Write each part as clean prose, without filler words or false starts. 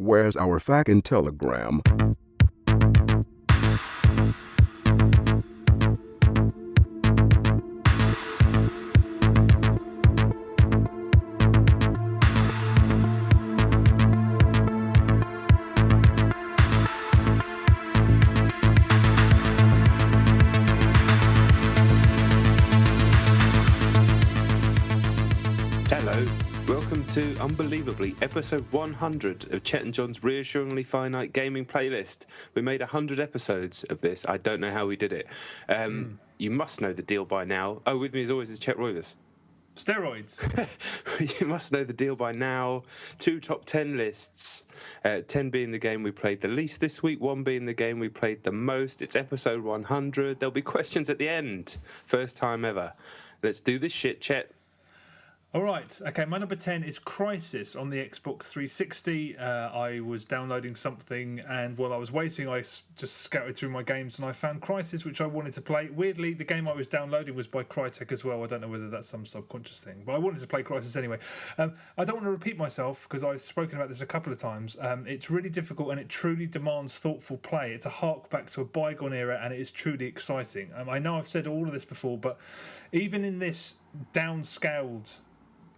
Where's our fucking telegram? Hello, welcome to, unbelievably, episode 100 of Chet and John's reassuringly finite gaming playlist. We made 100 episodes of this. I don't know how we did it. You must know the deal by now. Oh, with me as always is Chet Roivers. Steroids. You must know the deal by now. 2 top 10 lists. 10 being the game we played the least this week, 1 being the game we played the most. It's episode 100. There'll be questions at the end. First time ever. Let's do this shit, Chet. All right. Okay, my number 10 is Crysis on the Xbox 360. I was downloading something, and while I was waiting, I just scouted through my games, and I found Crysis, which I wanted to play. Weirdly, the game I was downloading was by Crytek as well. I don't know whether that's some subconscious thing, but I wanted to play Crysis anyway. I don't want to repeat myself, because I've spoken about this a couple of times. It's really difficult, and it truly demands thoughtful play. It's a hark back to a bygone era, and it is truly exciting. I know I've said all of this before, but even in this downscaled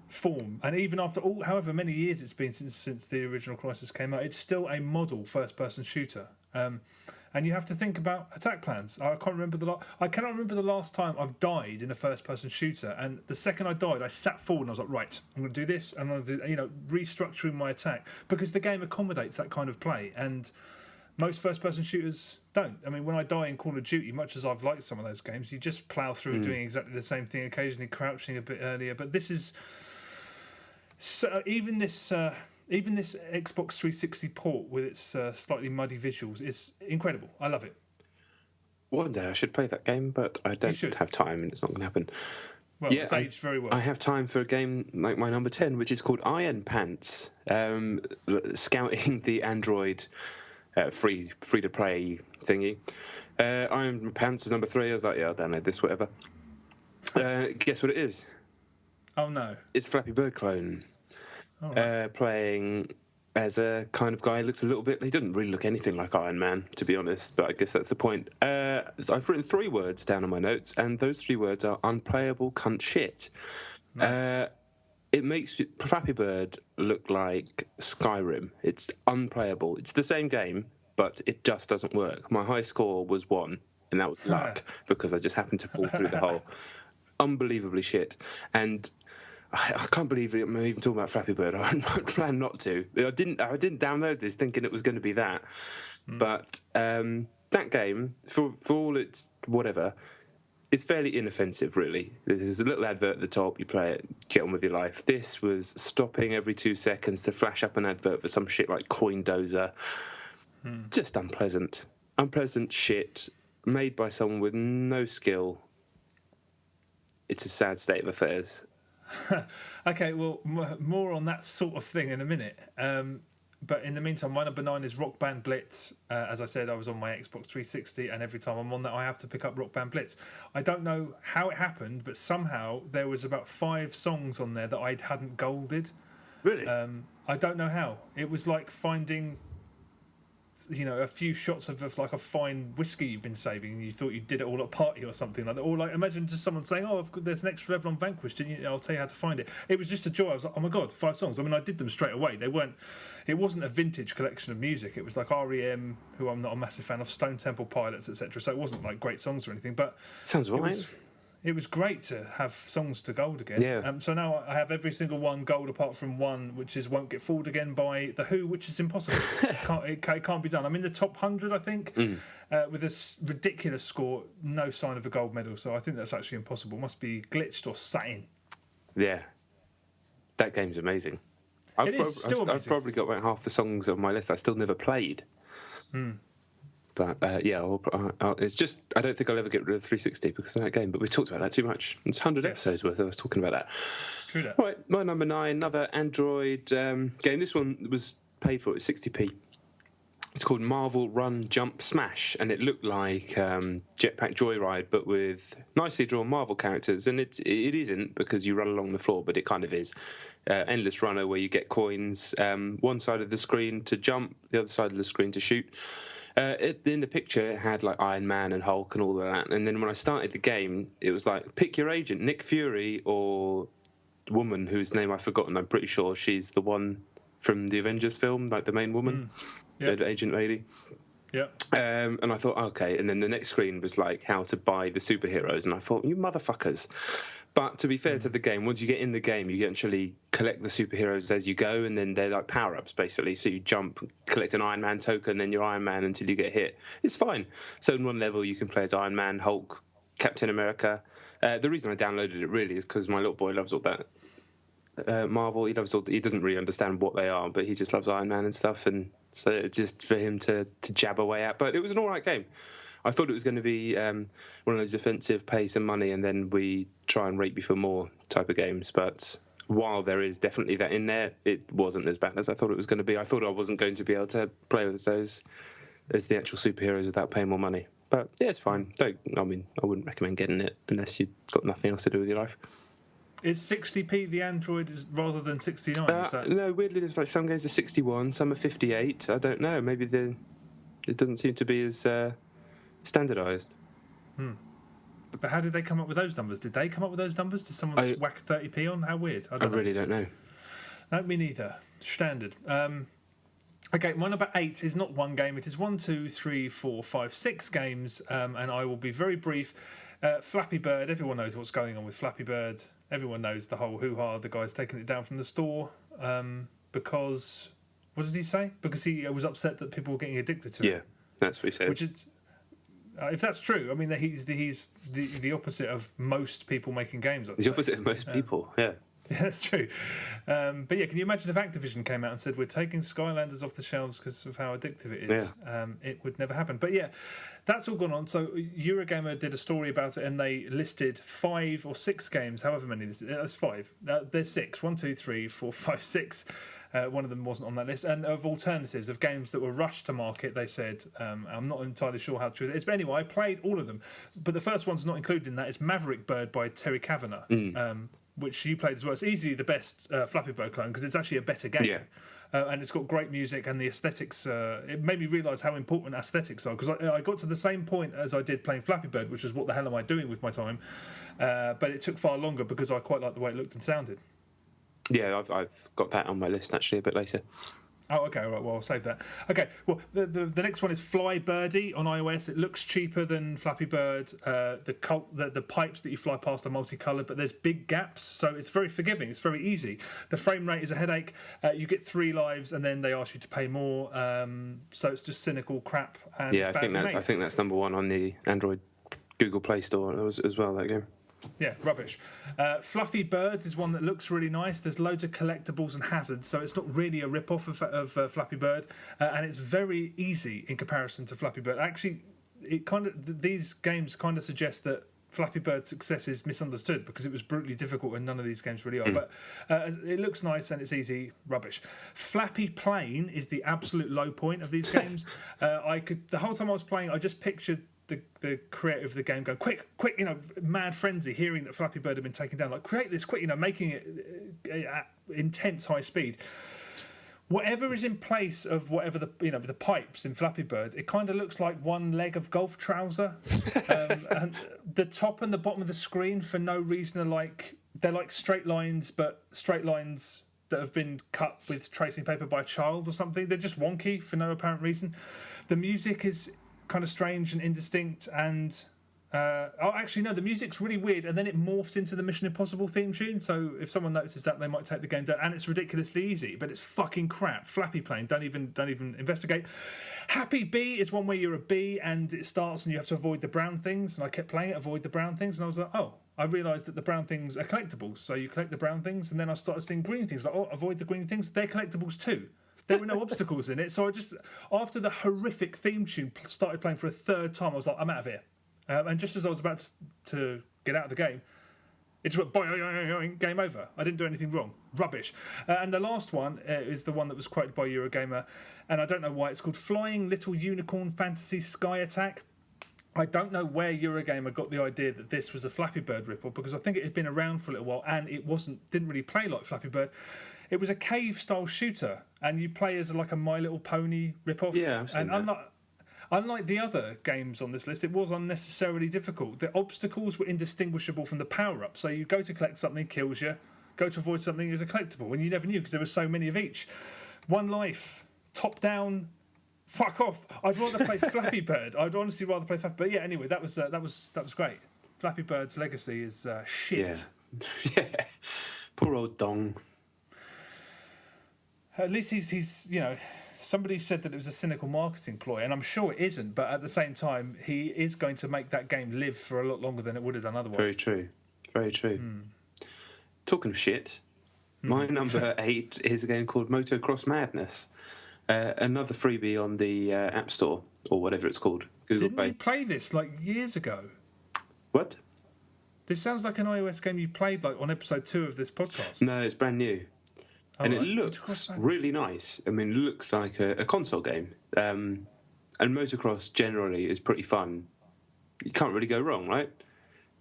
form, and even after all, however many years it's been since the original Crysis came out, it's still a model first-person shooter. And you have to think about attack plans. I cannot remember the last time I've died in a first-person shooter. And the second I died, I sat forward and I was like, right, I'm going to do this, and I'm going to do, restructuring my attack, because the game accommodates that kind of play. And most first-person shooters don't. I mean, when I die in Call of Duty, much as I've liked some of those games, you just plough through doing exactly the same thing, occasionally crouching a bit earlier. But this is. So even this Xbox 360 port with its slightly muddy visuals is incredible. I love it. One day I should play that game, but I don't have time, and it's not going to happen. Well, it's aged very well. I have time for a game like my number 10, which is called Iron Pants, scouting the Android free-to-play thingy. Iron Pants was number 3. I was like, yeah, I'll download this, whatever. Guess what it is? Oh, no. It's Flappy Bird clone. Oh, right. Playing as a kind of guy who looks a little bit... He doesn't really look anything like Iron Man, to be honest, but I guess that's the point. I've written 3 words down on my notes, and those 3 words are unplayable cunt shit. Nice. It makes Flappy Bird look like Skyrim. It's unplayable. It's the same game, but it just doesn't work. My high score was 1, and that was luck, because I just happened to fall through the hole. Unbelievably shit. And I can't believe I'm even talking about Flappy Bird. I plan not to. I didn't download this thinking it was going to be that. But that game, for all its whatever, it's fairly inoffensive, really. There's a little advert at the top. You play it, get on with your life. This was stopping every 2 seconds to flash up an advert for some shit like Coindozer. Just unpleasant. Unpleasant shit made by someone with no skill. It's a sad state of affairs. Okay, well, more on that sort of thing in a minute. But in the meantime, my number 9 is Rock Band Blitz. As I said, I was on my Xbox 360, and every time I'm on that, I have to pick up Rock Band Blitz. I don't know how it happened, but somehow there was about 5 songs on there that I hadn't golded. Really? I don't know how. It was like finding... a few shots of like a fine whiskey you've been saving, and you thought you did it all at a party or something like that. Or like, imagine just someone saying, "Oh, there's an extra level on Vanquish. I'll tell you how to find it." It was just a joy. I was like, "Oh my god, 5 songs!" I mean, I did them straight away. It wasn't a vintage collection of music. It was like REM, who I'm not a massive fan of, Stone Temple Pilots, etc. So it wasn't like great songs or anything. But sounds right. It was great to have songs to gold again. Yeah. So now I have every single one gold apart from one, which is Won't Get Fooled Again by The Who, which is impossible. It can't be done. I'm in the top 100, I think, with a ridiculous score, no sign of a gold medal. So I think that's actually impossible. Must be glitched or sat in. Yeah. That game's amazing. I've probably got about half the songs on my list I still never played. But it's just, I don't think I'll ever get rid of 360 because of that game, but we talked about that too much. It's 100 episodes worth of us talking about that. True that. Right, my number 9, another Android game. This one was paid for, it's 60p. It's called Marvel Run Jump Smash, and it looked like Jetpack Joyride, but with nicely drawn Marvel characters. And it isn't, because you run along the floor, but it kind of is. Endless runner, where you get coins, one side of the screen to jump, the other side of the screen to shoot. In the picture, it had like Iron Man and Hulk and all of that. And then when I started the game, it was like, pick your agent, Nick Fury or woman whose name I've forgotten. I'm pretty sure she's the one from the Avengers film, like the main woman. Yep. The agent lady. Yeah. And I thought, okay. And then the next screen was like how to buy the superheroes. And I thought, you motherfuckers. But to be fair to the game, once you get in the game, you actually collect the superheroes as you go. And then they're like power-ups, basically. So you jump, collect an Iron Man token, then you're Iron Man until you get hit. It's fine. So in one level, you can play as Iron Man, Hulk, Captain America. The reason I downloaded it really is because my little boy loves all that. Marvel, he doesn't really understand what they are, but he just loves Iron Man and stuff, and so just for him to jab away at. But it was an all right game. I thought it was going to be one of those offensive, pay some money and then we try and rape you for more type of games. But while there is definitely that in there, it wasn't as bad as I thought it was going to be. I thought I wasn't going to be able to play with those as the actual superheroes without paying more money. But yeah, it's fine. I wouldn't recommend getting it unless you've got nothing else to do with your life. Is 60p the Android rather than 69? No, weirdly, there's like some games are 61, some are 58. I don't know. Maybe it doesn't seem to be as standardised. But how did they come up with those numbers? Did they come up with those numbers? Did someone whack 30p on? How weird. I really don't know. No, me neither. Standard. Okay, my number 8 is not one game. It is 1, 2, 3, 4, 5, 6 games, and I will be very brief. Flappy Bird, everyone knows what's going on with Flappy Bird. Everyone knows the whole hoo-ha, the guy's taking it down from the store because... What did he say? Because he was upset that people were getting addicted to it. Yeah, that's what he said. Which is... if that's true, I mean, he's the opposite of most people making games. He's the opposite of most people, yeah. Yeah, that's true. But yeah, can you imagine if Activision came out and said, we're taking Skylanders off the shelves because of how addictive it is? Yeah. It would never happen. But yeah, that's all gone on. So Eurogamer did a story about it and they listed 5 or 6 games, however many. That's 5. There's 6. 1, 2, 3, 4, 5, 6. One of them wasn't on that list. And of alternatives, of games that were rushed to market, they said, I'm not entirely sure how true that is. But anyway, I played all of them. But the first one's not included in that. It's Maverick Bird by Terry Kavanagh, which you played as well. It's easily the best Flappy Bird clone because it's actually a better game. Yeah. And it's got great music and the aesthetics. It made me realise how important aesthetics are because I got to the same point as I did playing Flappy Bird, which was what the hell am I doing with my time? But it took far longer because I quite liked the way it looked and sounded. Yeah, I've got that on my list actually a bit later. Oh, okay, all right. Well, I'll save that. Okay, well, the next one is Fly Birdie on iOS. It looks cheaper than Flappy Bird. The pipes that you fly past are multicoloured, but there's big gaps, so it's very forgiving. It's very easy. The frame rate is a headache. You get 3 lives, and then they ask you to pay more. So it's just cynical crap. And yeah, I think that's number 1 on the Android Google Play Store as well. That game. Yeah, rubbish. Fluffy Birds is one that looks really nice. There's loads of collectibles and hazards, so it's not really a rip-off of Flappy Bird, and it's very easy in comparison to Flappy Bird. Actually, these games kind of suggest that Flappy Bird's success is misunderstood because it was brutally difficult, and none of these games really are. But it looks nice and it's easy. Rubbish. Flappy Plane is the absolute low point of these games. The whole time I was playing, I just pictured the creator of the game going, quick, mad frenzy, hearing that Flappy Bird had been taken down, like, create this quick, making it at intense high speed. Whatever is in place of whatever the pipes in Flappy Bird, it kind of looks like one leg of golf trouser. And the top and the bottom of the screen, for no reason, they're like straight lines, but straight lines that have been cut with tracing paper by a child or something. They're just wonky for no apparent reason. The music is kind of strange and indistinct, and the music's really weird, and then it morphs into the Mission Impossible theme tune, so if someone notices that, they might take the game down, and it's ridiculously easy, but it's fucking crap. Flappy Plane, don't even investigate. Happy Bee is one where you're a bee and it starts and you have to avoid the brown things, and I kept playing it, avoid the brown things, and I was like, I realised that the brown things are collectibles, so you collect the brown things, and then I started seeing green things, like, avoid the green things, they're collectibles too. There were no obstacles in it, so I just, after the horrific theme tune started playing for a third time, I was like, I'm out of here. And just as I was about to get out of the game, It just went boing, game over. I didn't do anything wrong. Rubbish. And the last one is the one that was quoted by Eurogamer, and I don't know why. It's called Flying Little Unicorn Fantasy Sky Attack. I don't know where Eurogamer got the idea that this was a Flappy Bird rip-off, because I think it had been around for a little while and it didn't really play like Flappy Bird. It was a cave-style shooter, and you play as like a My Little Pony rip-off. Yeah, I've seen and that. Unlike the other games on this list, it was unnecessarily difficult. The obstacles were indistinguishable from the power-up. So you go to collect something, kills you. Go to avoid something, is a collectible. And you never knew because there were so many of each. One life, top-down, fuck off. I'd rather play Flappy Bird. I'd honestly rather play Flappy Bird. But yeah, anyway, that was great. Flappy Bird's legacy is shit. Yeah. Poor old Dong. At least he's somebody said that it was a cynical marketing ploy, and I'm sure it isn't, but at the same time, he is going to make that game live for a lot longer than it would have done otherwise. Very true. Very true. Talking of shit, my number 8 is a game called Motocross Madness. Another freebie on the App Store, or whatever it's called. Google Didn't Play. you play this like years ago? What? This sounds like an iOS game you played like on episode 2 of this podcast. No, it's brand new. And right. it looks really nice. I mean, it looks like a console game. And motocross generally is pretty fun. You can't really go wrong, right?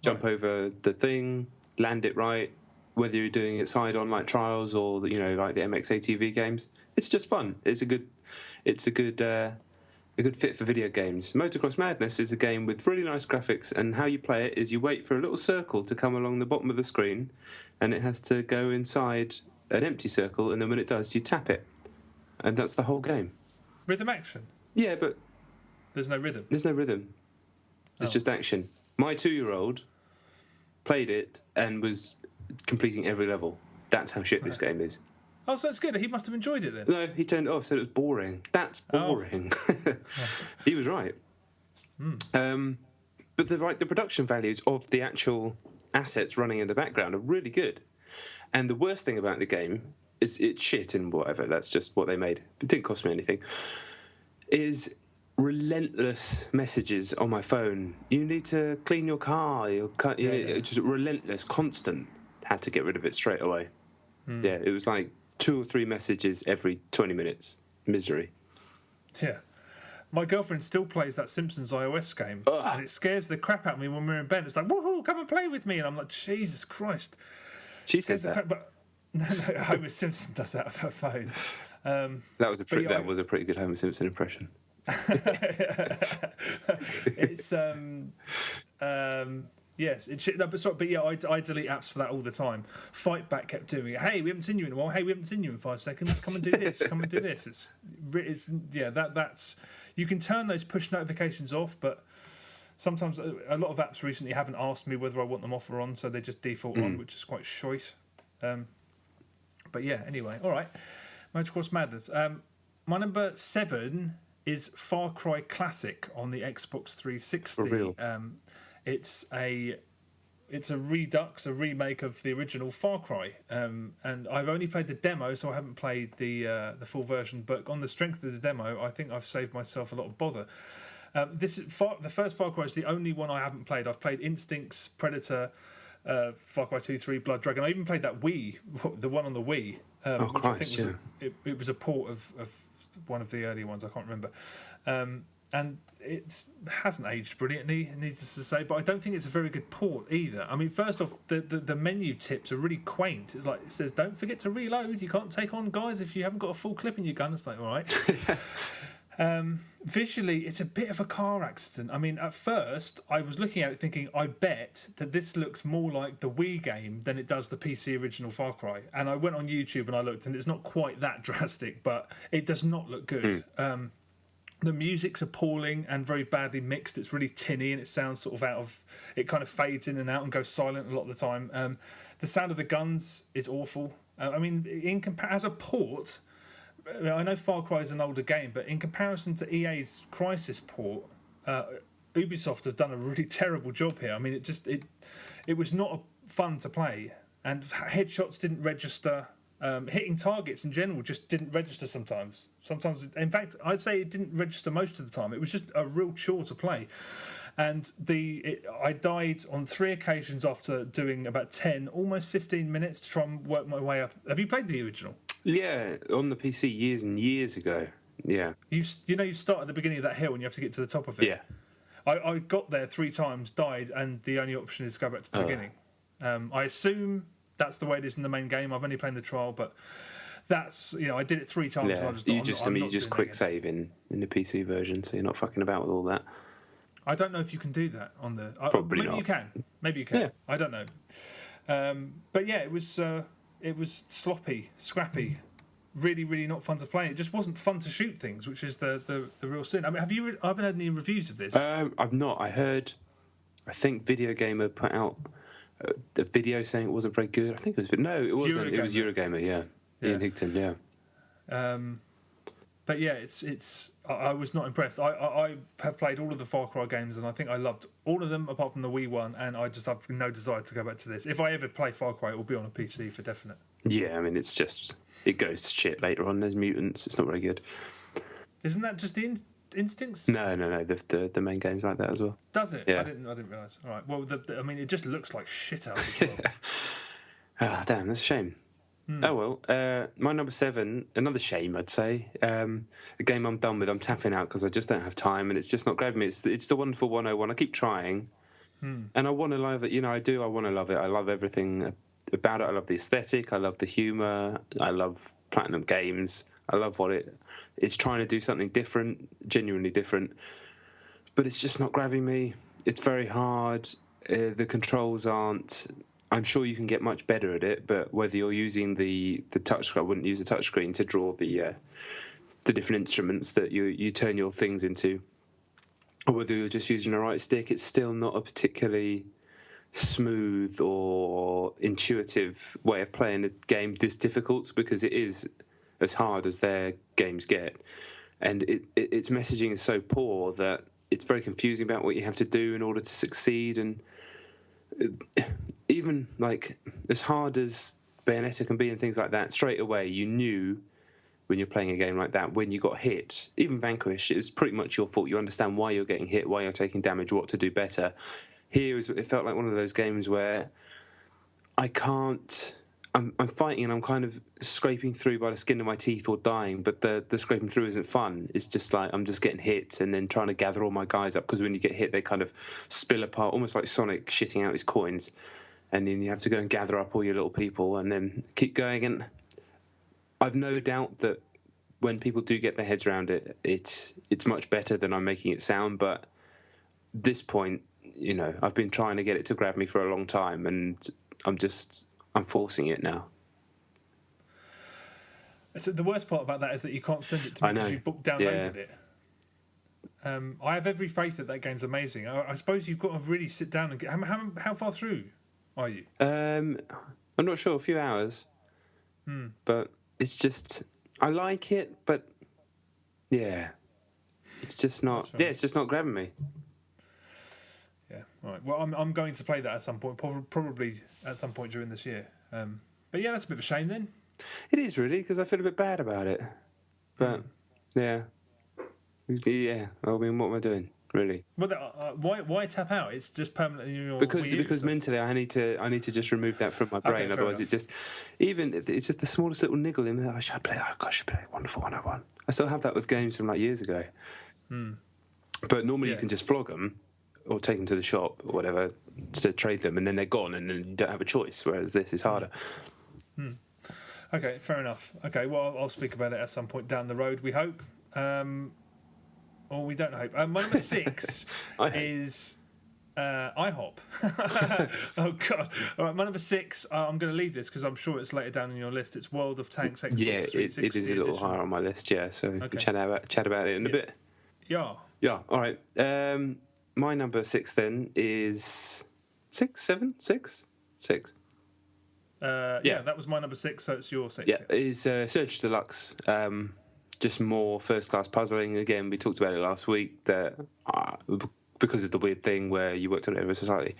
Jump over the thing, land it right, whether you're doing it side on like trials or like the MX-ATV games. It's just fun. It's a good fit for video games. Motocross Madness is a game with really nice graphics, and how you play it is you wait for a little circle to come along the bottom of the screen, and it has to go inside an empty circle, and then when it does, you tap it, and that's the whole game. Rhythm action? Yeah, but there's no rhythm. There's no rhythm. It's just action. My 2-year-old played it and was completing every level. That's how shit this game is. Oh, so it's good. He must have enjoyed it then. No, he turned it off, said it was boring. That's boring. He was right. But the production values of the actual assets running in the background are really good. And the worst thing about the game is it's shit and whatever. That's just what they made. It didn't cost me anything. Is relentless messages on my phone. You need to clean your car. Just relentless, constant. Had to get rid of it straight away. Yeah, it was like 2 or 3 messages every 20 minutes. Misery. Yeah. My girlfriend still plays that Simpsons iOS game, and it scares the crap out of me when we're in bed. It's like, woohoo, come and play with me. And I'm like, Jesus Christ. She says that. But no, Homer Simpson does that off her phone. That was a pretty good Homer Simpson impression. It's yes, it should, but yeah, I delete apps for that all the time. Fight Back kept doing it. Hey, we haven't seen you in a while. Hey, we haven't seen you in 5 seconds. Come and do this. Come and do this. It's that's you can turn those push notifications off, but sometimes a lot of apps recently haven't asked me whether I want them off or on, so they just default on, which is quite shite. But yeah, anyway, all right. Motocross Madness. My number 7 is Far Cry Classic on the Xbox 360. For real? It's a redux, a remake of the original Far Cry, and I've only played the demo, so I haven't played the full version. But on the strength of the demo, I think I've saved myself a lot of bother. This is the first Far Cry is the only one I haven't played. I've played Instincts, Predator, Far Cry 2, 3, Blood Dragon. I even played that Wii, the one on the Wii. Which I think it was a port of one of the earlier ones. I can't remember. And it hasn't aged brilliantly, needless to say, but I don't think it's a very good port either. I mean, first off, the menu tips are really quaint. It's like it says, "Don't forget to reload. You can't take on guys if you haven't got a full clip in your gun." It's like, all right. Visually, it's a bit of a car accident. I mean, at first, I was looking at it thinking, I bet that this looks more like the Wii game than it does the PC original Far Cry. And I went on YouTube and I looked, and it's not quite that drastic, but it does not look good. The music's appalling and very badly mixed. It's really tinny and it sounds sort of out of... It kind of fades in and out and goes silent a lot of the time. The sound of the guns is awful. I mean, as a port... I know Far Cry is an older game, but in comparison to EA's Crysis port, Ubisoft have done a really terrible job here. I mean, it was not fun to play, and headshots didn't register. hitting targets in general just didn't register sometimes. In fact, I'd say it didn't register most of the time. It was just a real chore to play. And I died on 3 occasions after doing about 10, almost 15 minutes to try and work my way up. Have you played the original? Yeah, on the PC years and years ago. Yeah. You start at the beginning of that hill and you have to get to the top of it. Yeah. I got there 3 times, died, and the only option is to go back to the beginning. I assume that's the way it is in the main game. I've only played the trial, but that's, I did it 3 times. Yeah. And you just quick save in the PC version, so you're not fucking about with all that. I don't know if you can do that on the. Probably maybe not. you can. Maybe you can. Yeah. I don't know. But yeah, it was sloppy, scrappy, really, really not fun to play. It just wasn't fun to shoot things, which is the real sin. I mean, I haven't had any reviews of this. I've not. I think Video Gamer put out a video saying it wasn't very good. I think it was. No, it wasn't. It was Eurogamer. Yeah. Ian Higton. Yeah. But yeah, I was not impressed. I have played all of the Far Cry games, and I think I loved all of them apart from the Wii one, and I just have no desire to go back to this. If I ever play Far Cry, it will be on a PC for definite. Yeah, I mean, it goes to shit later on. There's mutants. It's not very good. Isn't that just the instincts? No. The main game's like that as well. Does it? Yeah. I didn't realise. All right. Well, I mean, it just looks like shit out as well. Damn, that's a shame. Oh well, my number 7, another shame I'd say. A game I'm done with. I'm tapping out because I just don't have time, and it's just not grabbing me. It's the Wonderful 101. I keep trying, and I want to love it. I do. I want to love it. I love everything about it. I love the aesthetic. I love the humour. I love Platinum Games. I love what it's trying to do something different, genuinely different, but it's just not grabbing me. It's very hard. The controls aren't. I'm sure you can get much better at it, but whether you're using the touch, I wouldn't use a touchscreen to draw the different instruments that you turn your things into, or whether you're just using a right stick, it's still not a particularly smooth or intuitive way of playing a game this difficult, because it is as hard as their games get, and its messaging is so poor that it's very confusing about what you have to do in order to succeed. And even like as hard as Bayonetta can be and things like that, straight away you knew when you're playing a game like that, when you got hit, even Vanquish, it's pretty much your fault. You understand why you're getting hit, why you're taking damage, what to do better. Here it felt like one of those games where I'm fighting and I'm kind of scraping through by the skin of my teeth or dying, but the scraping through isn't fun. It's just like I'm just getting hit and then trying to gather all my guys up, because when you get hit they kind of spill apart, almost like Sonic shitting out his coins, and then you have to go and gather up all your little people and then keep going. And I've no doubt that when people do get their heads around it, it's much better than I'm making it sound. But at this point, I've been trying to get it to grab me for a long time, and I'm forcing it now. So the worst part about that is that you can't send it to me because you downloaded it. I have every faith that game's amazing. I suppose you've got to really sit down and get. How far through are you? I'm not sure. A few hours. But it's just, I like it, but yeah, it's just not. Yeah, it's just not grabbing me. Yeah. All right. Well, I'm going to play that at some point, probably at some point during this year. But yeah, that's a bit of a shame then. It is really, because I feel a bit bad about it. But yeah. I mean, what am I doing, really? Well, why tap out? It's just permanently in your because Wii U, because mentally I need to just remove that from my brain. Otherwise, it's just the smallest little niggle in there. I should play Wonderful 101. I still have that with games from like years ago. But normally you can just flog them or take them to the shop or whatever to trade them, and then they're gone, and then you don't have a choice. Whereas this is harder. Okay, fair enough. Okay, well, I'll speak about it at some point down the road, we hope. Or we don't hope. My number 6 is IHOP. Oh, God. All right, my number 6, I'm going to leave this because I'm sure it's later down in your list. It's World of Tanks Xbox 360 it is a little higher on my list, yeah. So we can chat about it in a bit. Yeah. Yeah, all right. My number 6 then is 6. Yeah, that was my number 6, so it's your 6. Yeah, is Surge Deluxe. Just more first-class puzzling. Again, we talked about it last week. That because of the weird thing where you worked on it over society,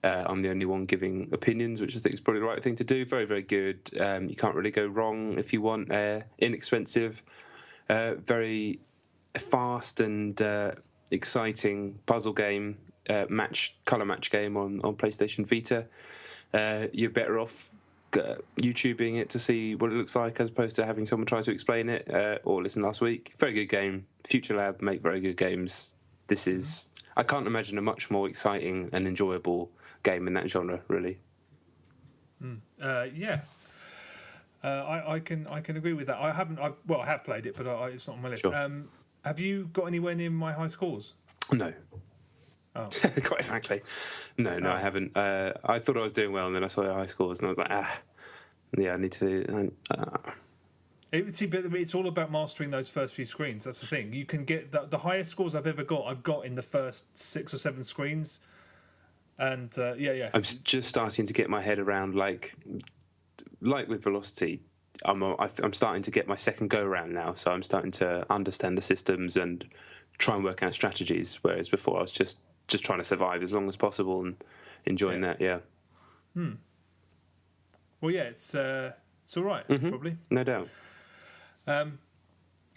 I'm the only one giving opinions, which I think is probably the right thing to do. Very, very good. You can't really go wrong if you want. Inexpensive, very fast and exciting puzzle game, colour match game on PlayStation Vita. You're better off YouTubing it to see what it looks like as opposed to having someone try to explain it or listen last week. Very good game. Future Lab make very good games. This is... I can't imagine a much more exciting and enjoyable game in that genre, really. Yeah. I can agree with that. I have played it, but it's not on my list. Sure. Have you got anywhere near my high scores? No. Oh. Quite frankly. No, I haven't. I thought I was doing well, and then I saw the high scores, and I was like, yeah, I need to... But it's all about mastering those first few screens. That's the thing. You can get the highest scores I've got in the first 6 or 7 screens. And yeah. I'm just starting to get my head around, like with Velocity, I'm starting to get my second go around now. So I'm starting to understand the systems and try and work out strategies. Whereas before I was just trying to survive as long as possible and enjoying that. Yeah. Well, yeah, it's all right, probably. No doubt.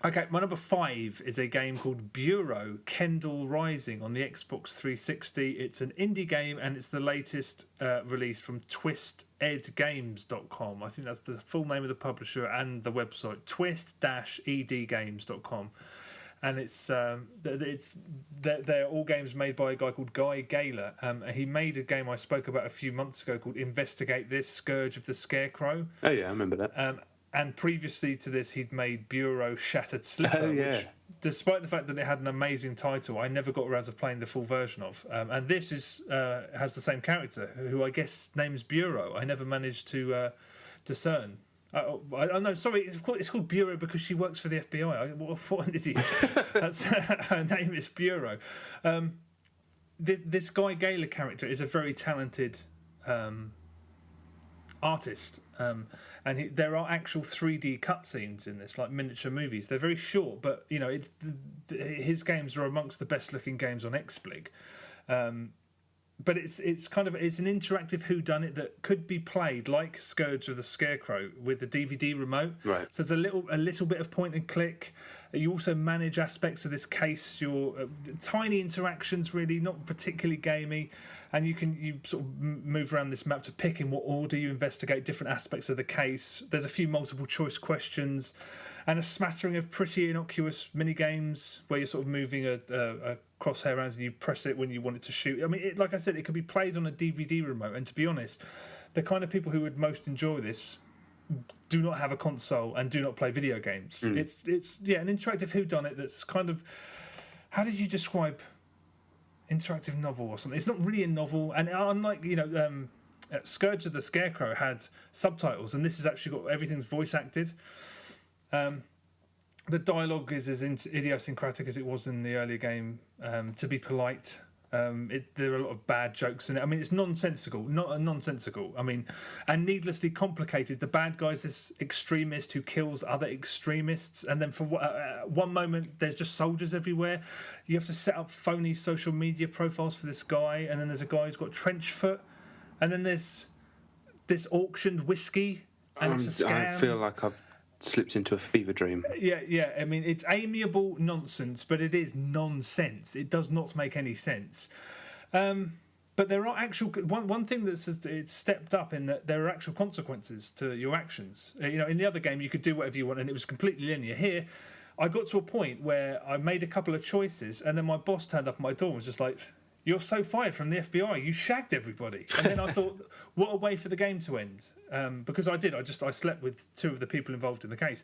Okay, my number 5 is a game called Bureau Kendall Rising on the Xbox 360. It's an indie game, and it's the latest release from twistedgames.com. I think that's the full name of the publisher and the website, twist-edgames.com. And they're all games made by a guy called Guy Gaylor. He made a game I spoke about a few months ago called Investigate This, Scourge of the Scarecrow. Oh yeah, I remember that. And previously to this, he'd made Bureau Shattered Slipper, which, despite the fact that it had an amazing title, I never got around to playing the full version of. And this has the same character, who I guess name's Bureau. I never managed to discern. I know, sorry, it's called Bureau because she works for the FBI. What an idiot. Her name is Bureau. This Guy Gaylor character is a very talented artist, and there are actual 3D cutscenes in this, like miniature movies. They're very short, but his games are amongst the best looking games on XSplig. But it's an interactive whodunit that could be played like Scourge of the Scarecrow with the DVD remote. Right. So there's a little bit of point and click. You also manage aspects of this case. Your tiny interactions, really not particularly gamey, and you sort of move around this map to pick in what order you investigate different aspects of the case. There's a few multiple choice questions, and a smattering of pretty innocuous mini games where you're sort of moving a crosshair around and you press it when you want it to shoot. I mean, like I said, it could be played on a DVD remote, and to be honest, the kind of people who would most enjoy this do not have a console and do not play video games. It's an interactive whodunit that's kind of, how did you describe interactive novel or something? It's not really a novel, and unlike Scourge of the Scarecrow had subtitles, and this has actually got everything's voice acted. The dialogue is as idiosyncratic as it was in the earlier game. To be polite, there are a lot of bad jokes in it. I mean, it's nonsensical, I mean, and needlessly complicated. The bad guy's this extremist who kills other extremists, and then for one moment there's just soldiers everywhere. You have to set up phony social media profiles for this guy, and then there's a guy who's got trench foot, and then there's this auctioned whiskey, and it's a scam. I feel like I've slipped into a fever dream. Yeah. I mean, it's amiable nonsense, but it is nonsense. It does not make any sense. But there are actual one thing that's it's stepped up in that there are actual consequences to your actions. In the other game you could do whatever you want and it was completely linear. Here, I got to a point where I made a couple of choices and then my boss turned up at my door and was just like, "You're so fired from the FBI. You shagged everybody." And then I thought, what a way for the game to end. Because I did. I slept with 2 of the people involved in the case.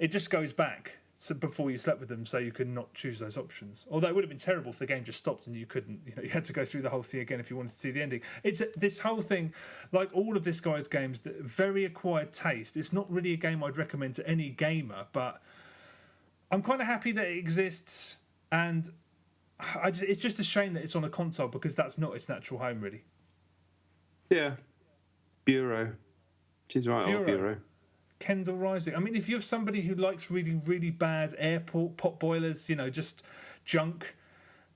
It just goes back before you slept with them, so you could not choose those options. Although it would have been terrible if the game just stopped and you couldn't. You had to go through the whole thing again if you wanted to see the ending. It's this whole thing, like all of this guy's games, very acquired taste. It's not really a game I'd recommend to any gamer, but I'm kind of happy that it exists, and it's just a shame that it's on a console because that's not its natural home, really. Yeah. Bureau. She's right, old Bureau. Kendall Rising. I mean, if you're somebody who likes reading really bad airport pot boilers, just junk,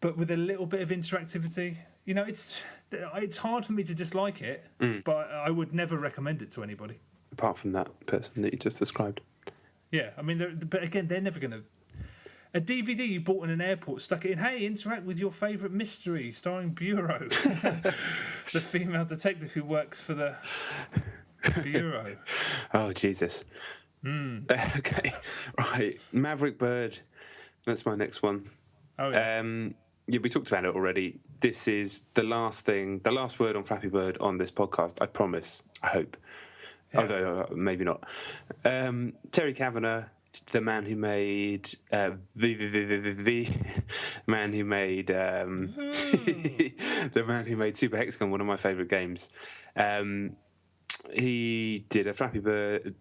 but with a little bit of interactivity. You know, it's hard for me to dislike it, but I would never recommend it to anybody. Apart from that person that you just described. Yeah, I mean, but again, they're never going to. A DVD you bought in an airport, stuck it in. Hey, interact with your favourite mystery, starring Bureau, the female detective who works for the Bureau. Oh Jesus. Okay, right. Maverick Bird. That's my next one. Oh yeah. Yeah, we talked about it already. This is the last word on Flappy Bird on this podcast. I promise. I hope. Yeah. Although maybe not. Terry Kavanagh, the man who made man who made the man who made Super Hexagon, one of my favourite games. He did a Flappy Bird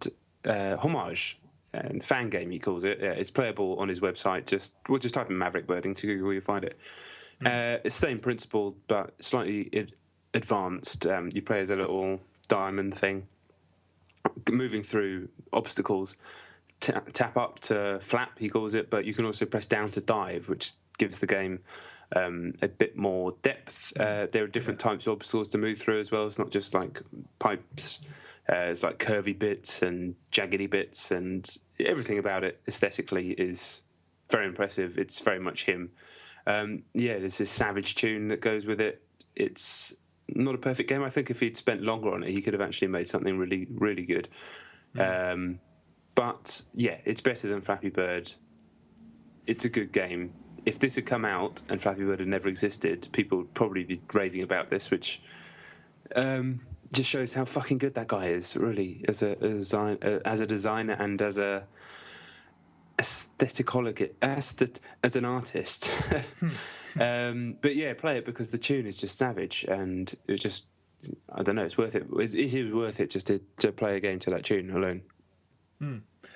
homage. And fan game, he calls it. Yeah, it's playable on his website. Just type in Maverick Bird into Google, you'll find it. It's the same principle, but slightly advanced. You play as a little diamond thing, moving through obstacles. Tap up to flap, he calls it, but you can also press down to dive, which gives the game a bit more depth. There are different types of obstacles to move through as well. It's not just like pipes. It's like curvy bits and jaggedy bits, and everything about it aesthetically is very impressive. It's very much him. There's this savage tune that goes with it. It's not a perfect game. I think if he'd spent longer on it, he could have actually made something really, really good. But yeah, it's better than Flappy Bird. It's a good game. If this had come out and Flappy Bird had never existed, people would probably be raving about this, which just shows how fucking good that guy is, really, as a designer and as a aestheticology, as an artist. But yeah, play it because the tune is just savage, and it just, I don't know, it's worth it. It is worth it just to play a game to that tune alone.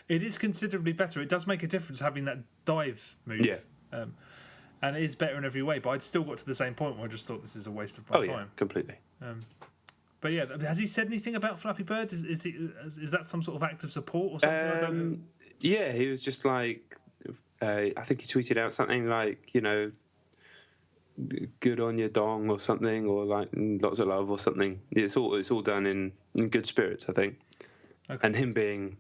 It is considerably better. It does make a difference having that dive move. Yeah. And it is better in every way, but I'd still got to the same point where I just thought this is a waste of my time. Yeah, completely. But yeah, has he said anything about Flappy Bird? Is that some sort of act of support or something? I don't know. Yeah, he was just like, I think he tweeted out something like, you know, good on your dong or something, or like lots of love or something. It's all done in good spirits, I think. Okay. And him being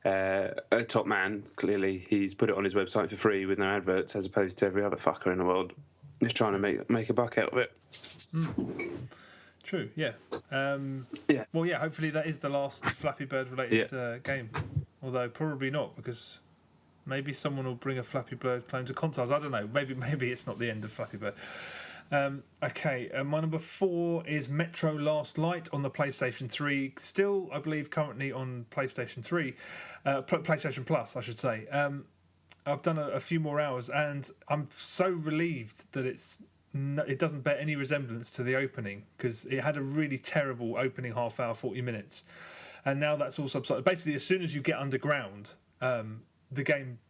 a top man, clearly he's put it on his website for free with no adverts, as opposed to every other fucker in the world just trying to make a buck out of it. True, yeah. Yeah. Well, yeah, hopefully that is the last Flappy Bird related game. Although probably not, because maybe someone will bring a Flappy Bird clone to consoles. I don't know. Maybe it's not the end of Flappy Bird. Okay, my number 4 is Metro Last Light on the PlayStation 3. Still, I believe, currently on PlayStation 3. PlayStation Plus, I should say. I've done a few more hours, and I'm so relieved that it doesn't bear any resemblance to the opening, because it had a really terrible opening half hour, 40 minutes. And now that's all subsided. Basically, as soon as you get underground, the game...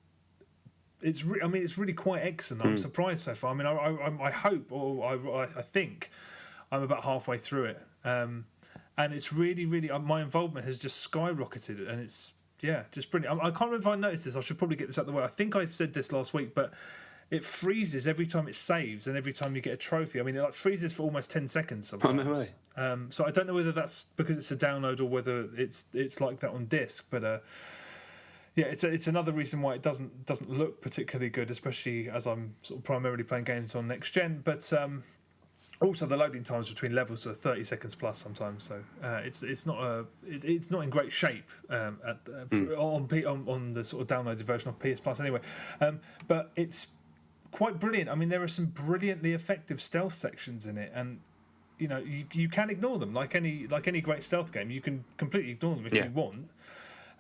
It's really quite excellent. I'm surprised so far. I mean, I hope, or I think I'm about halfway through it. And it's really, really... my involvement has just skyrocketed, and it's, just brilliant. I can't remember if I noticed this. I should probably get this out of the way. I think I said this last week, but... it freezes every time it saves and every time you get a trophy. I mean, it freezes for almost 10 seconds sometimes. Oh, no way. So I don't know whether that's because it's a download or whether it's like that on disc. But it's another reason why it doesn't look particularly good, especially as I'm sort of primarily playing games on next gen. But also the loading times between levels are 30 seconds plus sometimes. So it's not in great shape on the sort of downloaded version of PS Plus anyway. But it's quite brilliant. I mean, there are some brilliantly effective stealth sections in it, and you know you can ignore them like any great stealth game. You can completely ignore them if you want.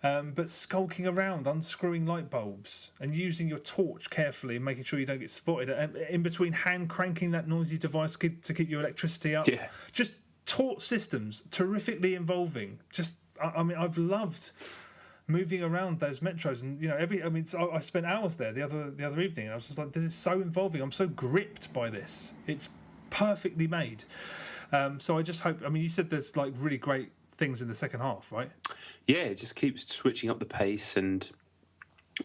But skulking around, unscrewing light bulbs, and using your torch carefully, and making sure you don't get spotted, and in between hand cranking that noisy device to keep your electricity up. Yeah. Just taut systems, terrifically involving. Just, I mean, I've loved moving around those metros, and you know, I spent hours there the other evening, and I was just like, this is so involving. I'm so gripped by this. It's perfectly made. So I just hope. I mean, you said there's like really great things in the second half, right? Yeah, it just keeps switching up the pace and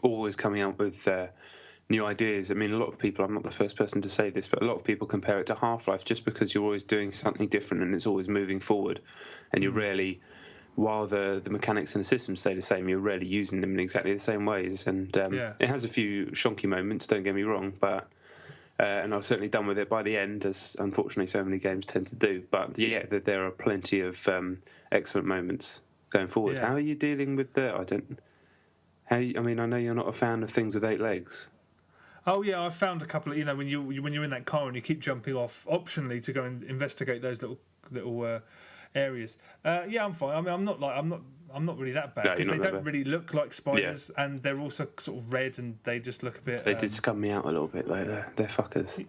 always coming up with new ideas. I mean, a lot of people, I'm not the first person to say this, but a lot of people compare it to Half-Life just because you're always doing something different and it's always moving forward. And you're rarely, while the mechanics and the systems stay the same, you're rarely using them in exactly the same ways. And it has a few shonky moments, don't get me wrong, but and I was certainly done with it by the end, as unfortunately so many games tend to do. But yeah, there are plenty of excellent moments going forward. Yeah. How are you dealing with the? I know you're not a fan of things with 8 legs. Oh yeah, I found a couple of when you're in that car and you keep jumping off optionally to go and investigate those little areas. Yeah, I'm fine. I mean, I'm not really that bad because they don't really look like spiders, and they're also sort of red, and they just look a bit. They did scum me out a little bit, though. They're fuckers.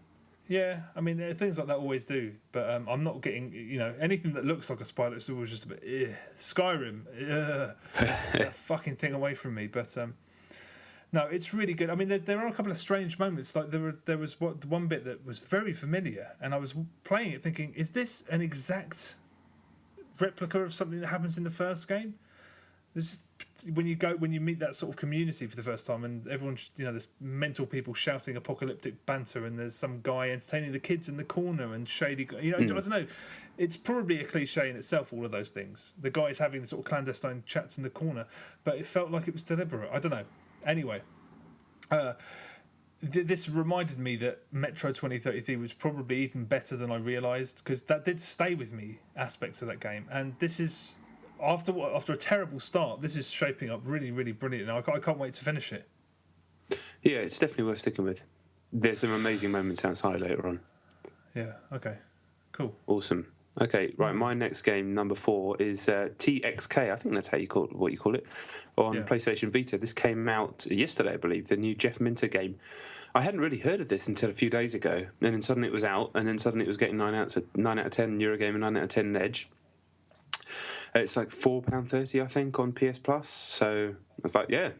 Yeah, I mean, things like that always do, but I'm not getting anything that looks like a spider. It's always just a bit Skyrim, that fucking thing away from me. But no, it's really good. I mean, there are a couple of strange moments. Like there was the one bit that was very familiar, and I was playing it thinking, is this an exact replica of something that happens in the first game? This is when you meet that sort of community for the first time, and everyone's there's mental people shouting apocalyptic banter, and there's some guy entertaining the kids in the corner, and shady. I don't know. It's probably a cliche in itself. All of those things. The guys having the sort of clandestine chats in the corner, but it felt like it was deliberate. I don't know. Anyway, this reminded me that Metro 2033 was probably even better than I realised, because that did stay with me, aspects of that game, and this is. After a terrible start, this is shaping up really, really brilliant. I can't wait to finish it. Yeah, it's definitely worth sticking with. There's some amazing moments outside later on. Yeah, okay. Cool. Awesome. Okay, right, my next game, number 4, is TXK. I think that's what you call it, on PlayStation Vita. This came out yesterday, I believe, the new Jeff Minter game. I hadn't really heard of this until a few days ago, and then suddenly it was out, and then suddenly it was getting 9 out of 10 Eurogamer and 9 out of 10 Edge. It's like £4.30, I think, on PS Plus. So I was like, yeah,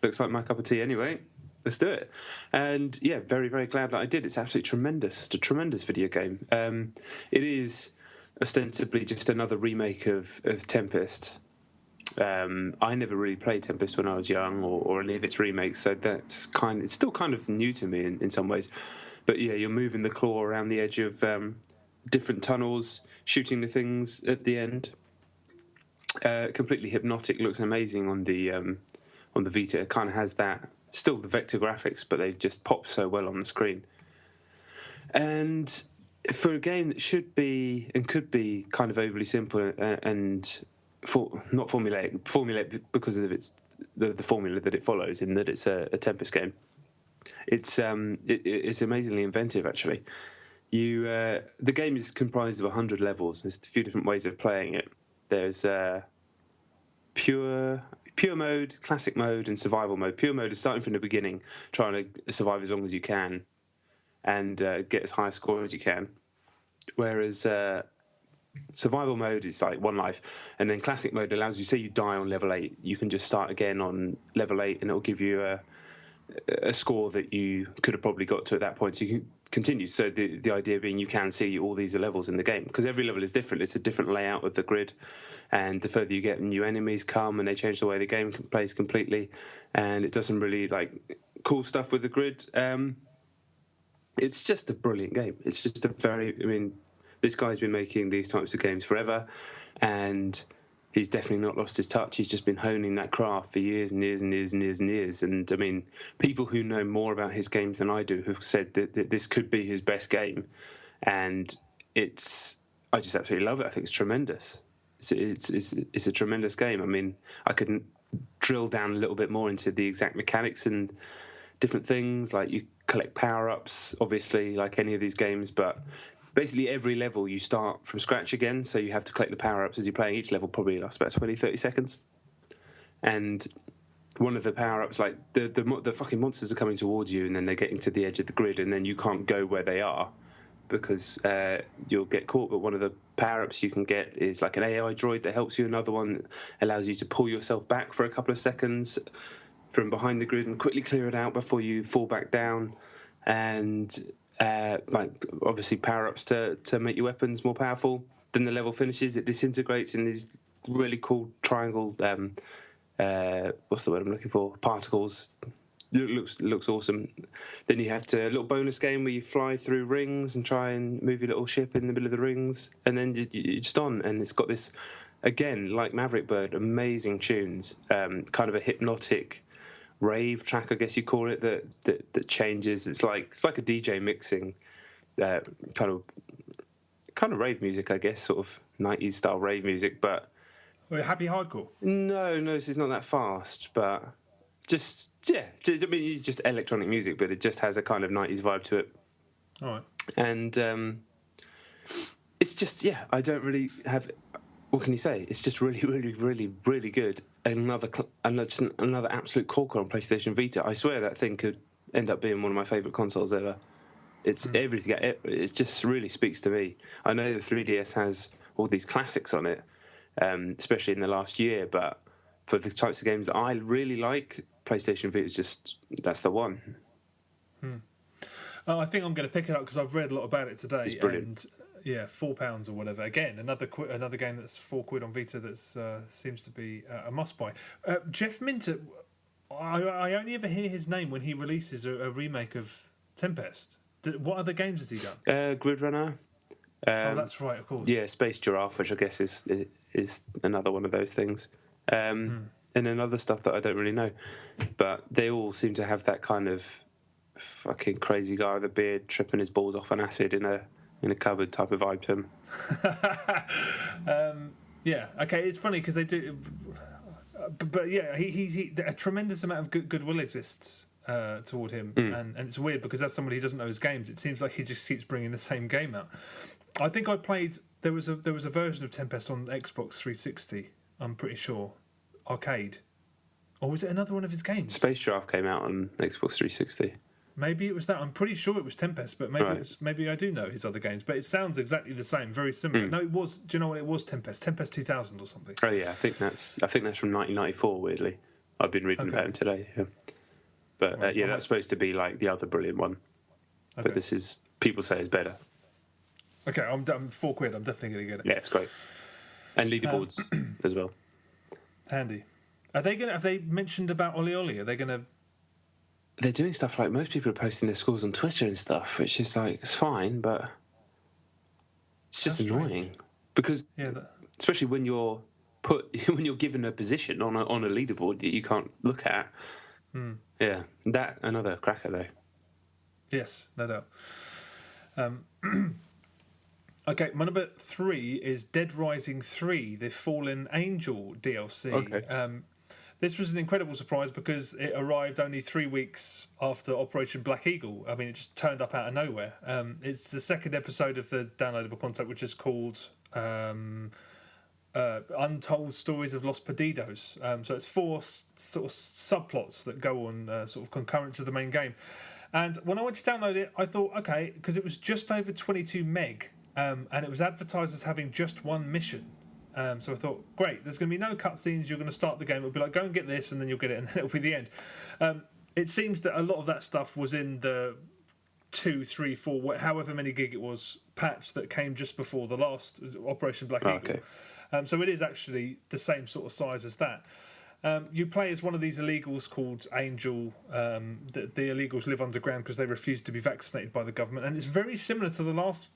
looks like my cup of tea anyway. Let's do it. And yeah, very, very glad that I did. It's absolutely tremendous. It's a tremendous video game. It is ostensibly just another remake of Tempest. I never really played Tempest when I was young, or any of its remakes, so it's still kind of new to me in some ways. But yeah, you're moving the claw around the edge of different tunnels, shooting the things at the end. Completely hypnotic, looks amazing on the Vita. It kind of has that, still the vector graphics, but they just pop so well on the screen. And for a game that should be and could be kind of overly simple and not formulaic because of the formula that it follows, in that it's a Tempest game. It's amazingly inventive, actually. The game is comprised of 100 levels. There's a few different ways of playing it. There's pure mode, classic mode, and survival mode. Pure mode is starting from the beginning, trying to survive as long as you can, and get as high a score as you can. Whereas survival mode is like one life, and then classic mode allows you, say you die on level 8, you can just start again on level 8, and it'll give you a score that you could have probably got to at that point, so you can continue. So the idea being you can see all these levels in the game, because every level is different. It's a different layout of the grid, and the further you get, new enemies come, and they change the way the game plays completely, and it does some really cool stuff with the grid. It's just a brilliant game. It's just this guy's been making these types of games forever, and he's definitely not lost his touch. He's just been honing that craft for years and years and years and years and years. And I mean, people who know more about his games than I do have said that this could be his best game, and I just absolutely love it. I think it's tremendous. It's a tremendous game. I mean, I couldn't drill down a little bit more into the exact mechanics and different things. Like, you collect power-ups, obviously, like any of these games, but basically every level you start from scratch again, so you have to collect the power-ups as you're playing. Each level probably lasts about 20-30 seconds. And one of the power-ups, like, the fucking monsters are coming towards you, and then they're getting to the edge of the grid, and then you can't go where they are because you'll get caught. But one of the power-ups you can get is like an AI droid that helps you. Another one allows you to pull yourself back for a couple of seconds from behind the grid and quickly clear it out before you fall back down. And obviously power-ups to make your weapons more powerful. Then the level finishes, it disintegrates in these really cool triangle what's the word I'm looking for? Particles It looks awesome. Then you have a little bonus game where you fly through rings and try and move your little ship in the middle of the rings, and then you're just on. And it's got this, again, like Maverick Bird, amazing tunes, kind of a hypnotic rave track, I guess you call it, that changes. It's like a DJ mixing kind of rave music, I guess, sort of 90s style rave music, but happy hardcore. No, it's not that fast, but I mean, it's just electronic music, but it just has a kind of 90s vibe to it. All right. And it's just, I don't really have. What can you say? It's just really, really, really, really good. Another absolute corker on PlayStation Vita. I swear that thing could end up being one of my favourite consoles ever. It's everything. It just really speaks to me. I know the 3DS has all these classics on it, especially in the last year, but for the types of games that I really like, PlayStation Vita is that's the one. I think I'm going to pick it up because I've read a lot about it today. It's brilliant. And £4 or whatever. Again, another game that's £4 on Vita that seems to be a must buy. Jeff Minter, I only ever hear his name when he releases a remake of Tempest. What other games has he done? Grid Runner. That's right, of course. Yeah, Space Giraffe, which I guess is another one of those things. And then other stuff that I don't really know. But they all seem to have that kind of fucking crazy guy with a beard tripping his balls off on acid in a cupboard type of vibe to him. Okay, it's funny because they do... But yeah, he a tremendous amount of goodwill exists toward him. And it's weird because as somebody who doesn't know his games, it seems like he just keeps bringing the same game out. I think I played... There was a version of Tempest on Xbox 360, I'm pretty sure. Arcade. Or was it another one of his games? Space Giraffe came out on Xbox 360. Maybe it was that. I'm pretty sure it was Tempest, but maybe I do know his other games. But it sounds exactly the same, very similar. No, it was. Do you know what it was? Tempest 2000 or something. Oh yeah, I think that's from 1994. Weirdly, I've been reading about him today. Yeah. But that's supposed to be like the other brilliant one. Okay. But this is, people say, is better. Okay, I'm £4. I'm definitely going to get it. Yeah, it's great. And leaderboards as well. Handy. Have they mentioned about Oli Oli? Are they going to? They're doing stuff like most people are posting their scores on Twitter and stuff, which is like, it's fine, but it's just annoying because, especially when you're given a position on a leaderboard that you can't look at. Yeah, that another cracker though. Yes, no doubt. Okay, my number 3 is Dead Rising 3, the Fallen Angel DLC. Okay. This was an incredible surprise because it arrived only 3 weeks after Operation Black Eagle. I mean, it just turned up out of nowhere. It's the second episode of the downloadable content, which is called Untold Stories of Los Perdidos. So it's 4 sort of subplots that go on sort of concurrent to the main game. And when I went to download it, I thought, okay, because it was just over 22 meg, and it was advertised as having just one mission. So I thought, great, there's going to be no cutscenes, you're going to start the game, it'll be like, go and get this, and then you'll get it, and then it'll be the end. It seems that a lot of that stuff was in the 2, 3, 4, however many gig it was, patch that came just before the last Operation Black Eagle. Okay. So it is actually the same sort of size as that. You play as one of these illegals called Angel. The illegals live underground because they refuse to be vaccinated by the government, and it's very similar to the last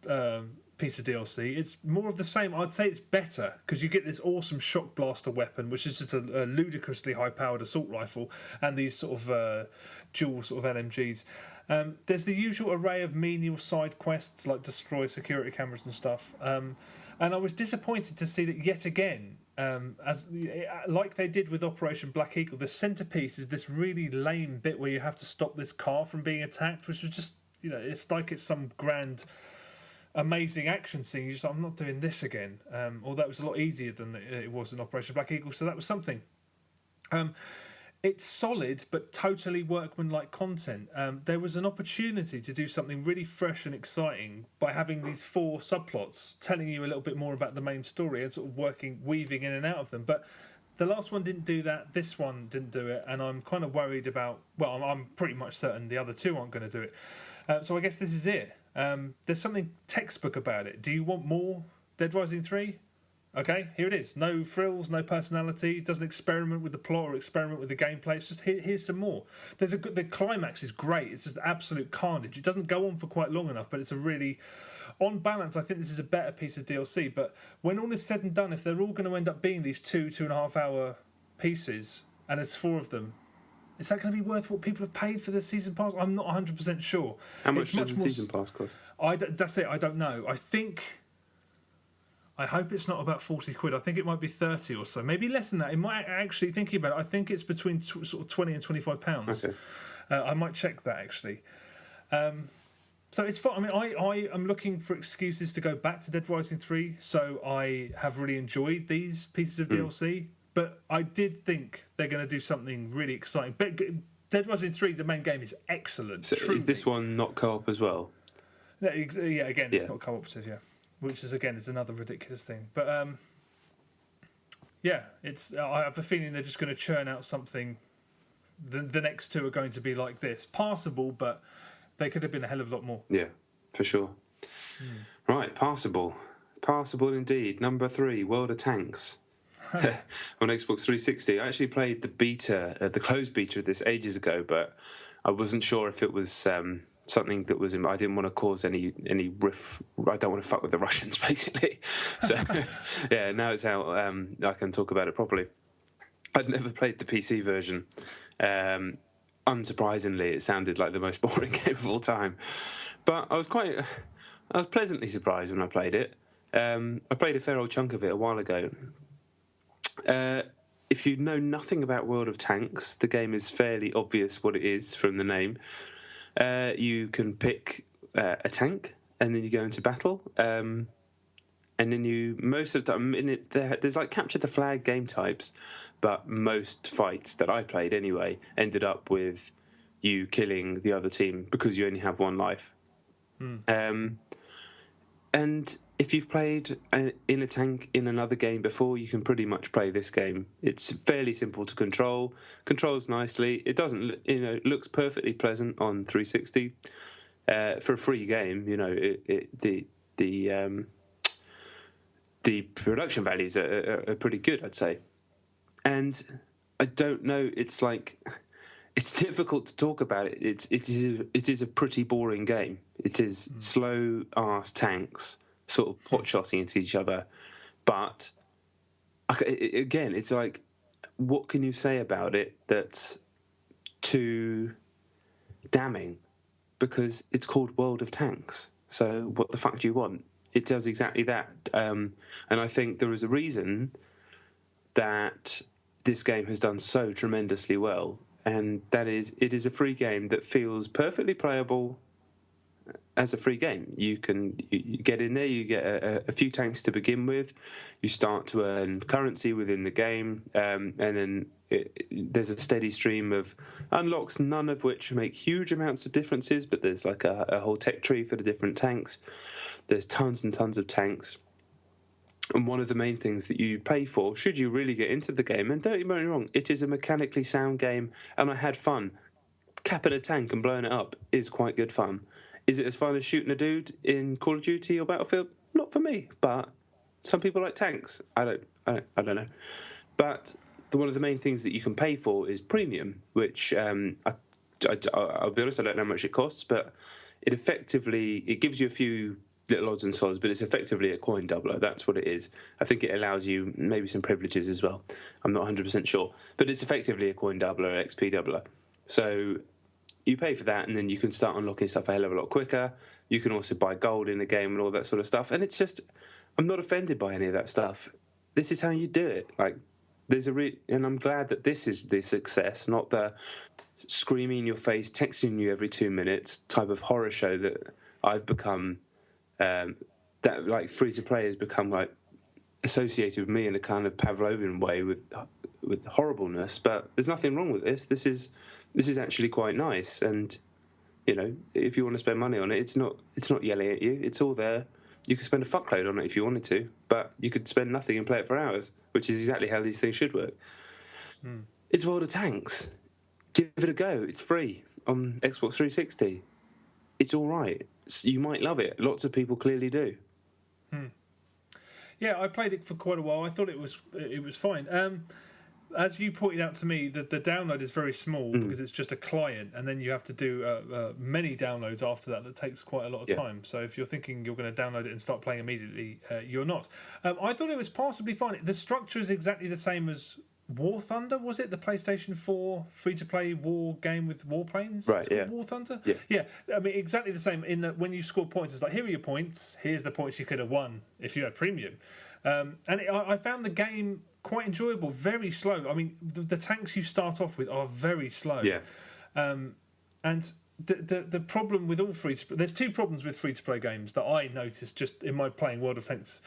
piece of DLC. It's more of the same. I'd say it's better because you get this awesome shock blaster weapon, which is just a ludicrously high-powered assault rifle, and these sort of dual sort of LMGs. There's the usual array of menial side quests like destroy security cameras and stuff. And I was disappointed to see that yet again. Like they did with Operation Black Eagle, the centerpiece is this really lame bit where you have to stop this car from being attacked, which was just, it's like it's some grand, amazing action scene. You're just like, I'm not doing this again. Although it was a lot easier than it was in Operation Black Eagle, so that was something. It's solid, but totally workmanlike content. There was an opportunity to do something really fresh and exciting by having these 4 subplots, telling you a little bit more about the main story and sort of weaving in and out of them. But the last one didn't do that. This one didn't do it, and I'm kind of worried about. Well, I'm pretty much certain the other 2 aren't going to do it. So I guess this is it. There's something textbook about it. Do you want more Dead Rising 3? Okay, here it is. No frills, no personality. Doesn't experiment with the plot or experiment with the gameplay. It's just here's some more. The climax is great. It's just absolute carnage. It doesn't go on for quite long enough, but it's a really, on balance, I think this is a better piece of DLC. But when all is said and done, if they're all going to end up being these 2.5 hour pieces, and there's 4 of them, is that going to be worth what people have paid for the season pass? I'm not 100% sure. How much does the season pass cost? That's it. I don't know. I hope it's not about 40 quid. I think it might be 30 or so. Maybe less than that. It might actually, thinking about it, I think it's between sort of 20 and 25 pounds. Okay. I might check that actually. So it's fun. I mean, I am looking for excuses to go back to Dead Rising 3. So I have really enjoyed these pieces of DLC. But I did think they're going to do something really exciting. But Dead Rising 3, the main game, is excellent. So is this one not co-op as well? Yeah, again, it's not cooperative, yeah. Which is, again, is another ridiculous thing. But, yeah, I have a feeling they're just going to churn out something. The next 2 are going to be like this. Passable, but they could have been a hell of a lot more. Yeah, for sure. Right, passable. Passable indeed. Number 3, World of Tanks. On Xbox 360. I actually played the beta, the closed beta of this ages ago, but I wasn't sure if it was... something that was I didn't want to cause any riff. I don't want to fuck with the Russians, basically. So yeah, now it's out. I can talk about it properly. I'd never played the PC version. Unsurprisingly, it sounded like the most boring game of all time. But I was pleasantly surprised when I played it. I played a fair old chunk of it a while ago. If you know nothing about World of Tanks, the game is fairly obvious what it is from the name. You can pick a tank, and then you go into battle, and then most of the time there's like capture the flag game types, but most fights that I played anyway ended up with you killing the other team because you only have one life. And if you've played in a tank in another game before, you can pretty much play this game. It's fairly simple to controls nicely. It doesn't, it looks perfectly pleasant on 360 for a free game. The production values are pretty good, I'd say. And I don't know. It's difficult to talk about it. It is a pretty boring game. It is slow ass tanks sort of pot-shotting into each other. But, again, it's like, what can you say about it that's too damning? Because it's called World of Tanks. So what the fuck do you want? It does exactly that. And I think there is a reason that this game has done so tremendously well. And that is, it is a free game that feels perfectly playable as a free game. You get in there, you get a few tanks to begin with, you start to earn currency within the game, and then there's a steady stream of unlocks, none of which make huge amounts of differences, but there's like a whole tech tree for the different tanks. There's tons and tons of tanks. And one of the main things that you pay for, should you really get into the game, and don't get me wrong, it is a mechanically sound game, and I had fun. Capping a tank and blowing it up is quite good fun. Is it as fun as shooting a dude in Call of Duty or Battlefield? Not for me, but some people like tanks. I don't know. But one of the main things that you can pay for is premium, which I'll be honest, I don't know how much it costs, but it gives you a few little odds and sods, but it's effectively a coin doubler. That's what it is. I think it allows you maybe some privileges as well. I'm not 100% sure, but it's effectively a coin doubler, XP doubler. So you pay for that, and then you can start unlocking stuff a hell of a lot quicker. You can also buy gold in the game and all that sort of stuff. And it's just, I'm not offended by any of that stuff. This is how you do it. Like, and I'm glad that this is the success, not the screaming in your face, texting you every 2 minutes type of horror show that I've become. That like free to play has become like associated with me in a kind of Pavlovian way with horribleness. But there's nothing wrong with this. This is actually quite nice, and if you want to spend money on it, it's not yelling at you. It's all there. You could spend a fuckload on it if you wanted to, but you could spend nothing and play it for hours, which is exactly how these things should work. It's World of Tanks. Give it a go. It's free on Xbox 360. It's all right. You might love it. Lots of people clearly do. Yeah, I played it for quite a while. I thought it was fine. As you pointed out to me, the download is very small because it's just a client, and then you have to do many downloads after that. That takes quite a lot of time. So if you're thinking you're going to download it and start playing immediately, you're not. I thought it was passably fine. The structure is exactly the same as War Thunder, was it? The PlayStation 4 free-to-play war game with warplanes? Right, yeah. War Thunder? Yeah. Yeah, I mean, exactly the same in that when you score points, it's like, here are your points, here's the points you could have won if you had premium. I found the game quite enjoyable, very slow. I mean, the tanks you start off with are very slow. Yeah. And the problem with all free-to-play... There's two problems with free-to-play games that I noticed just in my playing World of Tanks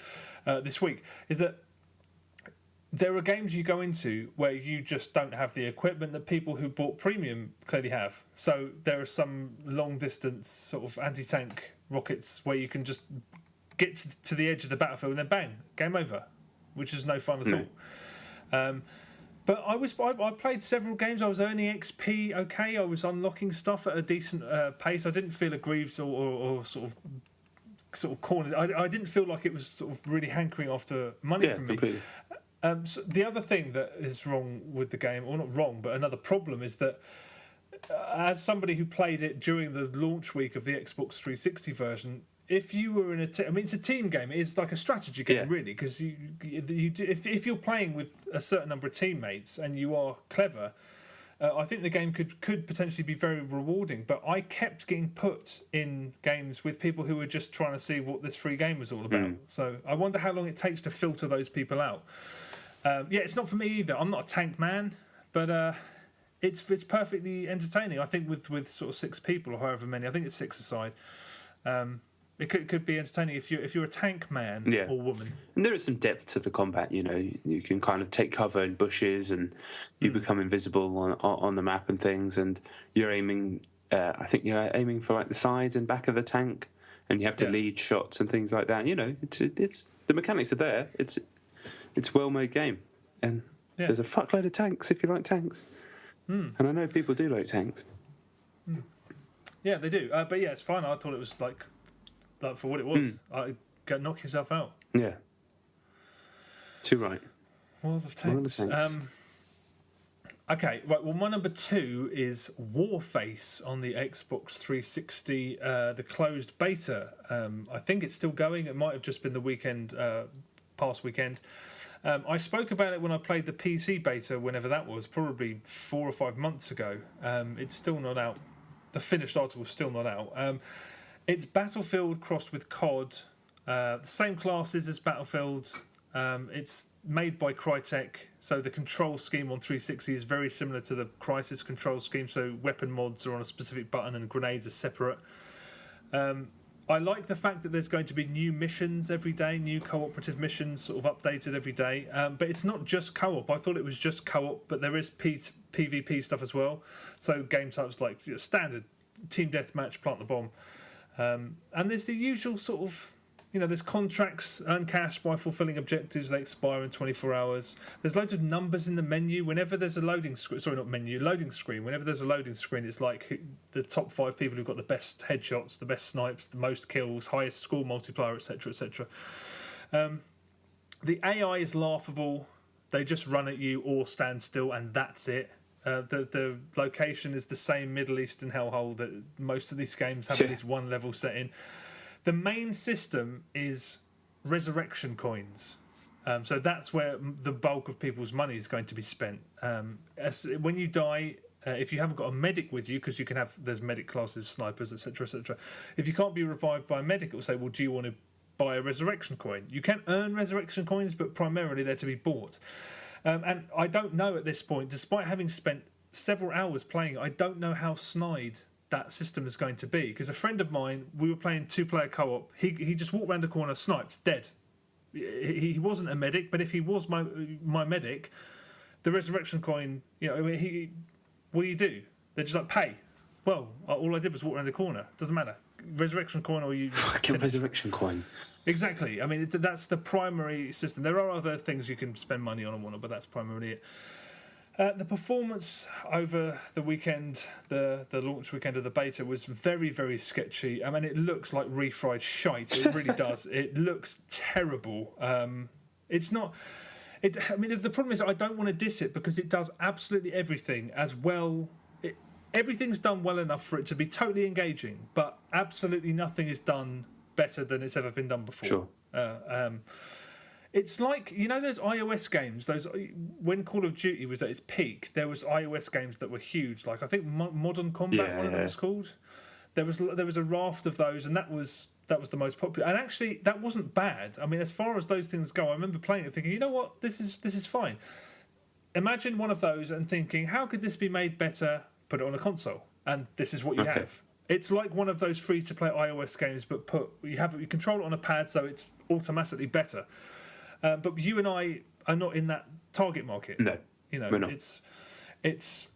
this week, is that there are games you go into where you just don't have the equipment that people who bought premium clearly have. So there are some long-distance sort of anti-tank rockets where you can just get to the edge of the battlefield and then bang, game over, which is no fun at all. But I played several games. I was earning XP okay. I was unlocking stuff at a decent pace. I didn't feel aggrieved or sort of cornered. I didn't feel like it was sort of really hankering after money from me. Completely. So the other thing that is wrong with the game, or not wrong, but another problem is that as somebody who played it during the launch week of the Xbox 360 version, if you were in I mean, it's a team game. It's like a strategy game, really, because if you're playing with a certain number of teammates and you are clever, I think the game could potentially be very rewarding. But I kept getting put in games with people who were just trying to see what this free game was all about. So I wonder how long it takes to filter those people out. It's not for me either. I'm not a tank man, but it's perfectly entertaining. I think with sort of 6 people or however many, I think it's 6 aside. It could be entertaining if you're a tank man or woman. And there is some depth to the combat. You know, you can kind of take cover in bushes, and you become invisible on the map and things. And you're aiming. I think you're aiming for like the sides and back of the tank, and you have to lead shots and things like that. And, you know, it's the mechanics are there. It's well-made game, and there's a fuckload of tanks if you like tanks. And I know people do like tanks. Yeah, they do. But yeah, it's fine. I thought it was like for what it was. Knock yourself out. Yeah. Too right. World of Tanks. Okay, right. Well, my number 2 is Warface on the Xbox 360, the closed beta. I think it's still going. It might have just been the past weekend. I spoke about it when I played the PC beta, whenever that was, probably 4 or 5 months ago. It's still not out. The finished article is still not out. It's Battlefield crossed with COD. The same classes as Battlefield. It's made by Crytek, so the control scheme on 360 is very similar to the Crysis control scheme. So weapon mods are on a specific button and grenades are separate. I like the fact that there's going to be new missions every day, new cooperative missions sort of updated every day. But it's not just co-op. I thought it was just co-op, but there is PvP stuff as well. So game types like standard team deathmatch, plant the bomb. And there's the usual sort of, there's contracts, earn cash by fulfilling objectives, they expire in 24 hours. There's loads of numbers in the menu. Whenever there's a loading screen, loading screen. Whenever there's a loading screen, it's like the top 5 people who've got the best headshots, the best snipes, the most kills, highest score multiplier, etc., etc. The AI is laughable. They just run at you or stand still, and that's it. The location is the same Middle Eastern hellhole that most of these games have at least one level set in. The main system is resurrection coins. So that's where the bulk of people's money is going to be spent. When you die, if you haven't got a medic with you, because there's medic classes, snipers, etc., etc. If you can't be revived by a medic, it will say, well, do you want to buy a resurrection coin? You can earn resurrection coins, but primarily they're to be bought. And I don't know at this point, despite having spent several hours playing, I don't know how snide that system is going to be. Because a friend of mine, we were playing 2-player co-op, he just walked around the corner, sniped, dead. He wasn't a medic, but if he was my medic, the resurrection coin, what do you do? They're just like, pay. Well, all I did was walk around the corner. Doesn't matter. Resurrection coin or you... Fucking resurrection coin. Exactly. I mean, that's the primary system. There are other things you can spend money on and whatnot, but that's primarily it. The performance over the weekend, the launch weekend of the beta, was very, very sketchy. I mean, it looks like refried shite. It really does. It looks terrible. It's not. I mean, the problem is I don't want to diss it because it does absolutely everything as well. Everything's done well enough for it to be totally engaging, but absolutely nothing is done better than it's ever been done before. Sure. It's like, you know, those iOS games. When Call of Duty was at its peak, there was iOS games that were huge. Like I think Modern Combat, one of them was called. There was a raft of those, and that was the most popular. And actually, that wasn't bad. I mean, as far as those things go, I remember playing it thinking, you know what, this is fine. Imagine one of those and thinking, how could this be made better? Put it on a console, and this is what you have. It's like one of those free-to-play iOS games, but you control it on a pad, so it's automatically better. But you and I are not in that target market. No, you know, we're not. It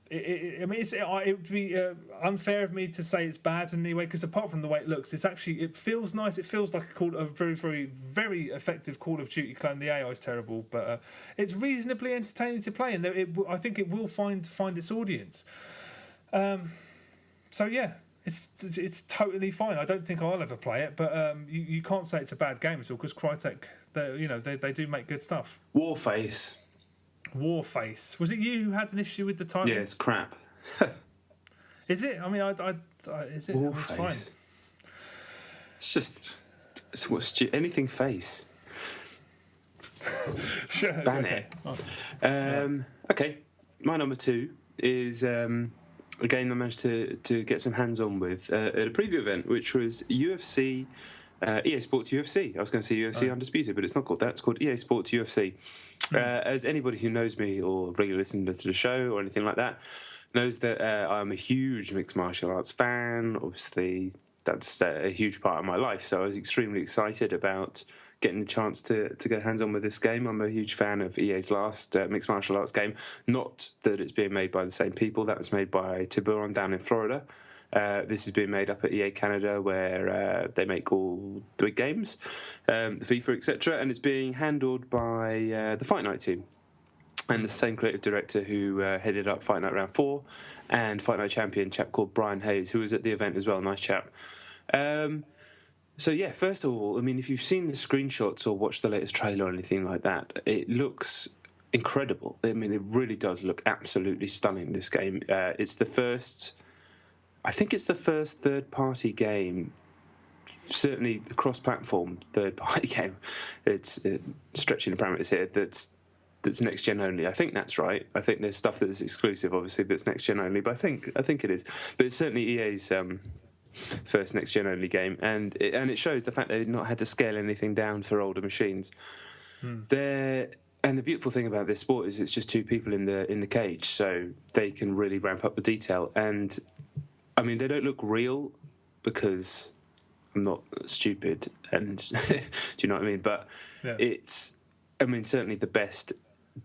would be unfair of me to say it's bad in any way, because apart from the way it looks, it feels nice. It feels like a very, very, very effective Call of Duty clone. The AI is terrible, but it's reasonably entertaining to play, and I think it will find its audience. So yeah, it's totally fine. I don't think I'll ever play it, but you can't say it's a bad game at all, because Crytek, they do make good stuff. Warface. Was it you who had an issue with the title? Yeah, it's crap. Is it? I mean, is it? Warface. It's fine. It's just anything face. Sure. Ban okay. it. Okay, my number 2 is a game I managed to get some hands on with at a preview event, which was UFC. EA Sports UFC. I was going to say UFC Undisputed, but it's not called that. It's called EA Sports UFC. As anybody who knows me or regularly listens to the show or anything like that knows that I'm a huge mixed martial arts fan. Obviously, that's a huge part of my life. So I was extremely excited about getting the chance to get hands-on with this game. I'm a huge fan of EA's last mixed martial arts game. Not that it's being made by the same people. That was made by Tiburon down in Florida. This is being made up at EA Canada, where they make all the big games, the FIFA, etc. And it's being handled by the Fight Night team. And the same creative director who headed up Fight Night Round 4 and Fight Night champion, a chap called Brian Hayes, who was at the event as well. Nice chap. So yeah, first of all, I mean, if you've seen the screenshots or watched the latest trailer or anything like that, it looks incredible. I mean, it really does look absolutely stunning, this game. I think it's the first third-party game, certainly the cross-platform third-party game. It's stretching the parameters here. That's next-gen only. I think that's right. I think there's stuff that's exclusive, obviously, that's next-gen only. But I think it is. But it's certainly EA's first next-gen only game, and it shows the fact they've not had to scale anything down for older machines. And the beautiful thing about this sport is it's just two people in the cage, so they can really ramp up the detail. And I mean, they don't look real because I'm not stupid, and do you know what I mean? But it's, I mean, certainly the best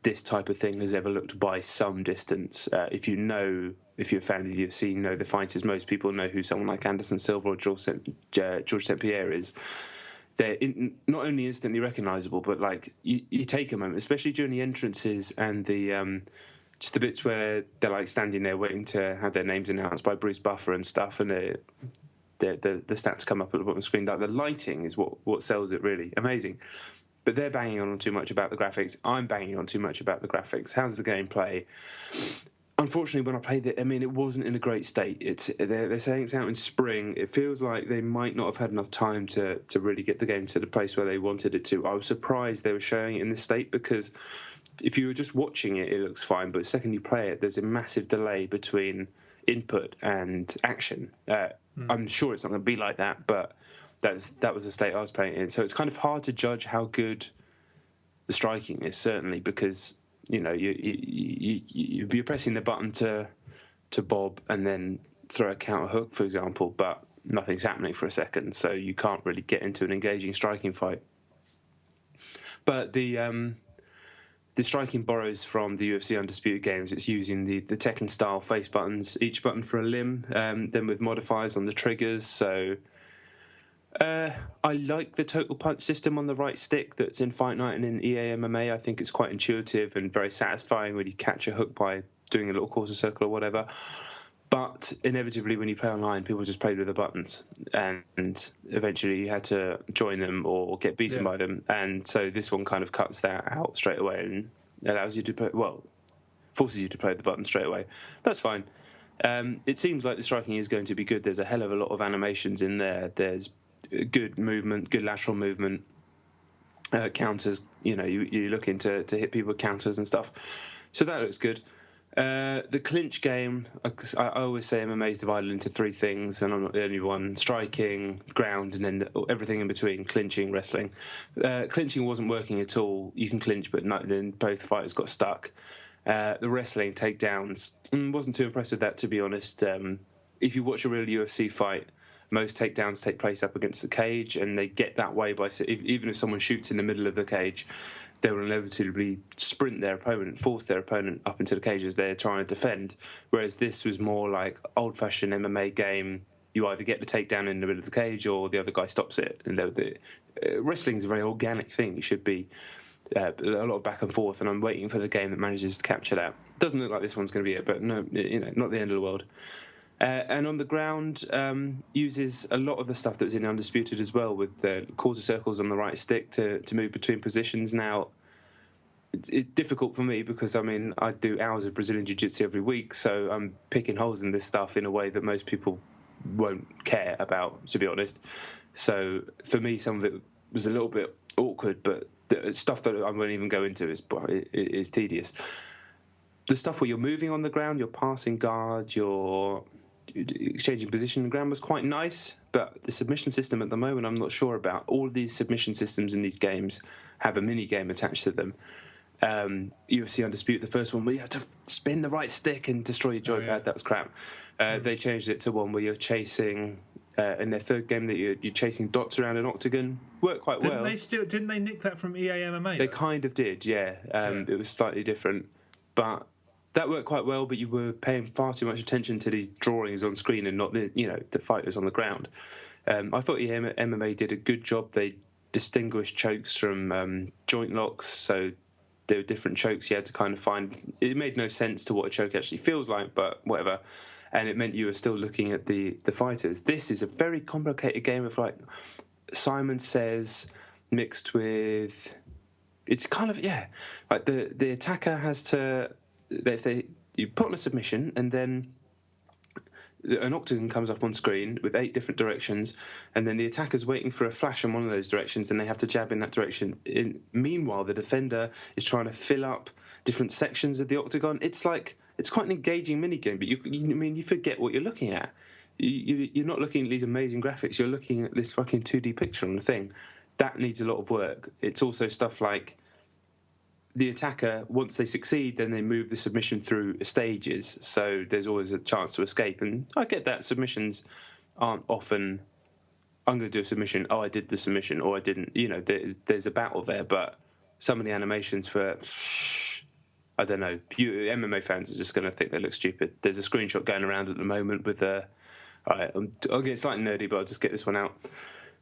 this type of thing has ever looked by some distance. If you're a fan of the UFC, you know the fighters. Most people know who someone like Anderson Silva or George St. Pierre is. They're not only instantly recognisable, but like you take a moment, especially during the entrances and the just the bits where they're like standing there waiting to have their names announced by Bruce Buffer and stuff, and the stats come up at the bottom of the screen. Like the lighting is what sells it, really. Amazing. But they're banging on too much about the graphics. I'm banging on too much about the graphics. How's the gameplay? Unfortunately, when I played it, I mean, it wasn't in a great state. They're saying it's out in spring. It feels like they might not have had enough time to really get the game to the place where they wanted it to. I was surprised they were showing it in this state, because if you were just watching it, it looks fine. But the second you play it, there's a massive delay between input and action. I'm sure it's not going to be like that, but that was the state I was playing it in. So it's kind of hard to judge how good the striking is, certainly, because you're pressing the button to bob and then throw a counter hook, for example, but nothing's happening for a second, so you can't really get into an engaging striking fight. But the striking borrows from the UFC Undisputed games. It's using the Tekken-style face buttons, each button for a limb, then with modifiers on the triggers. So I like the total punch system on the right stick that's in Fight Night and in EA MMA. I think it's quite intuitive and very satisfying when you catch a hook by doing a little quarter circle or whatever. But inevitably, when you play online, people just played with the buttons, and eventually you had to join them or get beaten by them. And so this one kind of cuts that out straight away and allows you to play, forces you to play the button straight away. That's fine. It seems like the striking is going to be good. There's a hell of a lot of animations in there. There's good movement, good lateral movement, counters. You know, you're looking to hit people with counters and stuff. So that looks good. The clinch game, I always say MMA is divided into three things, and I'm not the only one. Striking, ground, and then everything in between, clinching, wrestling. Clinching wasn't working at all. You can clinch, but then both fighters got stuck. The wrestling, takedowns, wasn't too impressed with that, to be honest. If you watch a real UFC fight, most takedowns take place up against the cage, and they get that way by, even if someone shoots in the middle of the cage, they will inevitably sprint their opponent, force their opponent up into the cage as they're trying to defend. Whereas this was more like old-fashioned MMA game. You either get the takedown in the middle of the cage or the other guy stops it. And wrestling is a very organic thing. It should be a lot of back and forth, and I'm waiting for the game that manages to capture that. Doesn't look like this one's going to be it, but no, not the end of the world. And on the ground, uses a lot of the stuff that was in Undisputed as well, with quarter circles on the right stick to move between positions. Now, it's difficult for me because, I do hours of Brazilian Jiu-Jitsu every week, so I'm picking holes in this stuff in a way that most people won't care about, to be honest. So for me, some of it was a little bit awkward, but the stuff that I won't even go into is tedious. The stuff where you're moving on the ground, you're passing guard, you're exchanging position on the ground was quite nice, but the submission system at the moment I'm not sure about. All of these submission systems in these games have a mini game attached to them. UFC Undisputed, the first one where you have to spin the right stick and destroy your joypad, that was crap. They changed it to one where you're chasing, in their third game, that you're chasing dots around an octagon. Worked quite well. Didn't they nick that from EA MMA? They kind of did, yeah. It was slightly different, but that worked quite well. But you were paying far too much attention to these drawings on screen and not the fighters on the ground. I thought EA MMA did a good job. They distinguished chokes from joint locks, so there were different chokes you had to kind of find. It made no sense to what a choke actually feels like, but whatever. And it meant you were still looking at the fighters. This is a very complicated game of, like Simon Says, mixed with, it's kind of, like the attacker has to, you put on a submission, and then an octagon comes up on screen with 8 different directions, and then the attacker's waiting for a flash in one of those directions, and they have to jab in that direction. Meanwhile, the defender is trying to fill up different sections of the octagon. It's quite an engaging minigame, but you forget what you're looking at. You're not looking at these amazing graphics. You're looking at this fucking 2D picture on the thing. That needs a lot of work. It's also stuff like the attacker, once they succeed, then they move the submission through stages, so there's always a chance to escape. And I get that submissions aren't often, I'm going to do a submission, I did the submission, or I didn't. There's a battle there, but some of the animations for, I don't know, MMA fans are just going to think they look stupid. There's a screenshot going around at the moment with I'll get slightly nerdy, but I'll just get this one out.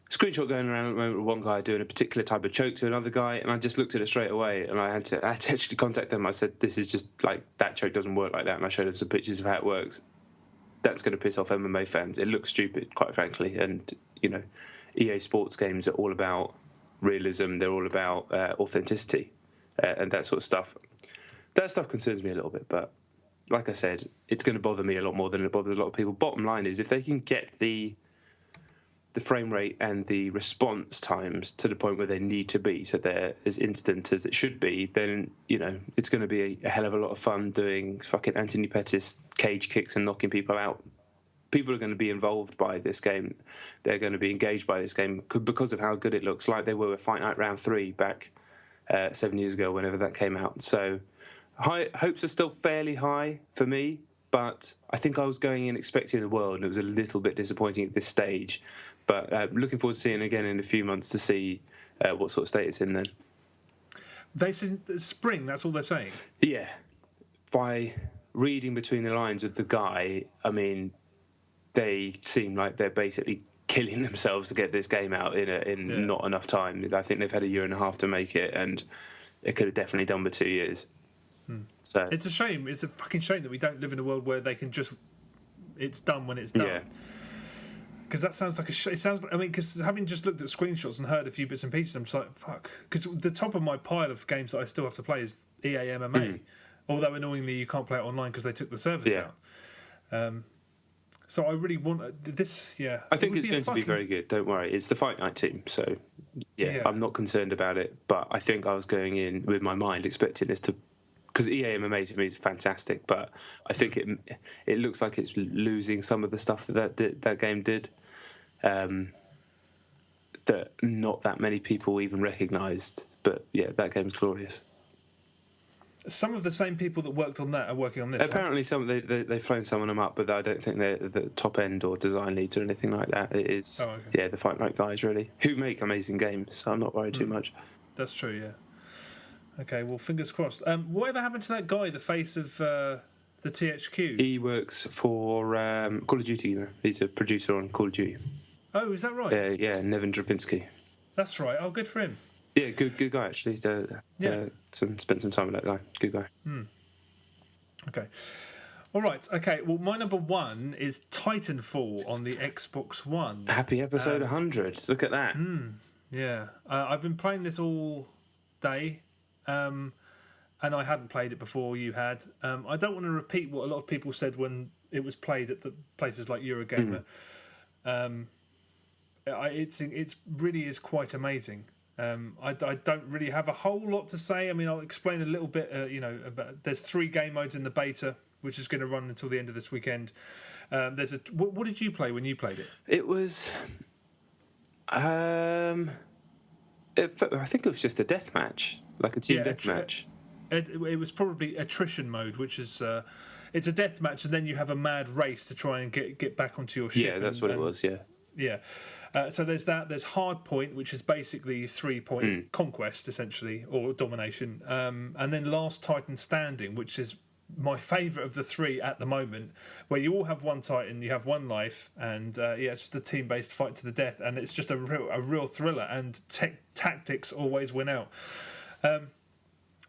Screenshot going around at the moment with one guy doing a particular type of choke to another guy, and I just looked at it straight away, and I had to actually contact them. I said, this is just like, that choke doesn't work like that, and I showed them some pictures of how it works. That's going to piss off MMA fans. It looks stupid, quite frankly, and EA Sports games are all about realism. They're all about authenticity and that sort of stuff. That stuff concerns me a little bit, but like I said, it's going to bother me a lot more than it bothers a lot of people. Bottom line is, if they can get the frame rate and the response times to the point where they need to be, so they're as instant as it should be, then it's going to be a hell of a lot of fun doing fucking Anthony Pettis cage kicks and knocking people out. People are going to be involved by this game. They're going to be engaged by this game because of how good it looks, like they were with Fight Night Round 3 back 7 years ago, whenever that came out. So hopes are still fairly high for me, but I think I was going in expecting the world, and it was a little bit disappointing at this stage. But looking forward to seeing it again in a few months to see what sort of state it's in then. They said spring, that's all they're saying? Yeah. By reading between the lines with the guy, they seem like they're basically killing themselves to get this game out in not enough time. I think they've had a year and a half to make it, and it could have definitely done with 2 years. So it's a shame. It's a fucking shame that we don't live in a world where they can just it's done when it's done. Yeah. Because that sounds like it sounds like, I mean, because having just looked at screenshots and heard a few bits and pieces, I'm just like, fuck. Because the top of my pile of games that I still have to play is EA MMA. Although annoyingly you can't play it online because they took the servers down. So I really want this. Yeah, I think it's going to be very good. Don't worry. It's the Fight Night team, so I'm not concerned about it. But I think I was going in with my mind expecting this to, because EA MMA to me is fantastic, but I think it looks like it's losing some of the stuff that game did. That not that many people even recognised, but that game's glorious. Some of the same people that worked on that are working on this. Apparently, right? They've flown some of them up, but I don't think they're the top end or design leads or anything like that. It is, the Fight Night guys really, who make amazing games. So I'm not worried too much. That's true. Yeah. Okay. Well, fingers crossed. Whatever happened to that guy, the face of the THQ? He works for Call of Duty. He's a producer on Call of Duty. Oh, is that right? Yeah, Nevin Drapinski. That's right. Oh, good for him. Yeah, good guy actually. Spent some time with that guy. Good guy. Okay. All right. Okay. Well, my number one is Titanfall on the Xbox One. Happy episode 100. Look at that. Yeah. I've been playing this all day, and I hadn't played it before you had. I don't want to repeat what a lot of people said when it was played at the places like Eurogamer. It's really is quite amazing. I don't really have a whole lot to say. I mean, I'll explain a little bit. About there's 3 game modes in the beta, which is going to run until the end of this weekend. There's what did you play when you played it? It was, I think it was just a death match, like a team death match. It was probably attrition mode, which is it's a death match, and then you have a mad race to try and get back onto your ship. Yeah, that's what it was. Yeah. Yeah. So there's that. There's hard point, which is basically 3 points conquest, essentially, or domination. And then last Titan standing, which is my favourite of the 3 at the moment, where you all have one Titan, you have one life, and it's just a team-based fight to the death, and it's just a real thriller. And tactics always win out.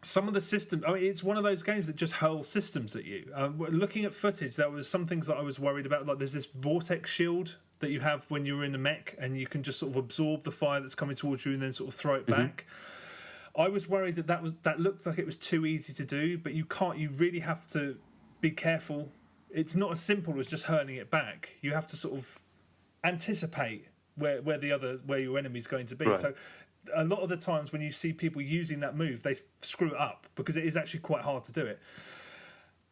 Some of the systems, I mean, it's one of those games that just hurls systems at you. Looking at footage, there was some things that I was worried about, like there's this vortex shield that you have when you're in a mech, and you can just sort of absorb the fire that's coming towards you and then sort of throw it back. I was worried that looked like it was too easy to do, but you can't. You really have to be careful. It's not as simple as just hurling it back. You have to sort of anticipate where your enemy's going to be. Right. So a lot of the times when you see people using that move, they screw it up because it is actually quite hard to do it.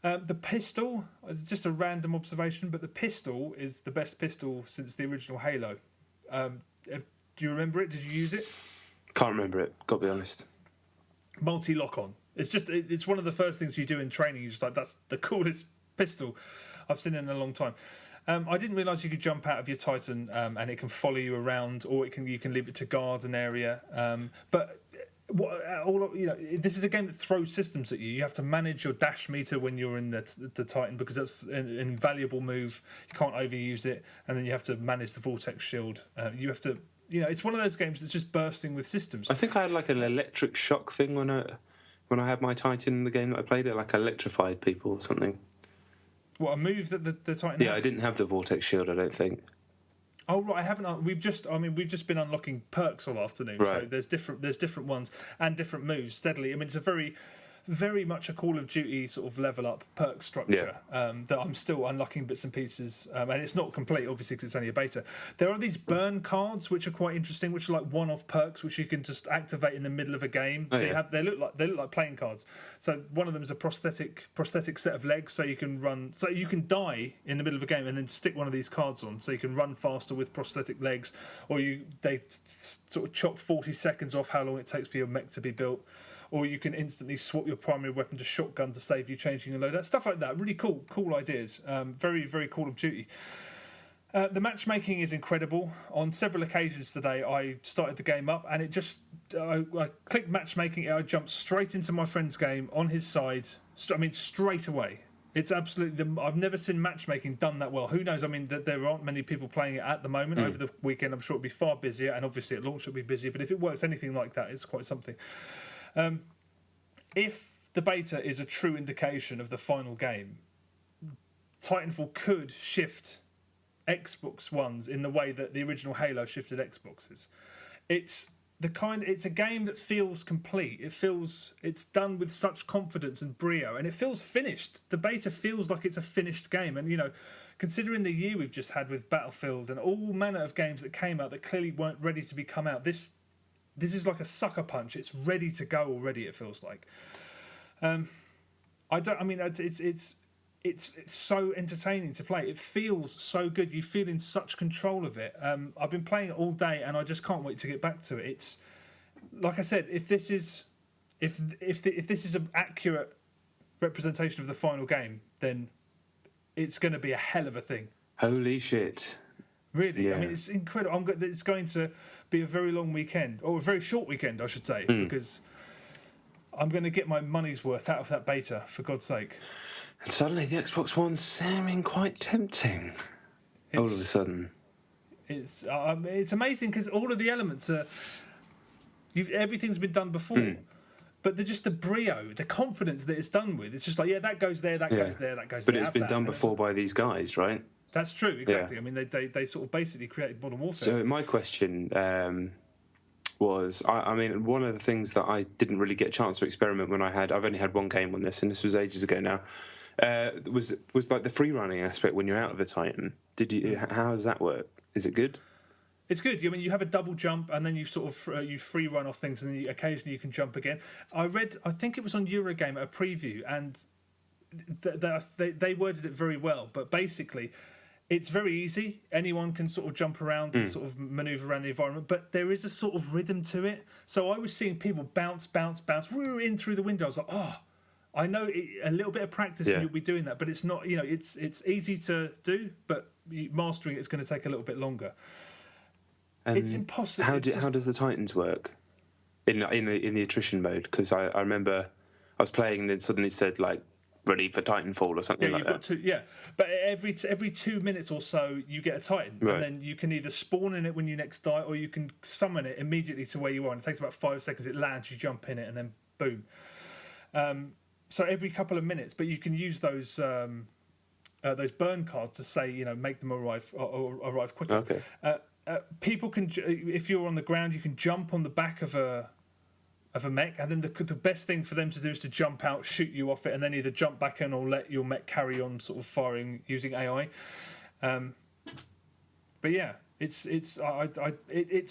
The pistol, it's just a random observation, but the pistol is the best pistol since the original Halo. Do you remember it? Did you use it? Can't remember it, got to be honest. Multi-lock-on. It's one of the first things you do in training. You're just like, that's the coolest pistol I've seen in a long time. I didn't realise you could jump out of your Titan and it can follow you around, or you can leave it to guard an area. But this is a game that throws systems at you. You have to manage your dash meter when you're in the Titan, because that's an invaluable move. You can't overuse it, and then you have to manage the vortex shield. You have to, it's one of those games that's just bursting with systems. I think I had like an electric shock thing when I had my Titan in the game that I played. It like electrified people or something. What, a move that the Titan? Yeah, had? I didn't have the vortex shield, I don't think. Oh right, I haven't. We've just been unlocking perks all afternoon. Right. So there's different ones and different moves steadily. I mean, it's a very much a Call of Duty sort of level up perk structure that I'm still unlocking bits and pieces, and it's not complete obviously because it's only a beta. There are these burn cards which are quite interesting, which are like one-off perks which you can just activate in the middle of a game. They look like playing cards. So one of them is a prosthetic set of legs, so you can die in the middle of a game and then stick one of these cards on, so you can run faster with prosthetic legs, or they sort of chop 40 seconds off how long it takes for your mech to be built. Or you can instantly swap your primary weapon to shotgun to save you changing your loadout. Stuff like that. Really cool ideas. Very, very Call of Duty. The matchmaking is incredible. On several occasions today, I started the game up and I clicked matchmaking and I jumped straight into my friend's game on his side. Straight away. It's absolutely. I've never seen matchmaking done that well. Who knows? I mean, there aren't many people playing it at the moment. Over the weekend, I'm sure it'll be far busier, and obviously at launch it'll be busier. But if it works anything like that, it's quite something. If the beta is a true indication of the final game, Titanfall could shift Xbox Ones in the way that the original Halo shifted Xboxes. It's a game that feels complete. It's done with such confidence and brio, and it feels finished. The beta feels like it's a finished game, and considering the year we've just had with Battlefield and all manner of games that came out that clearly weren't ready to be come out, this is like a sucker punch. It's ready to go already. It feels like. It's so entertaining to play. It feels so good. You feel in such control of it. I've been playing it all day, and I just can't wait to get back to it. It's like I said, if this is an accurate representation of the final game, then it's going to be a hell of a thing. Holy shit! Really, yeah. I mean, it's incredible. It's going to be a very long weekend, or a very short weekend, I should say, because I'm going to get my money's worth out of that beta. For God's sake. And suddenly the Xbox One's seeming quite tempting. All of a sudden. It's amazing because all of the elements are... everything's been done before. But they're just the brio, the confidence that it's done with. It's just like, that goes there, that goes there, that goes there. But it's been done before by these guys, right? That's true, exactly. Yeah. I mean, they sort of basically created Modern Warfare. So my question was, I mean, one of the things that I didn't really get a chance to experiment when I've only had one game on this, and this was ages ago now, was like the free running aspect when you're out of the Titan. How does that work? Is it good? It's good. I mean, you have a double jump, and then you sort of you free run off things, and then occasionally you can jump again. I think it was on Eurogame at a preview, and they worded it very well. But basically, it's very easy. Anyone can sort of jump around and sort of maneuver around the environment, but there is a sort of rhythm to it. So I was seeing people bounce in through the window. I was like, oh. I know a little bit of practice and you'll be doing that, but it's not. It's easy to do, but mastering it's going to take a little bit longer. It's impossible. How does the Titans work in the attrition mode? Because I remember I was playing and then suddenly said like ready for Titanfall or something like that. But every 2 minutes or so you get a Titan, and then you can either spawn in it when you next die, or you can summon it immediately to where you are. And it takes about 5 seconds. It lands, you jump in it, and then boom. So every couple of minutes, but you can use those burn cards to say, make them arrive quicker. Okay. People can, if you're on the ground, you can jump on the back of a mech, and then the best thing for them to do is to jump out, shoot you off it, and then either jump back in or let your mech carry on, sort of firing using AI. But yeah. It's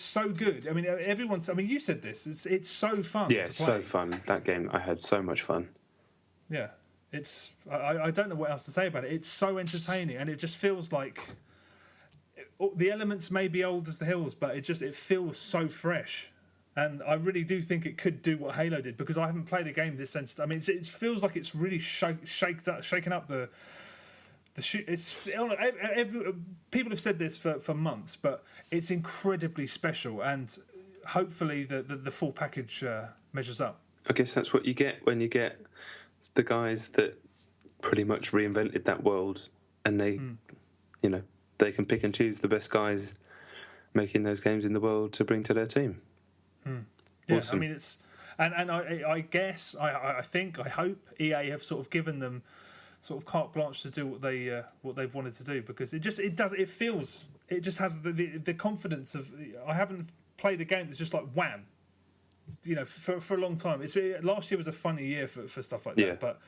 so good. I mean, you said this. It's so fun. Yeah, it's so fun. That game, I had so much fun. Yeah, I don't know what else to say about it. It's so entertaining, and it just feels like the elements may be old as the hills, but it feels so fresh. And I really do think it could do what Halo did, because I haven't played a game this sensitive. I mean, it feels like it's really shaken up the. People have said this for months, but it's incredibly special, and hopefully the full package measures up. I guess that's what you get when you get the guys that pretty much reinvented that world, and they can pick and choose the best guys making those games in the world to bring to their team. Yeah, awesome. I mean and I guess I hope EA have sort of given them sort of carte blanche to do what they've wanted to do, because it just has the confidence of, I haven't played a game that's just like wham, for a long time. Last year was a funny year for stuff like that, but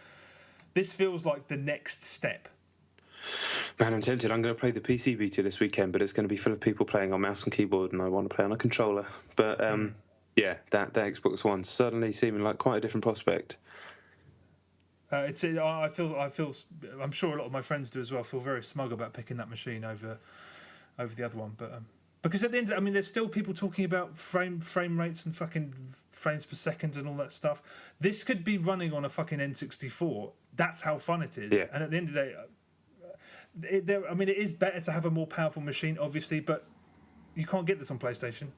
this feels like the next step. Man, I'm tempted. I'm going to play the PC beta this weekend, but it's going to be full of people playing on mouse and keyboard, and I want to play on a controller. But that Xbox One suddenly seeming like quite a different prospect. I feel. I'm sure a lot of my friends do as well. Feel very smug about picking that machine over the other one, but because at the end, I mean, there's still people talking about frame rates and fucking frames per second and all that stuff. This could be running on a fucking N64. That's how fun it is. Yeah. And at the end of the day, it is better to have a more powerful machine, obviously, but you can't get this on PlayStation.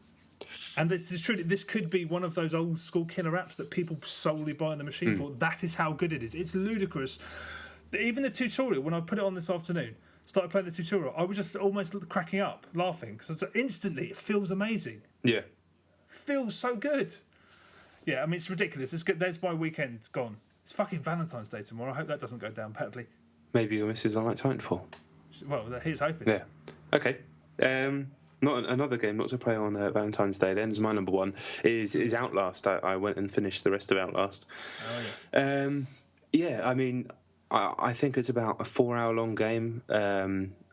And this is true. This could be one of those old school killer apps that people solely buy the machine for. That is how good it is. It's ludicrous Even the tutorial, when I put it on this afternoon, started playing the tutorial, I was just almost cracking up, laughing, because instantly it feels amazing. Yeah. Feels so good. Yeah, I mean, it's ridiculous. It's good. There's my weekend gone. It's fucking Valentine's Day tomorrow. I hope that doesn't go down badly. Maybe your missus are like Titanfall. Well, here's hoping. Yeah. Okay. Not another game not to play on Valentine's Day. Then is my number one is Outlast. I went and finished the rest of Outlast. Oh yeah. Yeah. I mean, I think it's about a 4-hour long game.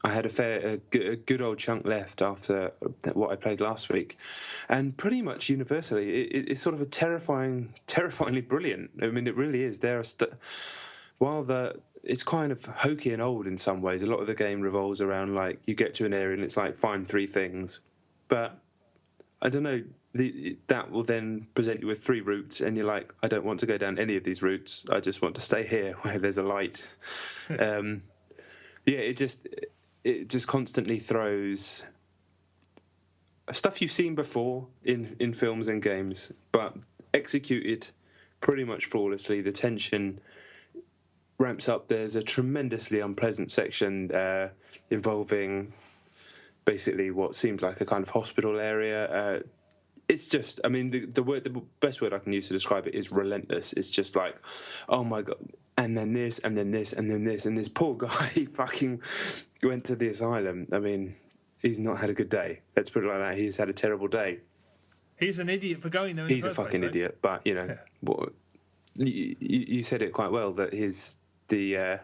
I had a good old chunk left after what I played last week, and pretty much universally, it's sort of a terrifyingly brilliant. I mean, it really is. It's kind of hokey and old in some ways. A lot of the game revolves around, like, you get to an area and it's like, find 3 things. But I don't know, that will then present you with 3 routes, and you're like, I don't want to go down any of these routes. I just want to stay here where there's a light. It just constantly throws stuff you've seen before in films and games, but executed pretty much flawlessly. The tension ramps up. There's a tremendously unpleasant section involving basically what seems like a kind of hospital area. It's just, I mean, the best word I can use to describe it is relentless. It's just like, oh my God, and then this, and then this, and then this, and this poor guy fucking went to the asylum. I mean, he's not had a good day. Let's put it like that. He's had a terrible day. He's an idiot for going there. He's a fucking idiot, but you know, you said it quite well, that the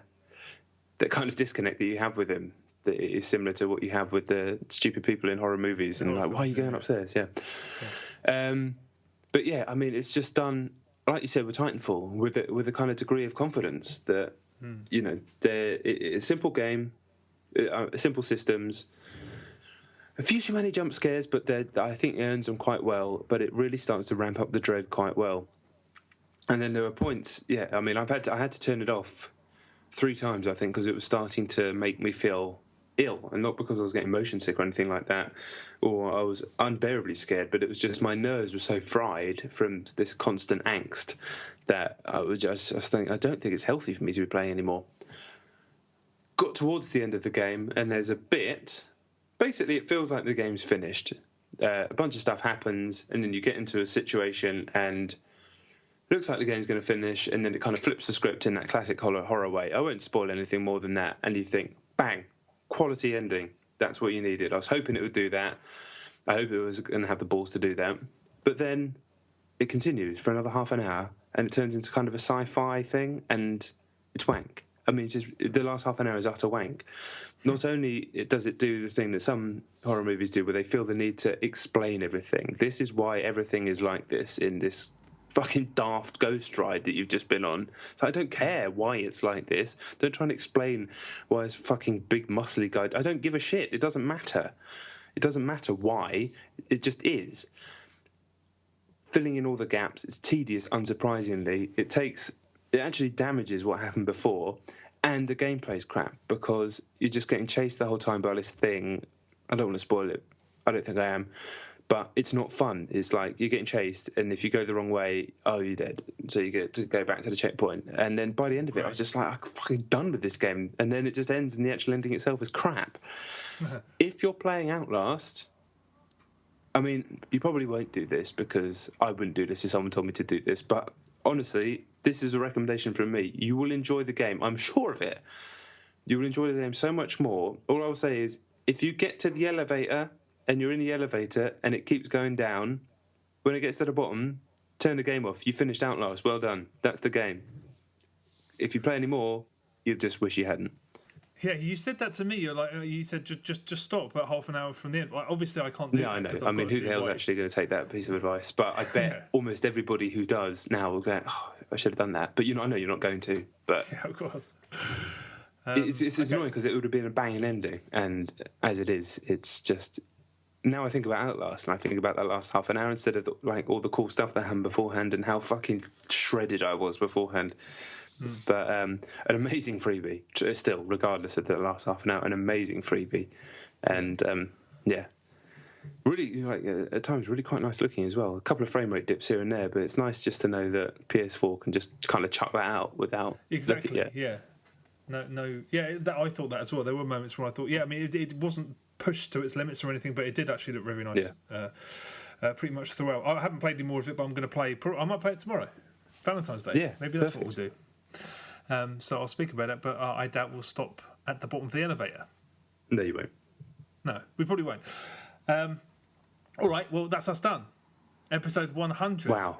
kind of disconnect that you have with him, that is similar to what you have with the stupid people in horror movies, and like, why are you going upstairs? Yeah. But yeah, I mean, it's just done, like you said, with Titanfall, with a kind of degree of confidence that you know, it's a simple game, simple systems, a few too many jump scares, but I think it earns them quite well. But it really starts to ramp up the dread quite well. And then there were points, yeah. I mean, I had to turn it off 3 times, I think, because it was starting to make me feel ill, and not because I was getting motion sick or anything like that, or I was unbearably scared, but it was just my nerves were so fried from this constant angst that I was just thinking, I don't think it's healthy for me to be playing anymore. Got towards the end of the game, and there's a bit, basically it feels like the game's finished. A bunch of stuff happens, and then you get into a situation, and it looks like the game's going to finish, and then it kind of flips the script in that classic horror way. I won't spoil anything more than that, and you think, bang, quality ending. That's what you needed. I was hoping it would do that. I hope it was going to have the balls to do that. But then it continues for another half an hour, and it turns into kind of a sci-fi thing, and it's wank. I mean, it's just, the last half an hour is utter wank. Not only does it do the thing that some horror movies do, where they feel the need to explain everything. This is why everything is like this in this fucking daft ghost ride that you've just been on. So I don't care why it's like this. Don't try and explain why it's fucking big muscly guy. I don't give a shit. It doesn't matter. It doesn't matter why. It just is. Filling in all the gaps. It's tedious, unsurprisingly. It actually damages what happened before, and the gameplay's crap because you're just getting chased the whole time by this thing. I don't want to spoil it. I don't think I am. But it's not fun. It's like you're getting chased, and if you go the wrong way, oh, you're dead. So you get to go back to the checkpoint. And then by the end of it, I was just like, I'm fucking done with this game. And then it just ends, and the actual ending itself is crap. If you're playing Outlast, I mean, you probably won't do this because I wouldn't do this if someone told me to do this. But honestly, this is a recommendation from me. You will enjoy the game. I'm sure of it. You will enjoy the game so much more. All I'll say is, if you get to the elevator and you're in the elevator and it keeps going down, when it gets to the bottom, turn the game off. You finished Outlast. Well done. That's the game. If you play any more, you just wish you hadn't. Yeah, you said that to me. You're like, you said just stop about half an hour from the end. Like, obviously, I can't do that. Yeah, I know. I mean, who the hell's actually going to take that piece of advice? But I bet almost everybody who does now will go, oh, I should have done that. But I know you're not going to. But yeah, of course. It's annoying because it would have been a banging ending, and as it is, it's just. Now I think about Outlast, and I think about that last half an hour instead of like all the cool stuff that happened beforehand and how fucking shredded I was beforehand. But an amazing freebie, still, regardless of the last half an hour, an amazing freebie, and yeah, really, like at times, really quite nice looking as well. A couple of frame rate dips here and there, but it's nice just to know that PS4 can just kind of chuck that out without exactly, yeah. No. Yeah, I thought that as well. There were moments where I thought, I mean, it wasn't pushed to its limits or anything, but it did actually look very nice. Pretty much throughout. I haven't played any more of it, but I'm going to play. I might play it tomorrow, Valentine's Day. Yeah, maybe that's what we'll do. So I'll speak about it, but I doubt we'll stop at the bottom of the elevator. No, you won't. No, we probably won't. All right, well, that's us done. Episode 100. Wow.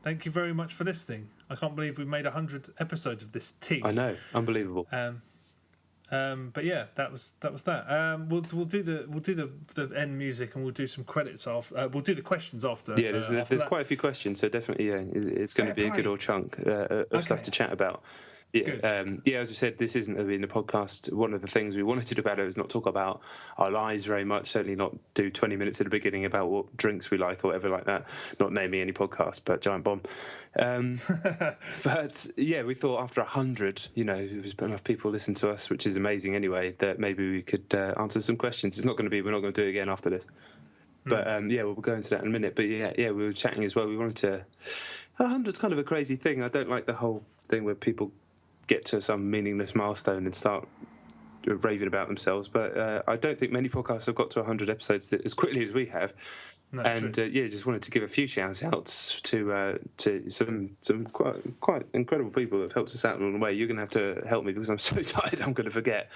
Thank you very much for listening. I can't believe we've made 100 episodes of this tea. I know, unbelievable. But yeah, that was that. We'll do the end music, and we'll do some credits after. We'll do the questions after. Yeah, there's quite a few questions, so definitely, it's going to be a good old chunk of stuff to chat about. Yeah, as we said, this isn't in the podcast. One of the things we wanted to do about it was not talk about our lives very much. Certainly not do 20 minutes at the beginning about what drinks we like or whatever like that. Not naming any podcast, but Giant Bomb. But yeah, we thought after 100, there's enough people listen to us, which is amazing anyway, that maybe we could answer some questions. We're not going to do it again after this. But we'll go into that in a minute. But yeah, we were chatting as well. We wanted to. 100's kind of a crazy thing. I don't like the whole thing where people get to some meaningless milestone and start raving about themselves, but I don't think many podcasts have got to 100 episodes as quickly as we have. No, and just wanted to give a few shout outs to some quite incredible people that have helped us out along the way. You're going to have to help me because I'm so tired I'm going to forget.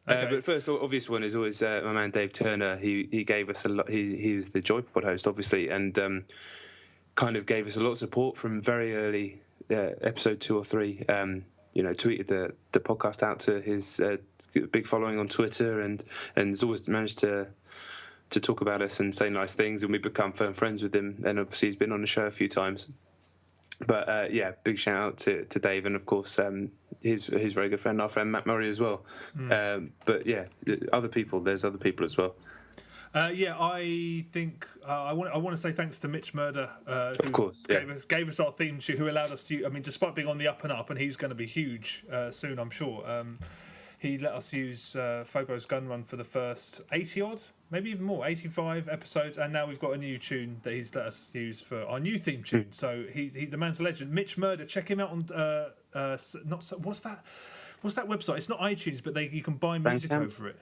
Okay. But first, obvious one is always my man Dave Turner. He gave us a lot. He was the Joypod host, obviously, and kind of gave us a lot of support from very early episode 2 or 3. Tweeted the podcast out to his big following on Twitter, and has always managed to talk about us and say nice things, and we've become firm friends with him. And obviously, he's been on the show a few times. But big shout out to Dave, and of course his very good friend, our friend Matt Murray as well. But yeah, there's other people as well. I think I want to say thanks to Mitch Murder, who gave us our theme tune, who allowed us to. I mean, despite being on the up and up, and he's going to be huge soon, I'm sure. He let us use Phobo's Gun Run for the first 80 odd, maybe even more, 85 episodes, and now we've got a new tune that he's let us use for our new theme tune. So he the man's a legend. Mitch Murder, check him out on what's that website? It's not iTunes, but you can buy music over it.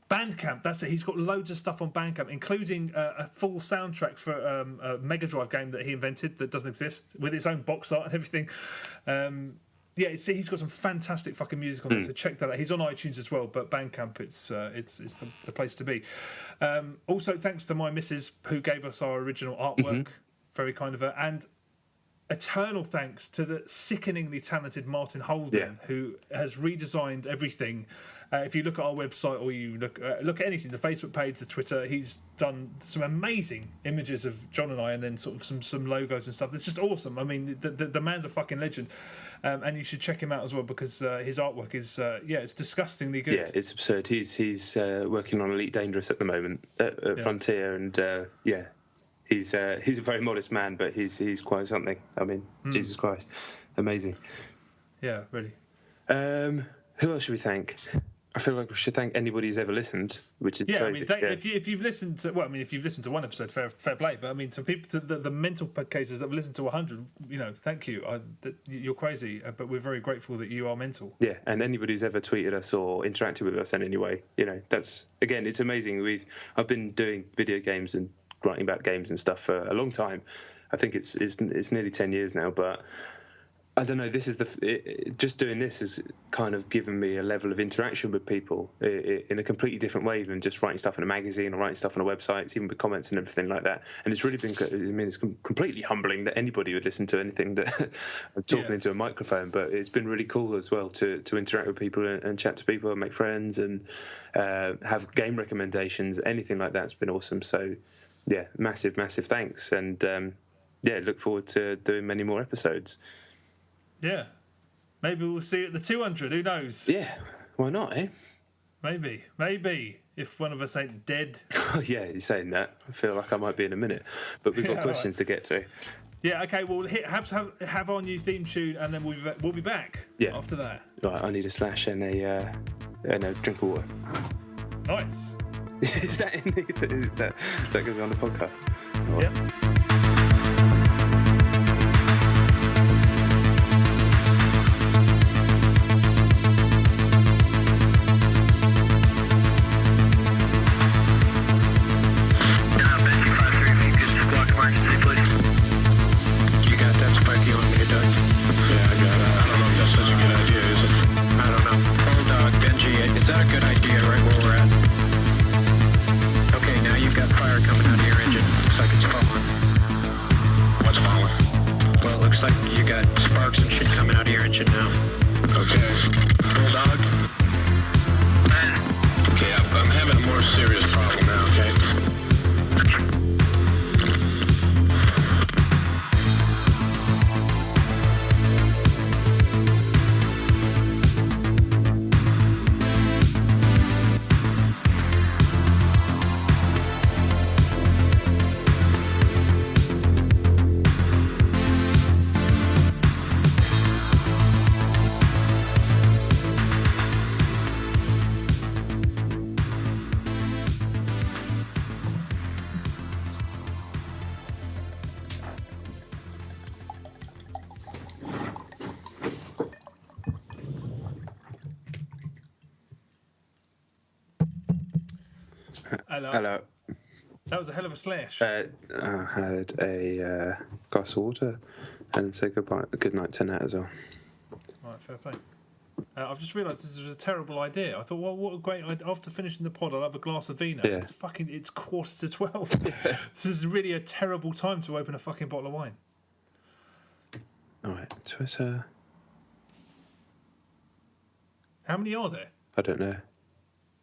Bandcamp, that's it. He's got loads of stuff on Bandcamp, including a full soundtrack for a Mega Drive game that he invented that doesn't exist, with its own box art and everything. He's got some fantastic fucking music on there, so check that out. He's on iTunes as well, but Bandcamp, it's the place to be. Also, thanks to my missus, who gave us our original artwork, very kind of her, and eternal thanks to the sickeningly talented Martin Holden, who has redesigned everything. If you look at our website, or you look at anything, the Facebook page, the Twitter, he's done some amazing images of John and I, and then sort of some logos and stuff. It's just awesome. I mean, the man's a fucking legend, and you should check him out as well, because his artwork is it's disgustingly good. Yeah, it's absurd. He's working on Elite Dangerous at the moment at Frontier, and he's a very modest man, but he's quite something. I mean, Jesus Christ, amazing. Yeah, really. Who else should we thank? I feel like we should thank anybody who's ever listened, which is crazy. I mean, if you've listened to, if you've listened to one episode, fair play. But I mean, to people, to the mental cases that have listened to 100, thank you. You're crazy, but we're very grateful that you are mental. Yeah, and anybody who's ever tweeted us or interacted with us in any way, that's, again, it's amazing. I've been doing video games and writing about games and stuff for a long time. I think it's nearly 10 years now, but I don't know. This is just doing this has kind of given me a level of interaction with people in a completely different way than just writing stuff in a magazine or writing stuff on a website. It's even with comments and everything like that. And it's really been. I mean, it's completely humbling that anybody would listen to anything that I'm talking into a microphone. But it's been really cool as well to interact with people and chat to people and make friends and have game recommendations. Anything like that's been awesome. So yeah, massive thanks. And look forward to doing many more episodes. Yeah. Maybe we'll see you at the 200. Who knows? Yeah. Why not, eh? Maybe. If one of us ain't dead. Oh, yeah, you're saying that. I feel like I might be in a minute. But we've got questions to get through. Yeah, okay. Well, have our new theme tune, and then we'll be back after that. Right, I need a slash and a drink of water. Nice. Is that going to be on the podcast? Yep. Hello. Hello. That was a hell of a slash. I had a glass of water and say goodbye. Good night to Nat as well. Right, fair play. I've just realised this is a terrible idea. I thought, well, what a great idea. After finishing the pod, I'll have a glass of vino. Yeah. It's 12:15. This is really a terrible time to open a fucking bottle of wine. All right, Twitter. How many are there? I don't know.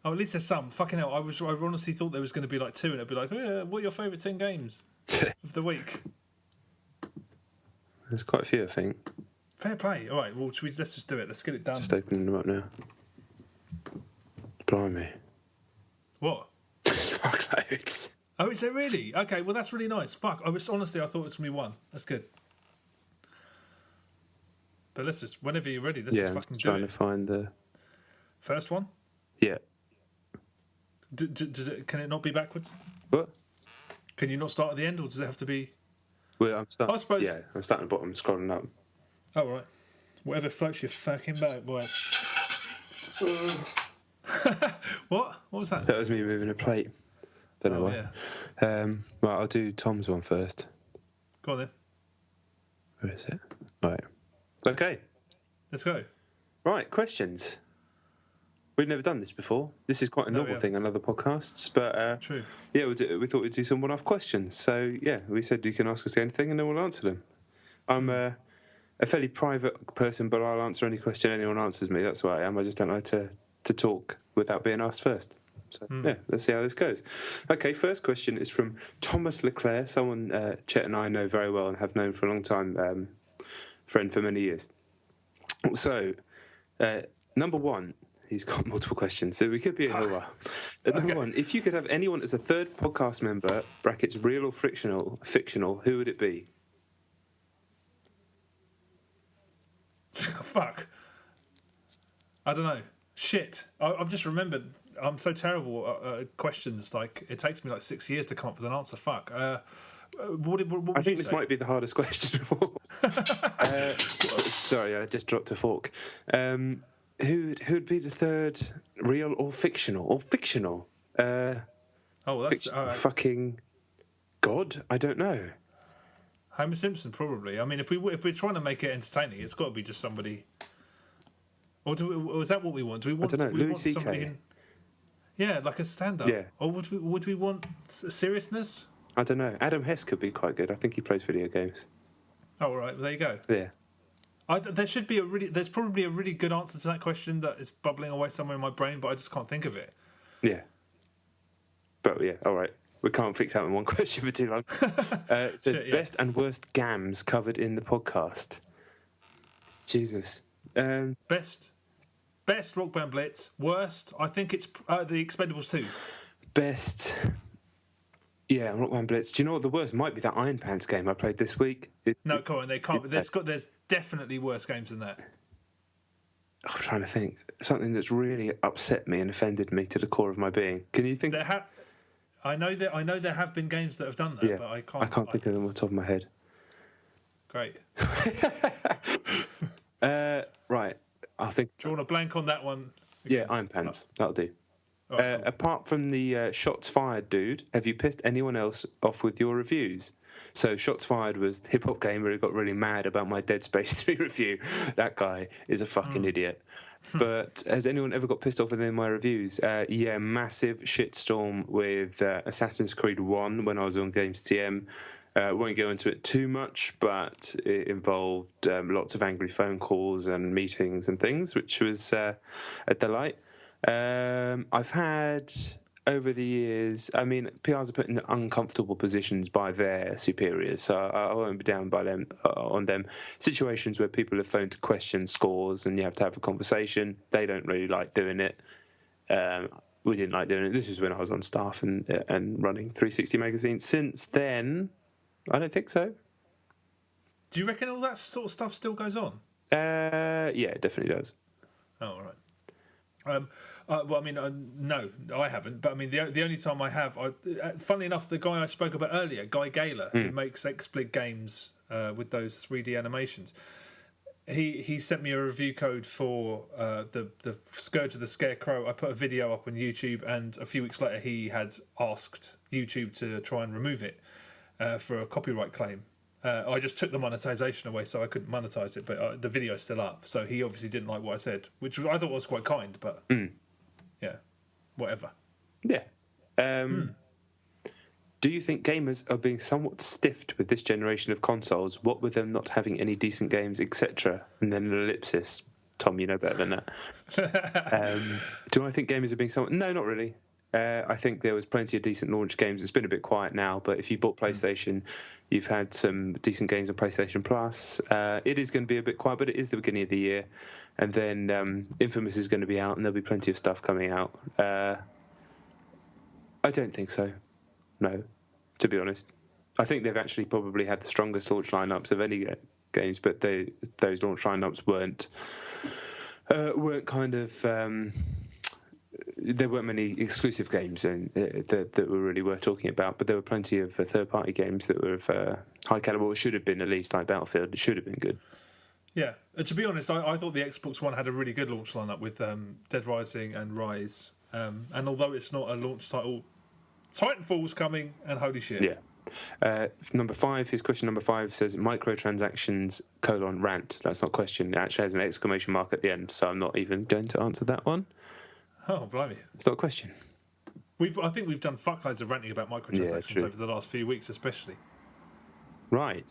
Oh, at least there's some. Fucking hell, I honestly thought there was going to be like 2, and it'd be like, oh, yeah, what are your favourite 10 games of the week? There's quite a few, I think. Fair play. All right, well, let's just do it. Let's get it done. Just opening them up now. Blimey. What? Fuck loads. Oh, is there really? Okay, well, that's really nice. Fuck, I thought it was going to be 1. That's good. But let's just, whenever you're ready, let's just fucking do it. I'm trying to find the... First one? Yeah. Can it not be backwards? What? Can you not start at the end, or does it have to be... Well, I'm starting... I suppose... Yeah, I'm starting at the bottom, scrolling up. Oh, right. Whatever floats your fucking boat, boy. What? What was that? That was me moving a plate. Don't know why. Yeah. Right, I'll do Tom's one first. Go on then. Where is it? Right. Okay. Let's go. Right, questions. We've never done this before. This is quite a novel thing on other podcasts, but True. Yeah, we thought we'd do some one-off questions. So yeah, we said you can ask us anything, and then we'll answer them. I'm a fairly private person, but I'll answer any question anyone answers me. That's what I am. I just don't like to talk without being asked first. So yeah, let's see how this goes. Okay, first question is from Thomas Leclerc, someone Chet and I know very well and have known for a long time, friend for many years. So, number one, he's got multiple questions, so we could be a little while. Number one, if you could have anyone as a third podcast member, brackets real or fictional, who would it be? Fuck. I don't know. Shit. I've just remembered. I'm so terrible at questions. Like, it takes me like 6 years to come up with an answer. Fuck. What I think this might be the hardest question of all. Sorry, I just dropped a fork. Who'd be the third, real or fictional? That's fucking God. I don't know. Homer Simpson, probably. I mean, if we're trying to make it entertaining, it's got to be just somebody. Or is that what we want? Do we want? I don't know. Louis C.K. Yeah, like a stand-up. Yeah. Or would we want seriousness? I don't know. Adam Hess could be quite good. I think he plays video games. Oh, all right. Well, there you go. Yeah. There's probably a really good answer to that question that is bubbling away somewhere in my brain, but I just can't think of it. Yeah. But yeah, all right. We can't fix out in one question for too long. It says best and worst gams covered in the podcast. Jesus. Best Rock Band Blitz. Worst, I think it's the Expendables 2. Best. Yeah, Rock Band Blitz. Do you know what the worst might be? That Iron Pants game I played this week. No, come on, they can't. There's definitely worse games than that. I'm trying to think. Something that's really upset me and offended me to the core of my being. Can you think? I know there have been games that have done that, but I can't think of them off the top of my head. Great. Right. I think. Do you want to blank on that one? Yeah, Iron Pants. That'll do. Oh, cool. Apart from the Shots Fired dude, have you pissed anyone else off with your reviews? So Shots Fired was the hip-hop gamer who got really mad about my Dead Space 3 review. That guy is a fucking idiot. But has anyone ever got pissed off with any of my reviews? Yeah, massive shitstorm with Assassin's Creed 1 when I was on Games TM. Won't go into it too much, but it involved lots of angry phone calls and meetings and things, which was a delight. I've had, over the years, I mean, PRs are put in uncomfortable positions by their superiors, so I won't be down by them on them. Situations where people have phoned to question scores and you have to have a conversation. They don't really like doing it. We didn't like doing it. This was when I was on staff and running 360 magazine. Since then, I don't think so. Do you reckon all that sort of stuff still goes on? Yeah, it definitely does. Oh, all right. Well, I mean, no, I haven't. But I mean, the only time I have, funnily enough, the guy I spoke about earlier, Guy Gaylor, who makes XSplit games with those 3D animations. he sent me a review code for the Scourge of the Scarecrow. I put a video up on YouTube, and a few weeks later he had asked YouTube to try and remove it for a copyright claim. I just took the monetization away, so I couldn't monetize it, but the video's still up. So he obviously didn't like what I said, which I thought was quite kind, but yeah, whatever. Yeah. Do you think gamers are being somewhat stiffed with this generation of consoles? What with them not having any decent games, etc.? And then an ellipsis. Tom, you know better than that. Do I think gamers are being somewhat... No, not really. I think there was plenty of decent launch games. It's been a bit quiet now, but if you bought PlayStation, you've had some decent games on PlayStation Plus. It is going to be a bit quiet, but it is the beginning of the year. And then Infamous is going to be out, and there'll be plenty of stuff coming out. I don't think so. No, to be honest. I think they've actually probably had the strongest launch lineups of any games, but those launch lineups weren't kind of... there weren't many exclusive games that were really worth talking about, but there were plenty of third-party games that were of high caliber. It should have been, at least, like Battlefield. It should have been good. Yeah, to be honest, I thought the Xbox One had a really good launch lineup with Dead Rising and Rise. And although it's not a launch title, Titanfall's coming, and holy shit. Yeah. Number 5, his question number 5 says, microtransactions, rant. That's not question. It actually has an exclamation mark at the end, so I'm not even going to answer that one. Oh, blimey. It's not a question. I think we've done fuckloads of ranting about microtransactions over the last few weeks, especially. Right.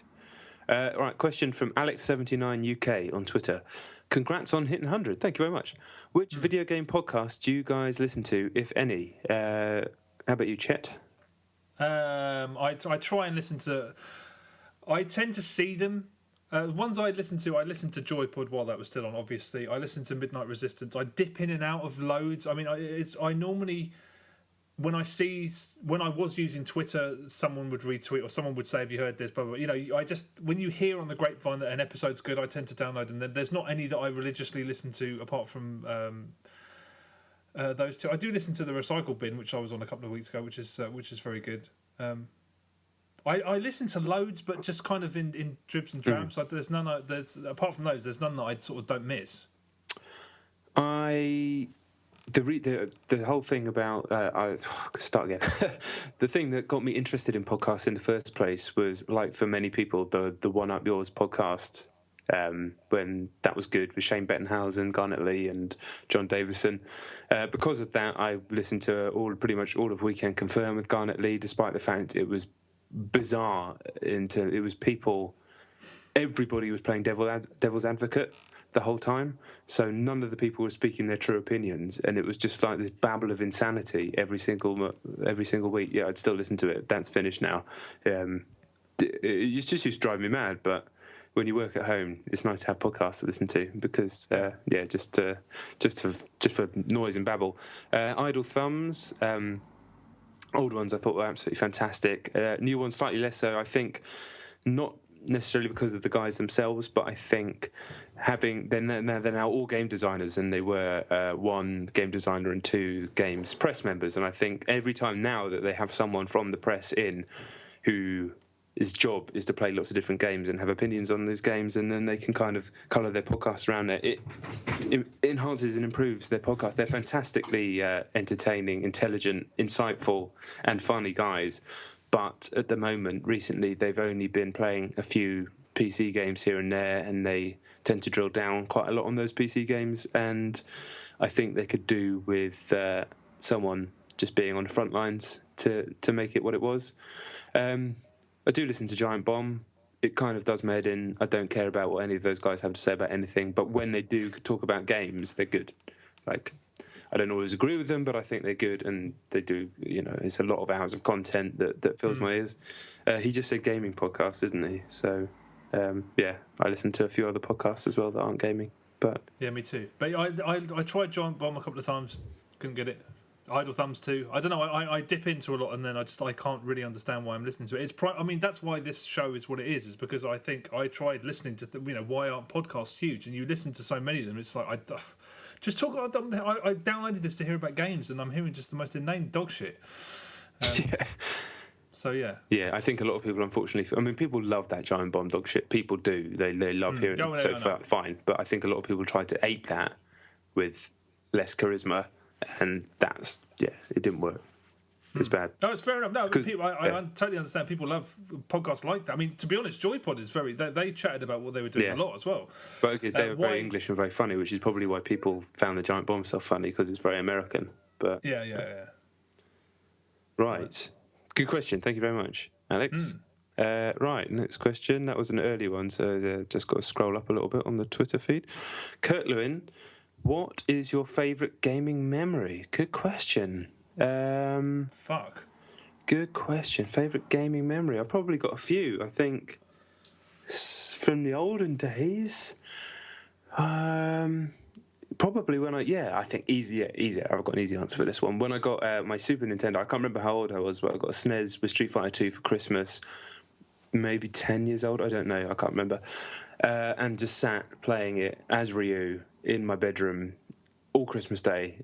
Right, question from Alex79UK on Twitter. Congrats on hitting 100. Thank you very much. Which video game podcast do you guys listen to, if any? How about you, Chet? I try and listen to... I tend to see them. Ones I listened to Joypod while that was still on, obviously. I listened to Midnight Resistance. I dip in and out of loads. I mean, I normally... When I was using Twitter, someone would retweet or someone would say, "Have you heard this?" Blah, blah, blah. You know, when you hear on the grapevine that an episode's good, I tend to download them. There's not any that I religiously listen to apart from those two. I do listen to the Recycle Bin, which I was on a couple of weeks ago, which is very good. I listen to loads, but just kind of in dribs and drabs. Like there's none. Apart from those, there's none that I sort of don't miss. The whole thing about start again. The thing that got me interested in podcasts in the first place was, like for many people, the One Up Yours podcast. When that was good with Shane Bettenhausen, Garnet Lee, and John Davison. Because of that, I listened to pretty much all of Weekend Confirmed with Garnet Lee, despite the fact it was bizarre. It was people. Everybody was playing devil's advocate the whole time, so none of the people were speaking their true opinions, and it was just like this babble of insanity every single week. Yeah, I'd still listen to it. That's finished now. It just used to drive me mad, but when you work at home, it's nice to have podcasts to listen to because just for noise and babble. Idle Thumbs, old ones I thought were absolutely fantastic. New ones slightly less so, I think, not necessarily because of the guys themselves, but I think they're now all game designers, and they were one game designer and two games press members, and I think every time now that they have someone from the press in who his job is to play lots of different games and have opinions on those games, and then they can kind of colour their podcast around it. It enhances and improves their podcast. They're fantastically entertaining, intelligent, insightful, and funny guys. But at the moment, recently, they've only been playing a few PC games here and there, and they tend to drill down quite a lot on those PC games. And I think they could do with someone just being on the front lines to make it what it was. I do listen to Giant Bomb. It kind of does my head in. I don't care about what any of those guys have to say about anything, but when they do talk about games, they're good. Like, I don't always agree with them, but I think they're good, and they do, it's a lot of hours of content that fills my ears. He just said gaming podcast, didn't he? So, I listen to a few other podcasts as well that aren't gaming. But yeah, me too. But I tried Giant Bomb a couple of times, couldn't get it. Idle Thumbs too. I don't know. I dip into a lot, and then I can't really understand why I'm listening to it. That's why this show is what it is because I think I tried listening to why aren't podcasts huge? And you listen to so many of them, it's like I downloaded this to hear about games, and I'm hearing just the most inane dog shit. So yeah. Yeah, I think a lot of people, unfortunately, I mean, people love that giant bomb dog shit. People do. They love hearing it. So fine. But I think a lot of people tried to ape that with less charisma, and it didn't work. It's bad. No, it's fair enough. No, people, I totally understand. People love podcasts like that. I mean, to be honest, Joypod is they chatted about what they were doing a lot as well. But okay, they were very English and very funny, which is probably why people found the giant bomb stuff funny, because it's very American. But yeah. Right. Good question. Thank you very much, Alex. Right, next question. That was an early one, so just got to scroll up a little bit on the Twitter feed. Kurt Lewin, what is your favourite gaming memory? Good question. Fuck. Good question. Favourite gaming memory? I've probably got a few. I think from the olden days. Probably when I think easy. I've got an easy answer for this one. When I got my Super Nintendo, I can't remember how old I was, but I got a SNES with Street Fighter 2 for Christmas. Maybe 10 years old. I don't know. I can't remember. And just sat playing it as Ryu in my bedroom all Christmas Day.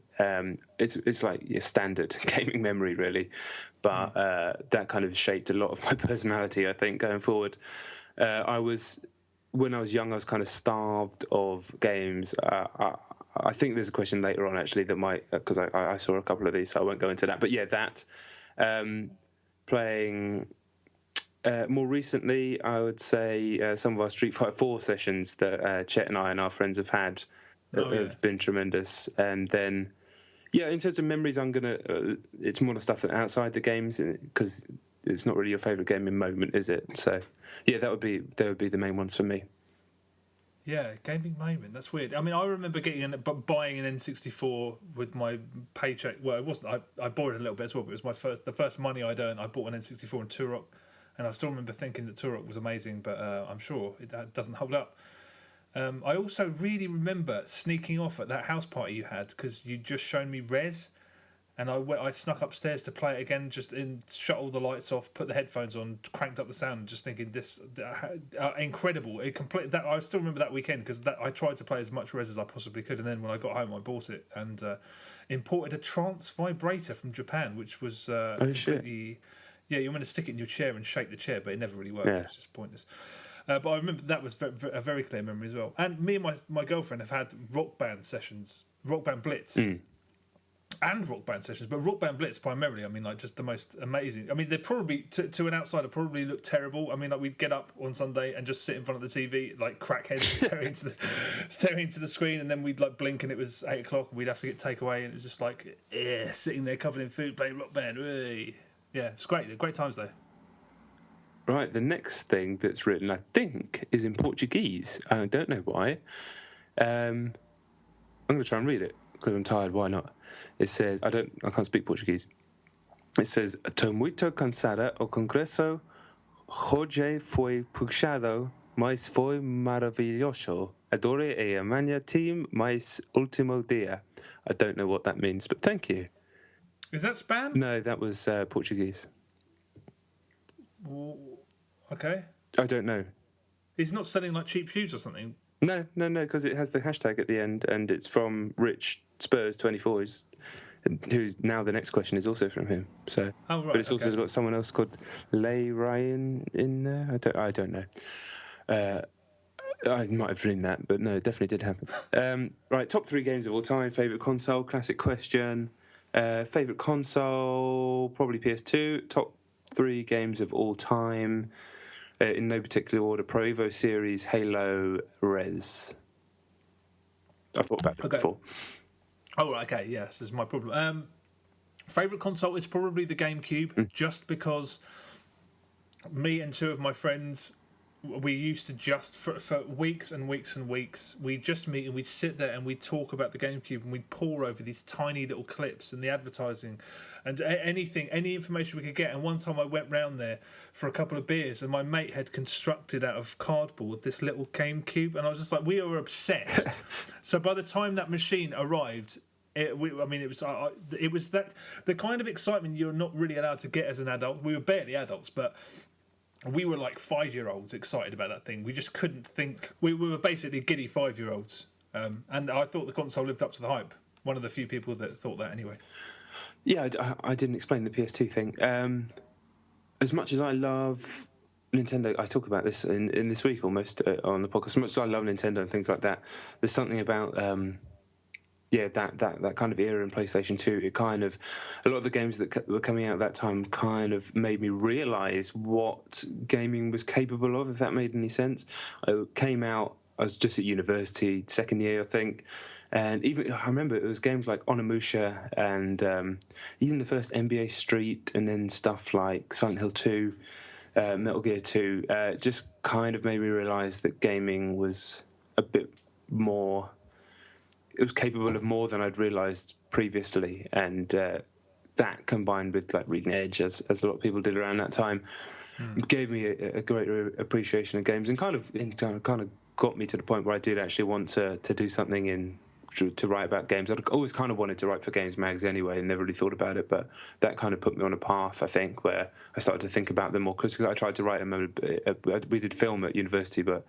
It's like your standard gaming memory, really. But that kind of shaped a lot of my personality, I think, going forward. When I was young, I was kind of starved of games. I think there's a question later on, actually, that might, because I saw a couple of these, so I won't go into that. But yeah, that. Playing more recently, I would say some of our Street Fighter 4 sessions that Chet and I and our friends have had have been tremendous. And then, in terms of memories, it's more the stuff that outside the games, because it's not really your favourite gaming moment, is it? So, yeah, they would be the main ones for me. Yeah, gaming moment. That's weird. I mean, I remember buying an N64 with my paycheck. Well, it wasn't. I borrowed it a little bit as well, but it was the first money I'd earned. I bought an N64 and Turok, and I still remember thinking that Turok was amazing, but I'm sure it doesn't hold up. I also really remember sneaking off at that house party you had, because you'd just shown me Rez, and I snuck upstairs to play it again, shut all the lights off, put the headphones on, cranked up the sound, just thinking this incredible. I still remember that weekend, because I tried to play as much Rez as I possibly could, and then when I got home I bought it and imported a trance vibrator from Japan, which was completely... Yeah, you're meant to stick it in your chair and shake the chair, but it never really works. Yeah. It's just pointless. But I remember that was a very clear memory as well. And me and my girlfriend have had rock band sessions, rock band Blitz, and rock band sessions. But rock band Blitz primarily, I mean, like, just the most amazing. I mean, they probably, to an outsider, probably look terrible. I mean, like, we'd get up on Sunday and just sit in front of the TV, like crackheads, staring into the screen, and then we'd like blink and it was 8 o'clock and we'd have to get takeaway, and it was just like, sitting there covered in food, playing rock band. Yeah, it's great. Great times though. Right, the next thing that's written, I think, is in Portuguese. I don't know why. I'm going to try and read it because I'm tired. Why not? It says, I can't speak Portuguese. It says, "Estou muito cansada. O congresso hoje foi puxado, mas foi maravilhoso. Adorei a amanhã team, mas último dia." I don't know what that means, but thank you. Is that Spam? No, that was Portuguese. Okay. I don't know. He's not selling like cheap shoes or something? No, because it has the hashtag at the end, and it's from Rich Spurs 24, who's now the next question is also from him. So, but it's also got someone else called Lay Ryan in there. I don't know. I might have dreamed that, but no, it definitely did happen. Right, top 3 games of all time. Favorite console? Classic question. Favorite console? Probably PS2. Top 3 games of all time. In no particular order: Pro Evo Series, Halo, Rez. I've thought about it before. Oh, right, okay, yes, this is my problem. Favourite console is probably the GameCube, just because me and 2 of my friends, we used to just, for weeks and weeks and weeks, we'd just meet and we'd sit there and we'd talk about the GameCube, and we'd pore over these tiny little clips and the advertising and any information we could get. And one time I went round there for a couple of beers, and my mate had constructed out of cardboard this little GameCube, and I was just like, we were obsessed. So by the time that machine arrived, it was that the kind of excitement you're not really allowed to get as an adult. We were barely adults, but we were like 5-year-olds excited about that thing. We just couldn't think. We were basically giddy 5-year-olds. And I thought the console lived up to the hype. One of the few people that thought that anyway. Yeah, I didn't explain the PS2 thing. as much as I love Nintendo, I talk about this in this week almost on the podcast. As much as I love Nintendo and things like that, there's something about that kind of era in PlayStation 2. It kind of, a lot of the games that were coming out at that time kind of made me realise what gaming was capable of, if that made any sense. I came out, I was just at university, second year, I think. And even I remember it was games like Onimusha and even the first NBA Street, and then stuff like Silent Hill 2, Metal Gear 2. Just kind of made me realise that gaming was a bit more. It was capable of more than I'd realised previously, and that combined with like reading Edge, as a lot of people did around that time, gave me a greater appreciation of games, and kind of got me to the point where I did actually want to do something to write about games. I'd always kind of wanted to write for games mags anyway, and never really thought about it, but that kind of put me on a path, I think, where I started to think about them more critically. I tried to write them. We did film at university, but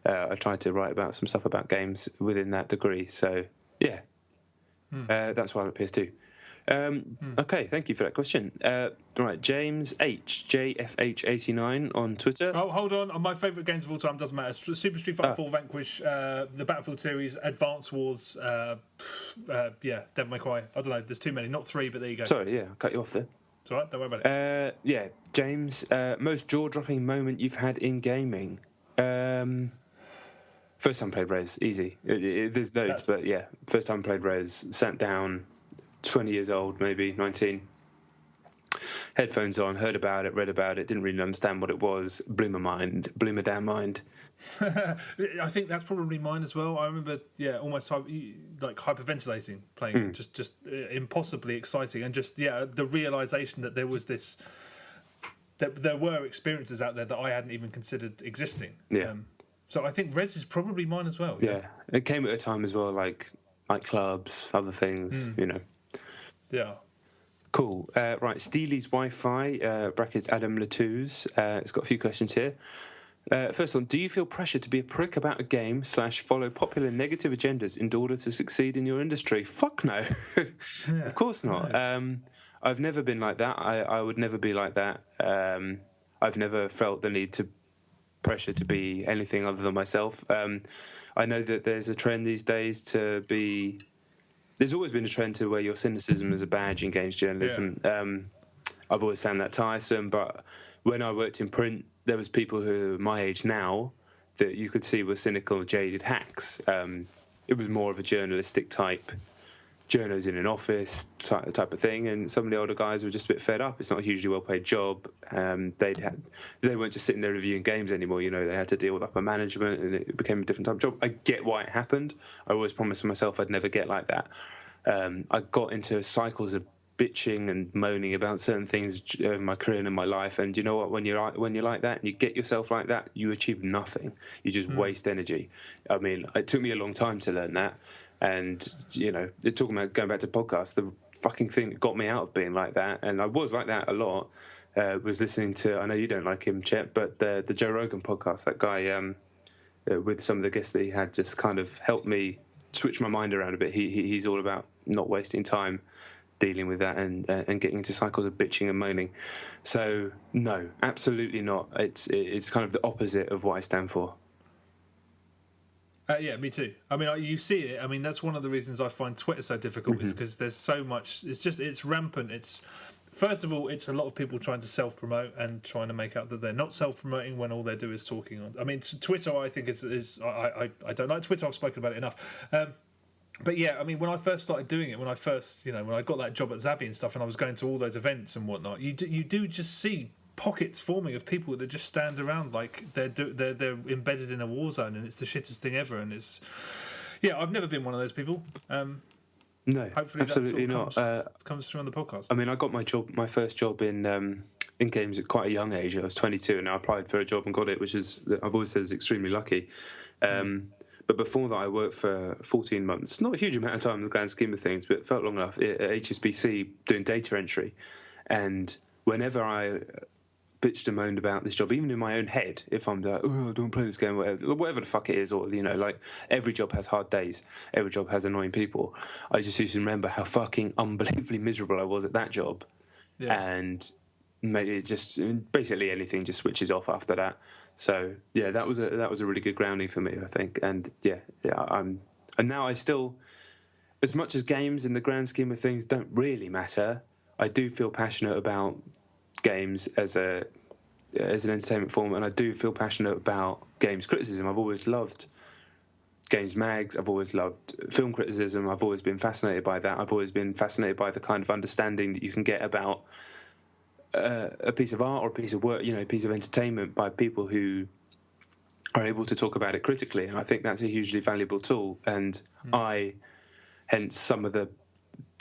I tried to write about some stuff about games within that degree. So yeah, that's why I'm at PS2. Okay, thank you for that question. Right, James H, JFH89 on Twitter. Oh, hold on. My favourite games of all time doesn't matter. Super Street Fighter 4, Vanquish, the Battlefield series, Advance Wars, Devil May Cry. I don't know. There's too many. Not 3, but there you go. Sorry, yeah, I'll cut you off there. It's all right. Don't worry about it. James, most jaw-dropping moment you've had in gaming? First time played Rez, easy. There's loads, but yeah, first time played Rez, sat down, 20 years old, maybe 19. Headphones on, heard about it, read about it, didn't really understand what it was. Blew my damn mind. I think that's probably mine as well. I remember, almost like hyperventilating playing, just impossibly exciting, and just the realization that there was this, that there were experiences out there that I hadn't even considered existing. Yeah. So I think Rez is probably mine as well. Yeah, it came at a time as well, like clubs, other things, Yeah. Cool. Right, Steely's Wi-Fi, brackets Adam Latouze. It's got a few questions here. First one, do you feel pressure to be a prick about a game / follow popular negative agendas in order to succeed in your industry? Fuck no. Of course not. I've never been like that. I would never be like that. I've never felt the need to pressure to be anything other than myself. I know that there's a trend these days to be. There's always been a trend to where your cynicism is a badge in games journalism. Yeah. I've always found that tiresome, but when I worked in print, there was people who are my age now that you could see were cynical, jaded hacks. It was more of a journalistic type, journos in an office type of thing, and some of the older guys were just a bit fed up. It's not a hugely well-paid job. They weren't just sitting there reviewing games anymore. They had to deal with upper management, and it became a different type of job. I get why it happened. I always promised myself I'd never get like that. I got into cycles of bitching and moaning about certain things in my career and in my life, and you know what? When you're like that and you get yourself like that, you achieve nothing. You just waste energy. I mean, it took me a long time to learn that. And, talking about going back to podcasts, the fucking thing that got me out of being like that, and I was like that a lot, was listening to, I know you don't like him, Chet, but the Joe Rogan podcast, that guy, with some of the guests that he had, just kind of helped me switch my mind around a bit. He's all about not wasting time dealing with that and getting into cycles of bitching and moaning. So, no, absolutely not. It's kind of the opposite of what I stand for. Yeah, me too. I mean, you see it. I mean, that's one of the reasons I find Twitter so difficult, is because there's so much. It's rampant. First of all, it's a lot of people trying to self-promote and trying to make out that they're not self-promoting when all they do is talking on. I mean, Twitter, I think is I don't like Twitter. I've spoken about it enough. But yeah, I mean, when I first started doing it, when I got that job at Zavvi and stuff, and I was going to all those events and whatnot, you do just see pockets forming of people that just stand around like they're embedded in a war zone, and it's the shittest thing ever. And I've never been one of those people. No, hopefully absolutely that not. comes through on the podcast. I mean, I got my first job in games at quite a young age. I was 22, and I applied for a job and got it, which is, I've always said, is extremely lucky. But before that, I worked for 14 months. Not a huge amount of time in the grand scheme of things, but it felt long enough at HSBC doing data entry. And whenever I bitched and moaned about this job, even in my own head, if I'm like, oh, I don't play this game, whatever the fuck it is, or like every job has hard days, every job has annoying people. I just used to remember how fucking unbelievably miserable I was at that job, and maybe just basically anything just switches off after that. So yeah, that was a really good grounding for me, I think. And and now I still, as much as games in the grand scheme of things don't really matter, I do feel passionate about games as an entertainment form, and I do feel passionate about games criticism. I've always loved games mags. I've always loved film criticism. I've always been fascinated by that. I've always been fascinated by the kind of understanding that you can get about a piece of art or a piece of work, a piece of entertainment, by people who are able to talk about it critically. And I think that's a hugely valuable tool. And hence some of the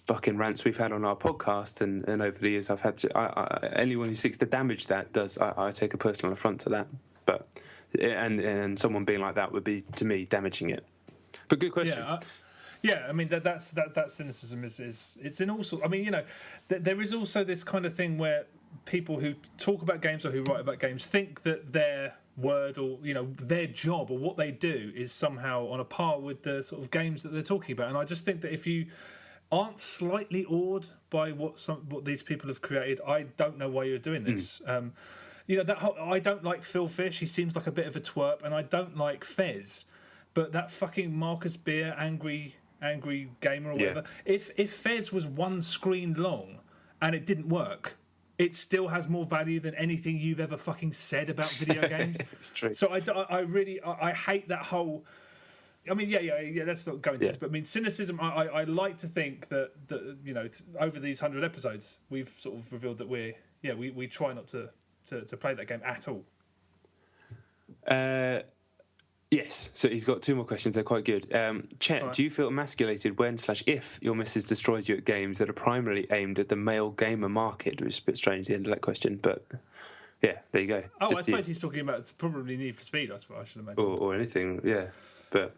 fucking rants we've had on our podcast, and over the years I've had to, anyone who seeks to damage that I take a personal affront to that. But and someone being like that would be, to me, damaging it. But good question. I mean that cynicism is it's in all sorts. I mean, there is also this kind of thing where people who talk about games or who write about games think that their word or their job or what they do is somehow on a par with the sort of games that they're talking about. And I just think that if you aren't slightly awed by what these people have created, I don't know why you're doing this. I don't like Phil Fish. He seems like a bit of a twerp, and I don't like Fez. But that fucking Marcus Beer, angry gamer or whatever. If Fez was one screen long and it didn't work, it still has more value than anything you've ever fucking said about video games. It's true. So I hate that whole. I mean, let's not go into this, but I mean, cynicism. I like to think that over these 100 episodes, we've sort of revealed that we try not to play that game at all. Yes, so he's got two more questions. They're quite good. Chet, right. Do you feel emasculated when/if your missus destroys you at games that are primarily aimed at the male gamer market? Which is a bit strange, the end of that question, but yeah, there you go. I suppose he's talking about probably Need for Speed, I should imagine. Or anything, yeah. But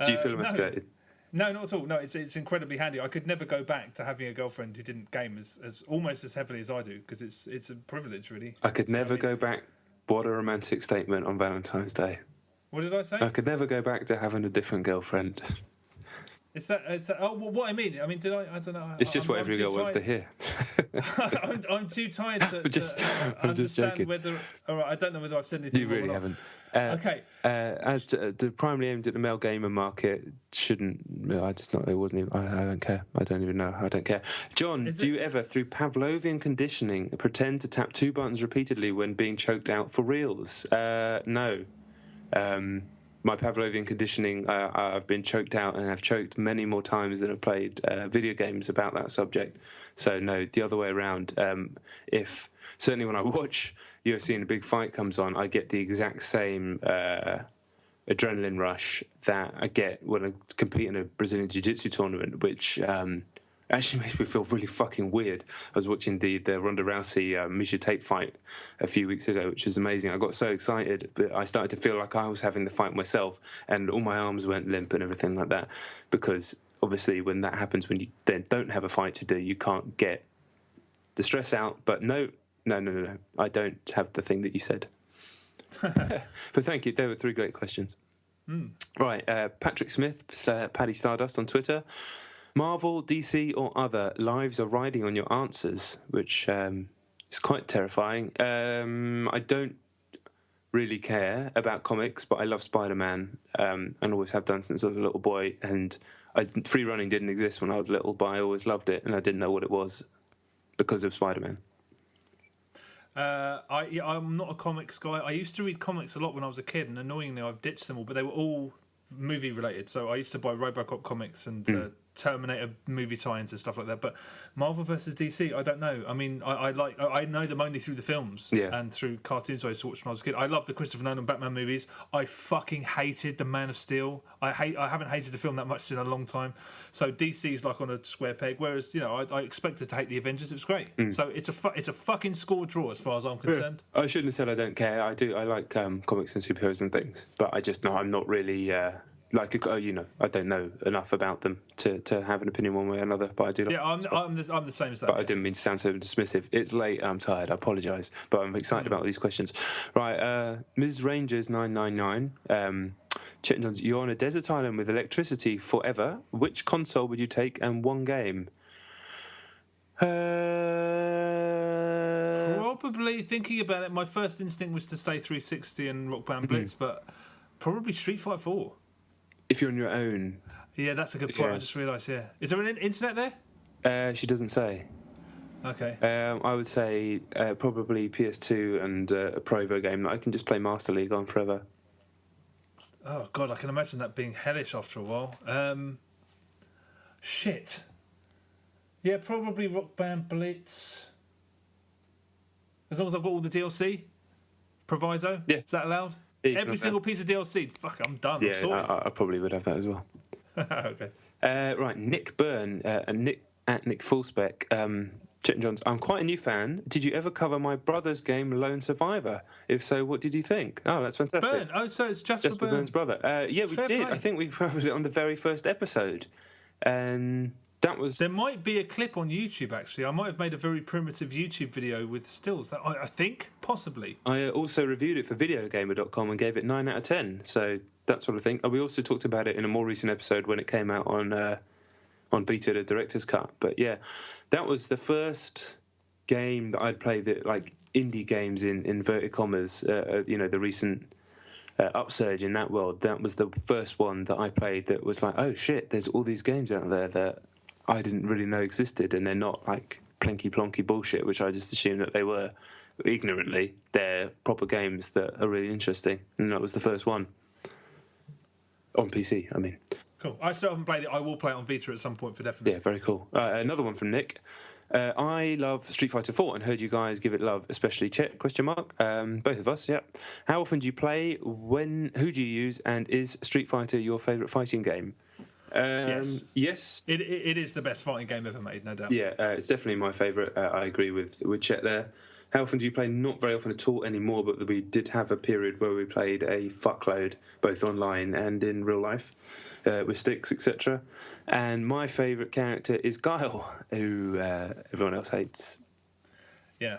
do you feel emasculated? No, not at all. No, it's incredibly handy. I could never go back to having a girlfriend who didn't game as almost as heavily as I do, because it's a privilege, really. I could never go back. What a romantic statement on Valentine's Day. What did I say? I could never go back to having a different girlfriend. Is that? Oh, well, what I mean? I don't know. It's just what every girl wants to hear. I'm too tired to understand whether. All right, I don't know whether I've said anything. You really haven't. Okay. As to the primarily aimed at the male gamer market, shouldn't. I just not. It wasn't even. I don't care. I don't even know. I don't care. John, do you ever, through Pavlovian conditioning, pretend to tap two buttons repeatedly when being choked out for reals? No. My Pavlovian conditioning, I've been choked out, and I've choked many more times than I've played video games about that subject. So no, the other way around. Certainly when I watch UFC and a big fight comes on, I get the exact same adrenaline rush that I get when I compete in a Brazilian Jiu-Jitsu tournament, which actually makes me feel really fucking weird. I was watching the Ronda Rousey Miesha Tate fight a few weeks ago, which was amazing. I got so excited, but I started to feel like I was having the fight myself, and all my arms went limp and everything like that, because obviously when that happens, when you then don't have a fight to do, you can't get the stress out. But no, I don't have the thing that you said. But thank you. There were three great questions. Right, Patrick Smith, Paddy Stardust on Twitter. Marvel, DC, or other, lives are riding on your answers, which is quite terrifying. I don't really care about comics, but I love Spider-Man, and always have done since I was a little boy. And free running didn't exist when I was little, but I always loved it, and I didn't know what it was because of Spider-Man. I'm not a comics guy. I used to read comics a lot when I was a kid, and annoyingly I've ditched them all, but they were all movie related. So I used to buy RoboCop comics and Terminator movie tie-ins and stuff like that. But Marvel versus DC, I don't know. I mean, I know them only through the films and through cartoons I used to watch when I was a kid. I love the Christopher Nolan Batman movies. I fucking hated the Man of Steel. I haven't hated the film that much in a long time. So DC's like on a square peg. Whereas I expected to hate the Avengers. It was great. So it's a fucking score draw as far as I'm concerned. I shouldn't have said I don't care. I do. I like comics and superheroes and things, but I'm not really. I don't know enough about them to have an opinion one way or another, but I do. Yeah, I'm the same as that. But I didn't mean to sound so dismissive. It's late and I'm tired. I apologise, but I'm excited about all these questions. Right, Ms. Rangers 999. Chet and Johns, you're on a desert island with electricity forever. Which console would you take and one game? Probably thinking about it, my first instinct was to say 360 and Rock Band Blitz, but probably Street Fighter 4. If you're on your own. Yeah, that's a good point. Yeah. I just realised. Yeah, is there an internet there? She doesn't say. Okay. I would say probably PS2 and a Provo game that I can just play Master League on forever. Oh God, I can imagine that being hellish after a while. Shit. Yeah, probably Rock Band Blitz. As long as I've got all the DLC proviso. Yeah. Is that allowed? Yeah, Every single piece of DLC. Fuck, I'm done. I'm Yeah, sorted. I probably would have that as well. Okay. Right, Nick Byrne and Nick Fullspec. Chet and Johns, I'm quite a new fan. Did you ever cover my brother's game Lone Survivor? If so, what did you think? Oh, that's fantastic. Byrne. Oh, so it's Jasper Byrne. Byrne's brother. Yeah, we Fair did. play. I think we covered it on the very first episode. And that was... There might be a clip on YouTube, actually. I might have made a very primitive YouTube video with stills. That I think, possibly. I also reviewed it for videogamer.com and gave it 9 out of 10. So that sort of thing. We also talked about it in a more recent episode when it came out on Vita, the director's cut. But yeah, that was the first game that I'd played that, like, indie games in inverted commas, the recent upsurge in that world. That was the first one that I played that was like, oh shit, there's all these games out there that I didn't really know existed, and they're not like plinky plonky bullshit, which I just assumed that they were ignorantly. They're proper games that are really interesting, and that was the first one on PC. I mean, Cool. I still haven't played it. I will play it on Vita at some point for definite. yeah, very cool. Another one from Nick. I love Street Fighter 4 and heard you guys give it love, especially Chet, ? Both of us, yeah. How often do you play? Who do you use? And is Street Fighter your favourite fighting game? Yes. Yes. It is the best fighting game ever made, no doubt. Yeah, it's definitely my favourite. I agree with Chet there. How often do you play? Not very often at all anymore, but we did have a period where we played a fuckload, both online and in real life, with sticks, etc. And my favourite character is Guile, who everyone else hates. Yeah.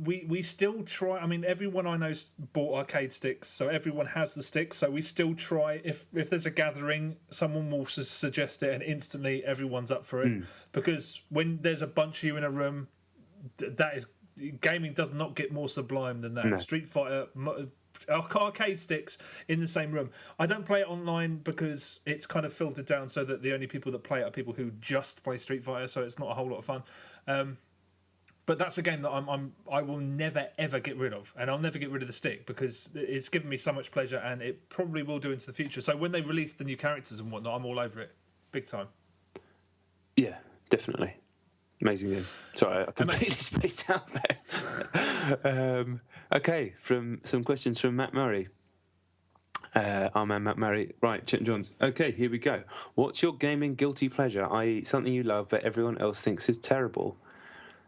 We still try. I mean, everyone I know's bought arcade sticks, so everyone has the sticks. So we still try. If there's a gathering, someone will suggest it, and instantly everyone's up for it. Because when there's a bunch of you in a room, that is gaming does not get more sublime than that. No. Street Fighter. Arcade sticks in the same room. I don't play it online because it's kind of filtered down so that the only people that play it are people who just play Street Fighter, so it's not a whole lot of fun. But that's a game that I will never ever get rid of, and I'll never get rid of the stick because it's given me so much pleasure, and it probably will do into the future. So when they release the new characters and whatnot, I'm all over it, big time. Yeah, definitely. Amazing game. Sorry, I completely spaced out there. Okay, from some questions from Matt Murray. Our man Matt Murray. Right, Chet and Johns. Okay, here we go. What's your gaming guilty pleasure, i.e. something you love but everyone else thinks is terrible?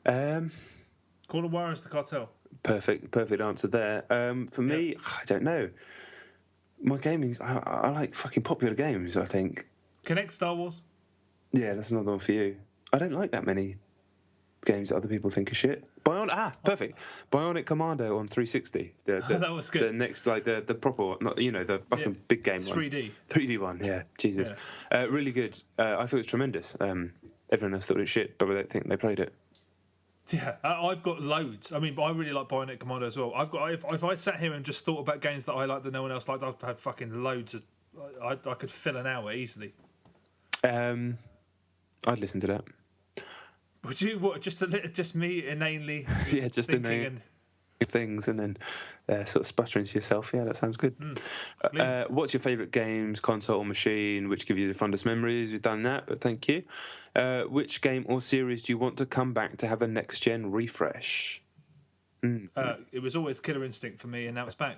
Call of Juarez the Cartel. Perfect answer there. For me, I don't know. My gaming's... I like fucking popular games, I think. Connect Star Wars. Yeah, that's another one for you. I don't like that many games that other people think are shit. Perfect. Bionic Commando on 360. That was good. The next, like the proper one, not the fucking big game 3D. one. 3D one, yeah. Jesus. Yeah. Really good. I thought it was tremendous. Everyone else thought it was shit, but I don't think they played it. Yeah, I've got loads. I mean, I really like Bionic Commando as well. I've got if I sat here and just thought about games that I like that no one else liked, I've had fucking loads. I could fill an hour easily. I'd listen to that. Would you? What? Just me inanely? Yeah, just inane things and then sort of sputtering to yourself. Yeah, that sounds good. What's your favourite games, console or machine, which give you the fondest memories? You've done that, but thank you. Which game or series do you want to come back to have a next-gen refresh? It was always Killer Instinct for me, and now it's back.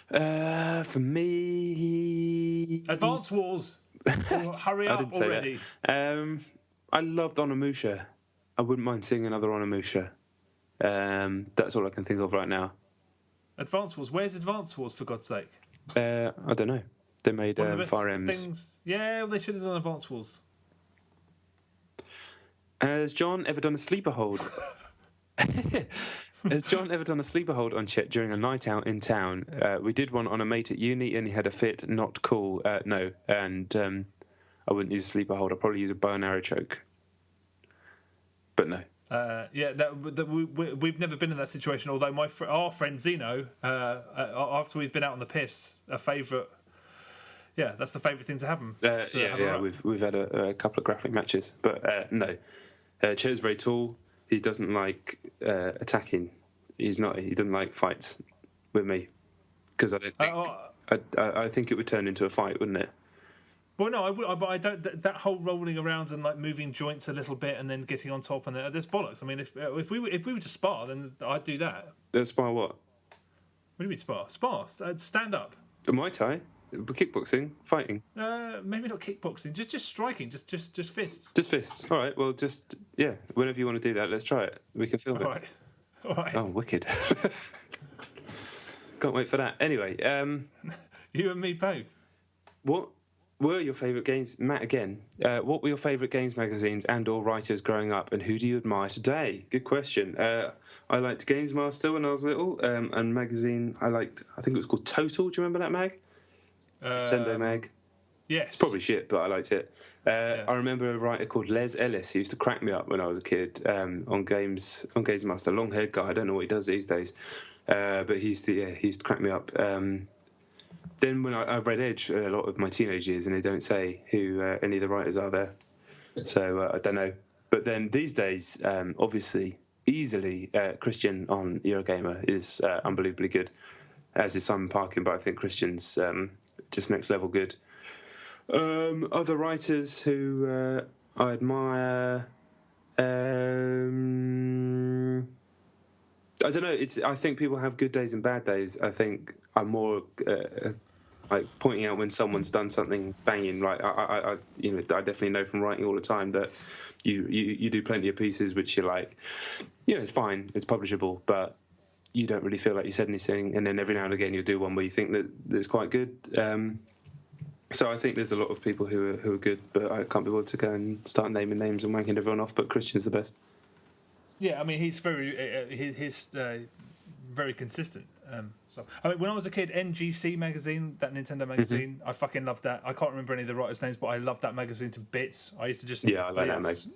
For me... Advance Wars! Hurry up already. I loved Onimusha. I wouldn't mind seeing another Onimusha. That's all I can think of right now. Advance Wars? Where's Advance Wars, for God's sake? I don't know. They made Fire M's. Yeah, well, they should have done Advance Wars. Has John ever done a sleeper hold? Has John ever done a sleeper hold on Chet during a night out in town? We did one on a mate at uni and he had a fit. Not cool. No. And I wouldn't use a sleeper hold. I'd probably use a bow and arrow choke. But no, We've never been in that situation. Although our friend Zeno, after we've been out on the piss, a favourite. Yeah, that's the favourite thing to happen. We've had a couple of grappling matches, but no. Chet's very tall. He doesn't like attacking. He doesn't like fights with me because I don't think. I think it would turn into a fight, wouldn't it? Well, no, but I don't. That whole rolling around and like moving joints a little bit and then getting on top and there's bollocks. I mean, if we were to spar, then I'd do that. Spar what? What do you mean spar? Spar. Stand up. Muay Thai, kickboxing, fighting. Maybe not kickboxing. Just striking. Just fists. Just fists. All right. Well, whenever you want to do that, let's try it. We can film it. All right. Oh, wicked! Can't wait for that. Anyway, you and me both. What were your favourite games, Matt? Again, what were your favourite games magazines and/or writers growing up, and who do you admire today? Good question. I liked Games Master when I was little, and magazine I liked. I think it was called Total. Do you remember that mag? Nintendo mag. Yes. It's probably shit, but I liked it. I remember a writer called Les Ellis. He used to crack me up when I was a kid on Games Master. Long-haired guy. I don't know what he does these days, but he used to crack me up. Then when I read Edge a lot of my teenage years, and they don't say who any of the writers are there, so I don't know. But then these days, obviously, easily Christian on Eurogamer is unbelievably good, as is Simon Parkin. But I think Christian's just next level good. Other writers who I admire, I don't know. I think people have good days and bad days. I think I'm more like pointing out when someone's done something banging. Like I definitely know from writing all the time that you do plenty of pieces which you're like, it's fine, it's publishable, but you don't really feel like you said anything. And then every now and again you'll do one where you think that's quite good. So I think there's a lot of people who are good, but I can't be bothered to go and start naming names and wanking everyone off. But Christian's the best. Yeah, I mean he's very very consistent. So I mean, when I was a kid, NGC magazine, that Nintendo magazine, I fucking loved that. I can't remember any of the writers' names, but I loved that magazine to bits. I used to just I like that magazine.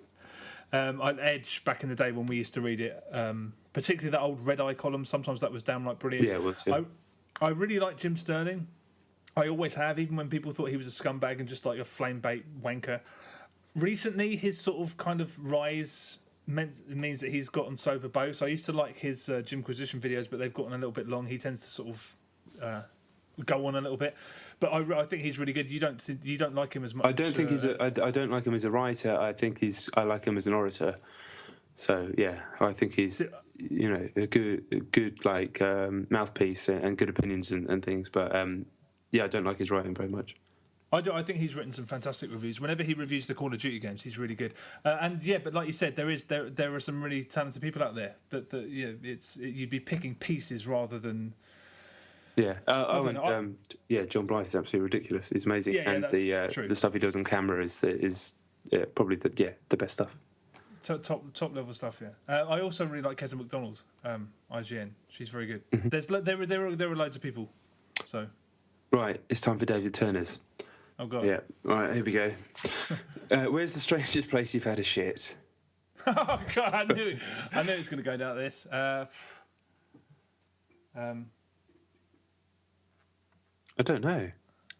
I'd Edge back in the day when we used to read it, particularly that old Red Eye column. Sometimes that was downright brilliant. Yeah, it was. Yeah. I really liked Jim Sterling. I always have, even when people thought he was a scumbag and just like a flame bait wanker. Recently, his sort of kind of rise means that he's gotten so verbose. I used to like his Jimquisition videos, but they've gotten a little bit long. He tends to sort of go on a little bit, but I think he's really good. You don't like him as much. I don't think I don't like him as a writer. I like him as an orator. So yeah, I think he's a good like mouthpiece and good opinions and things. But I don't like his writing very much. I think he's written some fantastic reviews. Whenever he reviews the Call of Duty games, he's really good. But like you said, there are some really talented people out there that you'd be picking pieces rather than. Yeah, John Blythe is absolutely ridiculous. He's amazing, and the stuff he does on camera is probably the best stuff. Top level stuff. Yeah, I also really like Keza McDonald, IGN. She's very good. Mm-hmm. There are loads of people. So. Right, it's time for David Turner's. Oh God. Yeah. All right, here we go. Where's the strangest place you've had a shit? Oh God, I knew it was going to go down this. I don't know.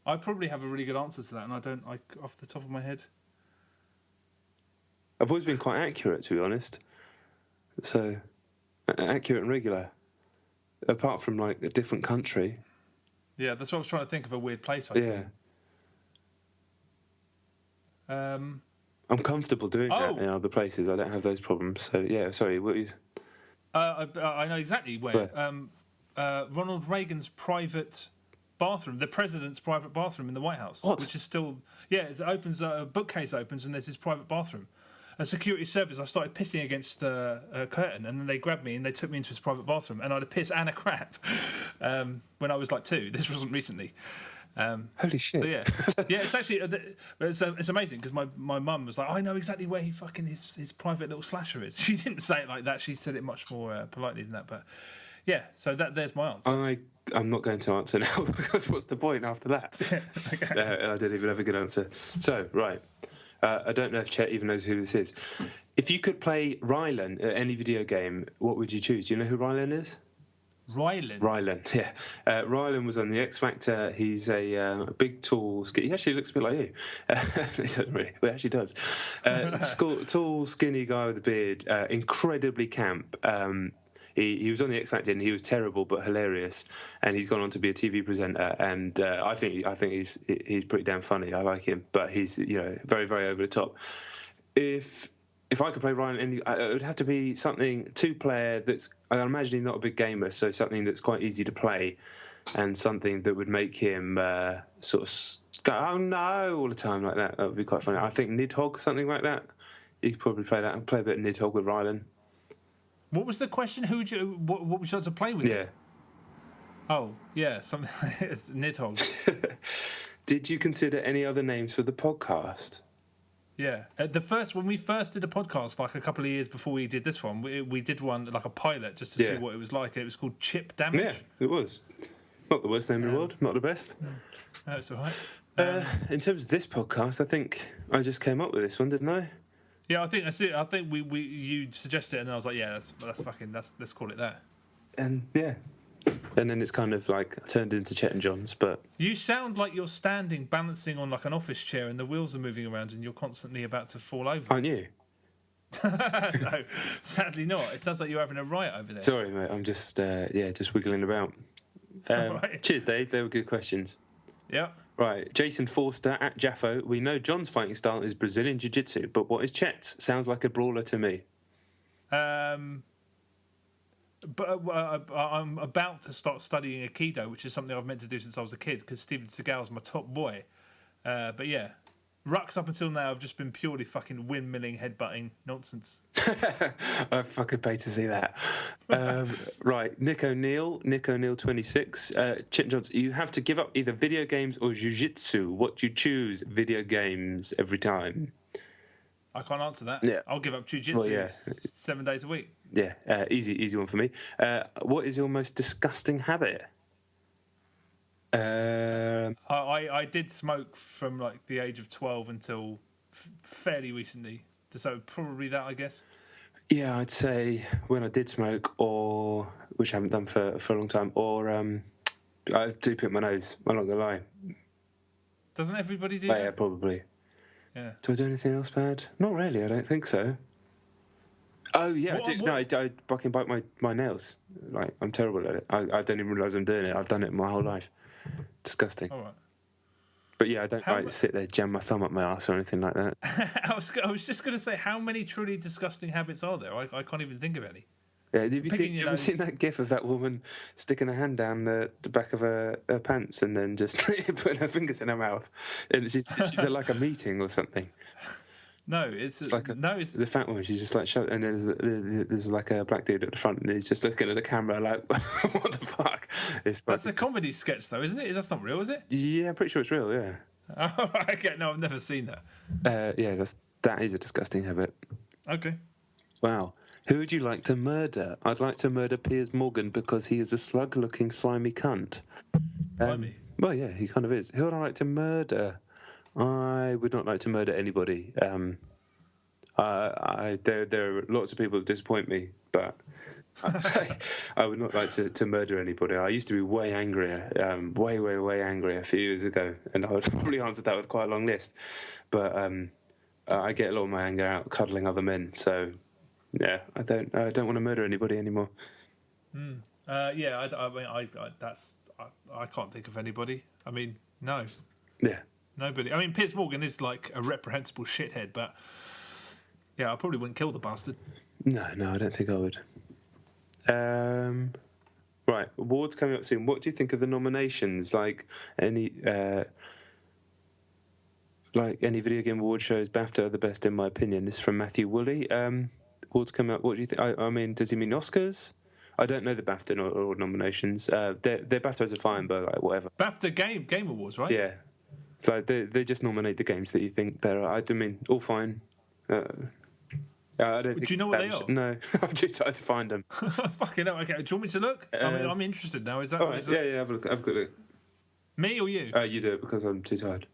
I probably have a really good answer to that, and I don't off the top of my head. I've always been quite accurate, to be honest. So accurate and regular, apart from like a different country. Yeah, that's what I was trying to think of, a weird place. I think. I'm comfortable doing that in other places. I don't have those problems. So yeah, sorry. What you? I know exactly where. Ronald Reagan's private bathroom, the president's private bathroom in the White House, which is still it opens. A bookcase opens and there's his private bathroom. A security service. I started pissing against a curtain, and then they grabbed me and they took me into his private bathroom, and I had a piss and a crap when I was like 2. This wasn't recently. Holy shit! So it's actually it's amazing because my mum was like, I know exactly where he fucking his private little slasher is. She didn't say it like that. She said it much more politely than that. But yeah, so there's my answer. I'm not going to answer now because what's the point after that? Okay. I don't even have a good answer. So right. I don't know if Chet even knows who this is. If you could play Rylan at any video game, what would you choose? Do you know who Rylan is? Rylan, yeah. Rylan was on the X Factor. He's a big, tall, he actually looks a bit like you. He doesn't really, but he actually does. Tall, skinny guy with a beard, incredibly camp. He was on the X Factor and he was terrible but hilarious. And he's gone on to be a TV presenter. And I think he's pretty damn funny. I like him, but he's very, very over the top. If I could play Ryan, it would have to be something 2-player that's, I imagine he's not a big gamer, so something that's quite easy to play and something that would make him sort of go, oh no, all the time like that. That would be quite funny. I think Nidhogg, something like that. You could probably play that. I'd play a bit of Nidhogg with Rylan. What was the question? What would you like to play with? Yeah. Oh, yeah, something Nidhogg. Did you consider any other names for the podcast? Yeah, when we first did a podcast, like a couple of years before we did this one, we did one like a pilot just to see what it was like, and it was called Chip Damage. Yeah, it was. Not the worst name in the world, not the best. No, it's all right. In terms of this podcast, I think I just came up with this one, didn't I? Yeah, I think that's it. I think you suggested it, and then I was like, yeah, let's call it that. And yeah. And then it's kind of like turned into Chet and John's, but... You sound like you're standing, balancing on like an office chair and the wheels are moving around and you're constantly about to fall over. Aren't you? No, sadly not. It sounds like you're having a riot over there. Sorry, mate. I'm just wiggling about. Right. Cheers, Dave. They were good questions. Yeah. Right. Jason Forster at Jaffo. We know John's fighting style is Brazilian Jiu-Jitsu, but what is Chet's? Sounds like a brawler to me. But I'm about to start studying Aikido, which is something I've meant to do since I was a kid, because Steven Seagal's my top boy. But yeah, Rucks up until now have just been purely fucking windmilling, headbutting nonsense. I fucking pay to see that. Right, Nick O'Neill 26. Chet Johnson, you have to give up either video games or jiu-jitsu. What do you choose? Video games every time. I can't answer that. Yeah. I'll give up jiu-jitsu 7 days a week. Yeah, easy one for me. What is your most disgusting habit? I did smoke from like the age of 12 until fairly recently. So probably that, I guess. Yeah, I'd say when I did smoke, or which I haven't done for a long time, or I do pick my nose. I'm not gonna lie. Doesn't everybody do that? Yeah, probably. Yeah. Do I do anything else bad? Not really. I don't think so. Oh yeah, I do. No, I fucking bite my nails. Like I'm terrible at it. I don't even realise I'm doing it. I've done it my whole life. Disgusting. All right. But yeah, I don't sit there, jam my thumb up my arse or anything like that. I was just going to say, how many truly disgusting habits are there? I can't even think of any. Yeah, have you seen that gif of that woman sticking her hand down the back of her pants and then just putting her fingers in her mouth? And she's at like a meeting or something. No, it's like the fat woman. She's just like, and there's like a black dude at the front, and he's just looking at the camera like, what the fuck? That's a comedy sketch, though, isn't it? That's not real, is it? Yeah, I'm pretty sure it's real. Yeah. Oh, okay. No, I've never seen that. Yeah, that is a disgusting habit. Okay. Wow. Who would you like to murder? I'd like to murder Piers Morgan because he is a slug-looking, slimy cunt. Slimy. Well, yeah, he kind of is. Who would I like to murder? I would not like to murder anybody. There are lots of people that disappoint me, but I would not like to murder anybody. I used to be way angrier, way angrier a few years ago, and I would probably answer that with quite a long list. But I get a lot of my anger out cuddling other men, so yeah, I don't want to murder anybody anymore. Yeah, I can't think of anybody. I mean, no. Yeah. Nobody. I mean, Piers Morgan is like a reprehensible shithead, but yeah, I probably wouldn't kill the bastard. No, I don't think I would. Right, awards coming up soon. What do you think of the nominations? Like any video game award shows, BAFTA are the best in my opinion. This is from Matthew Woolley. Awards coming up. What do you think? I mean, does he mean Oscars? I don't know the BAFTA or nominations. Their BAFTAs are fine, but like whatever. BAFTA Game Awards, right? Yeah. So they just nominate the games that you think they're. I mean, all fine. I don't think. Do you know what they are? No, I'm just trying to find them. Fucking hell. Okay, do you want me to look? I'm interested now. Is that? All right, yeah, have a look. Have a good look. Me or you? You do it because I'm too tired.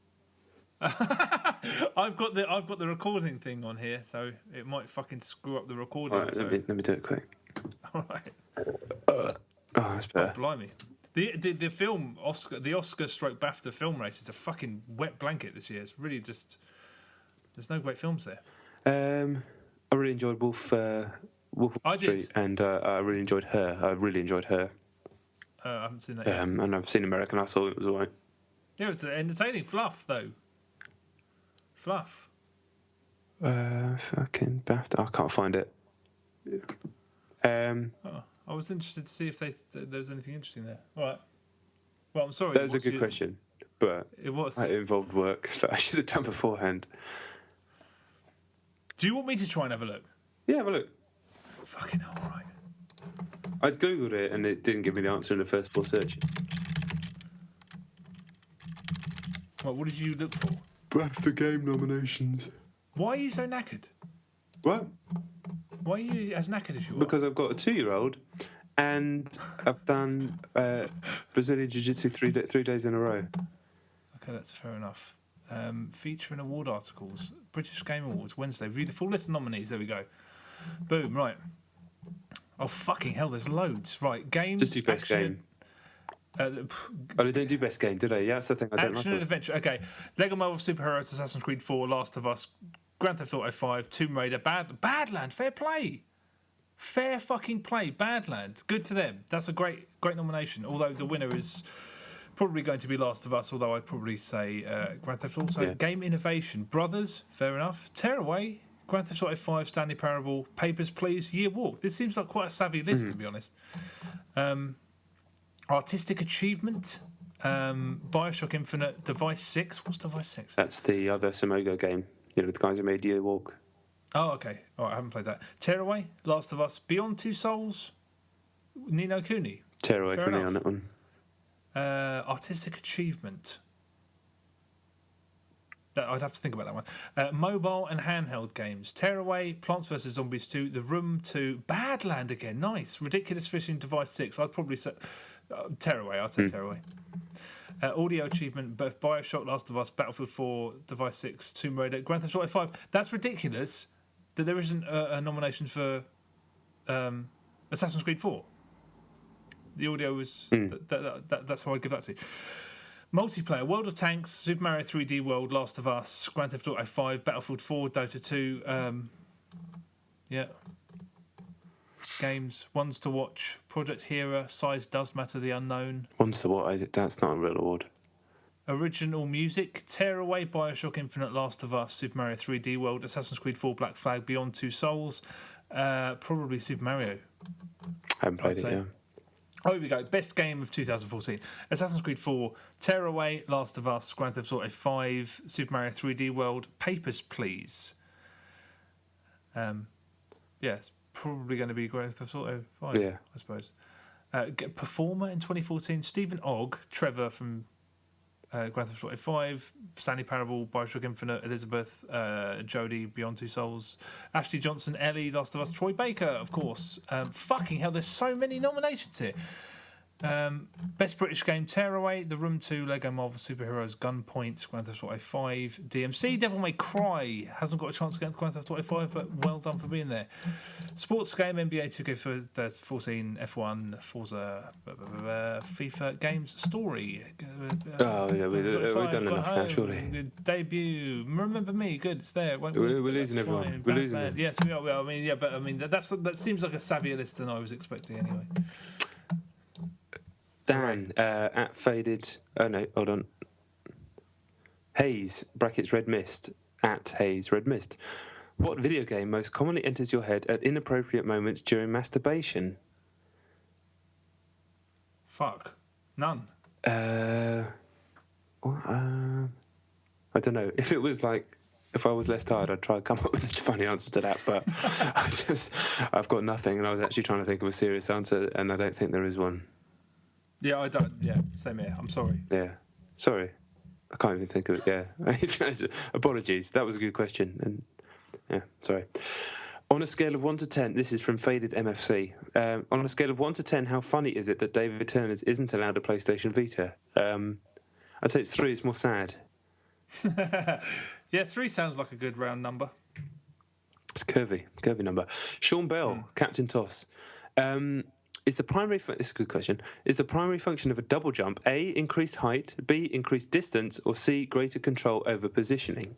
I've got the recording thing on here, so it might fucking screw up the recording. All right, let me do it quick. All right. Oh, that's better. Oh, blimey. The film Oscar/BAFTA film race is a fucking wet blanket this year. It's really just there's no great films there. I really enjoyed Wolf I Street, did. and I really enjoyed Her. I haven't seen that yet. And I've seen American Hustle. It was alright. Yeah, it's entertaining. Fluff though. Fluff. Fucking BAFTA. I can't find it. I was interested to see if there was anything interesting there. All right. Well, I'm sorry. That was a good question, but it was. It involved work that I should have done beforehand. Do you want me to try and have a look? Yeah, have a look. Fucking hell, all right. I googled it and it didn't give me the answer in the first 4 searches. Well, what did you look for? BAFTA game nominations. Why are you so knackered? What? Why are you as knackered as you are? Because I've got a 2-year-old and I've done Brazilian Jiu-Jitsu 3 days in a row. Okay, that's fair enough. Feature and award articles. British Game Awards, Wednesday. View the full list of nominees. There we go. Boom, right. Oh, fucking hell, there's loads. Right, games, Just do best action, game. They didn't do best game, did they? Yeah, that's the thing I don't like. action and adventure. Okay, Lego Marvel Superheroes, Assassin's Creed 4, Last of Us, Grand Theft Auto 5, Tomb Raider, Badland, fair play. Fair fucking play, Badland. Good for them. That's a great nomination. Although the winner is probably going to be Last of Us, although I'd probably say Grand Theft Auto. Yeah. Game Innovation, Brothers, fair enough. Tearaway, Grand Theft Auto 5, Stanley Parable, Papers, Please, Year Walk. This seems like quite a savvy list, to be honest. Artistic Achievement, Bioshock Infinite, Device 6. What's Device 6? That's the other Samogo game. You know, the guys who made Year Walk. Oh, okay. All right, I haven't played that. Tearaway, Last of Us, Beyond Two Souls, Ni no Kuni. Tearaway Fair for me enough. on that one. Artistic Achievement. I'd have to think about that one. Mobile and handheld games. Tearaway, Plants vs. Zombies 2, The Room 2, Badland again. Nice. Ridiculous Fishing, Device 6. I'd probably say Tearaway. I'd say Tearaway. Audio achievement, both Bioshock, Last of Us, Battlefield 4, Device 6, Tomb Raider, Grand Theft Auto 5. That's ridiculous that there isn't a nomination for Assassin's Creed 4. The audio was... that's how I'd give that to you. Multiplayer, World of Tanks, Super Mario 3D World, Last of Us, Grand Theft Auto 5, Battlefield 4, Dota 2. Yeah. Games, ones to watch, Project Hera, Size Does Matter, The Unknown. Ones to what? That's not a real award. Original music, Tearaway, Bioshock Infinite, Last of Us, Super Mario 3D World, Assassin's Creed 4, Black Flag, Beyond Two Souls. Probably Super Mario. I haven't played it yet. Oh, here we go. Best game of 2014. Assassin's Creed 4, Tearaway, Last of Us, Grand Theft Auto 5, Super Mario 3D World, Papers, Please. Yeah, it's probably going to be Grand Theft Auto 5, Yeah. I suppose. Performer in 2014, Stephen Ogg, Trevor from Grand Theft Auto 5, Stanley Parable, Bioshock Infinite, Elizabeth, Jodie, Beyond Two Souls, Ashley Johnson, Ellie, Last of Us, Troy Baker, of course. Fucking hell, there's so many nominations here. Best British Game, Tearaway, The Room 2, Lego Marvel Superheroes, Gunpoint, Grand Theft Auto 5, DMC, Devil May Cry. Hasn't got a chance against Grand Theft Auto 5, but well done for being there. Sports game, NBA 2K14, F1, Forza, FIFA Games, Story. Oh, yeah, we've done enough now, surely. Debut, Remember Me, good, it's there. We're losing everyone. Fine. We're losing them. Yes, we are. I mean, yeah, but I mean, that seems like a savvier list than I was expecting anyway. Dan, at Faded... Oh, no, hold on. Hayes, brackets Red Mist, at Hayes Red Mist. What video game most commonly enters your head at inappropriate moments during masturbation? Fuck. None. I don't know. If it was like... If I was less tired, I'd try to come up with a funny answer to that, but I've got nothing, and I was actually trying to think of a serious answer, and I don't think there is one. Yeah, I don't. Yeah, same here. I'm sorry. Yeah. Sorry. I can't even think of it. Yeah. Apologies. That was a good question. And yeah, sorry. On a scale of 1 to 10, this is from Faded MFC. On a scale of 1 to 10, how funny is it that David Turners isn't allowed a PlayStation Vita? I'd say it's 3. It's more sad. Yeah, 3 sounds like a good round number. It's curvy number. Sean Bell, Captain Toss. Is the primary? This is a good question. Is the primary function of a double jump A, increased height, B, increased distance, or C, greater control over positioning?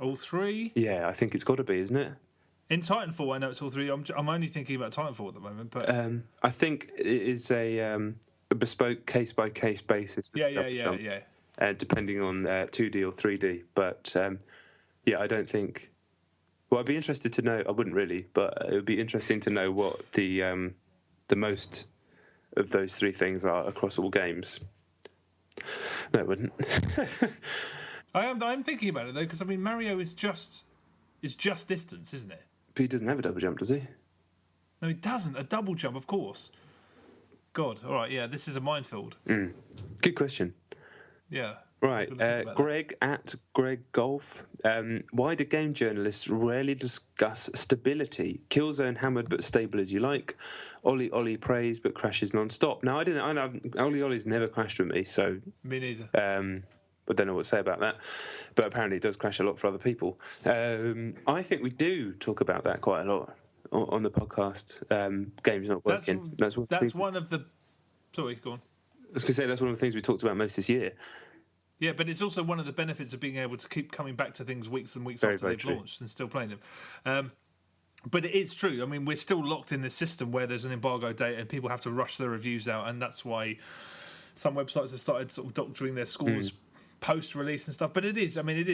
All 3? Yeah, I think it's got to be, isn't it? In Titanfall, I know it's all 3. I'm only thinking about Titanfall at the moment, but I think it is a bespoke case-by-case basis. Yeah. Depending on 2D or 3D. But yeah, I don't think. Well, I'd be interested to know. I wouldn't really, but it would be interesting to know what the most of those 3 things are across all games. No, it wouldn't. I'm thinking about it though, because I mean Mario is just distance, isn't it? But he doesn't have a double jump, does he? No, he doesn't. A double jump, of course. God, all right, yeah, this is a minefield. Good question. Yeah. Right, Greg at Greg Golf. Why do game journalists rarely discuss stability? Killzone hammered but stable as you like. Ollie praised but crashes non-stop. Now I know Ollie's never crashed with me, so Me neither. I don't know what to say about that. But apparently it does crash a lot for other people. I think we do talk about that quite a lot on the podcast. Games not working. That's one of the. Sorry, go on. I was going to say that's one of the things we talked about most this year. Yeah, but it's also one of the benefits of being able to keep coming back to things weeks and weeks after they've launched and still playing them. But it is true. I mean, we're still locked in this system where there's an embargo date and people have to rush their reviews out, and that's why some websites have started sort of doctoring their scores post-release and stuff. But it is. I mean,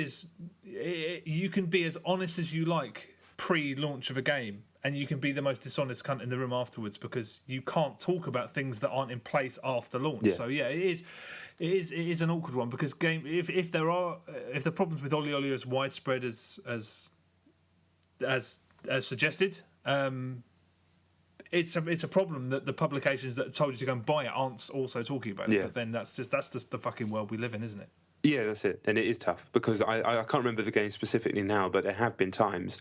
you can be as honest as you like pre-launch of a game, and you can be the most dishonest cunt in the room afterwards because you can't talk about things that aren't in place after launch. Yeah. So yeah, it is an awkward one because if the problems with Ollie are as widespread as suggested, it's a problem that the publications that told you to go and buy it aren't also talking about it. But then that's just the fucking world we live in, isn't it? Yeah, that's it, and it is tough because I can't remember the game specifically now, but there have been times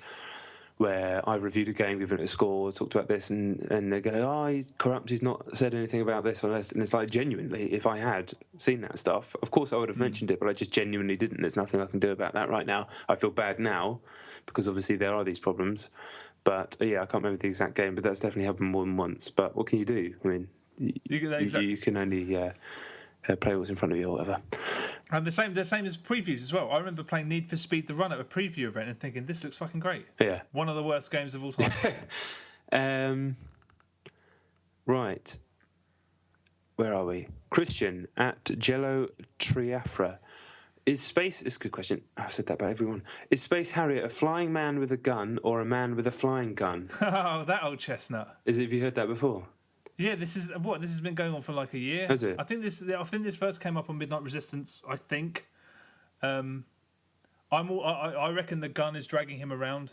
where I reviewed a game, given it a score, talked about this, and they go, "Oh, he's corrupt. He's not said anything about this or this." And it's like, genuinely, if I had seen that stuff, of course I would have mentioned it, but I just genuinely didn't. There's nothing I can do about that right now. I feel bad now because obviously there are these problems. But yeah, I can't remember the exact game, but that's definitely happened more than once. But what can you do? I mean, you can only play what's in front of you or whatever. And the same as previews as well. I remember playing Need for Speed the Run at a preview event and thinking, this looks fucking great. Yeah. One of the worst games of all time. Right. Where are we? Christian at Jello Triafra. It's a good question. I've said that about everyone. Is Space Harrier a flying man with a gun or a man with a flying gun? Oh, that old chestnut. Have you heard that before? Yeah, this has been going on for like a year. Has it? I think this first came up on Midnight Resistance. I think. I reckon the gun is dragging him around.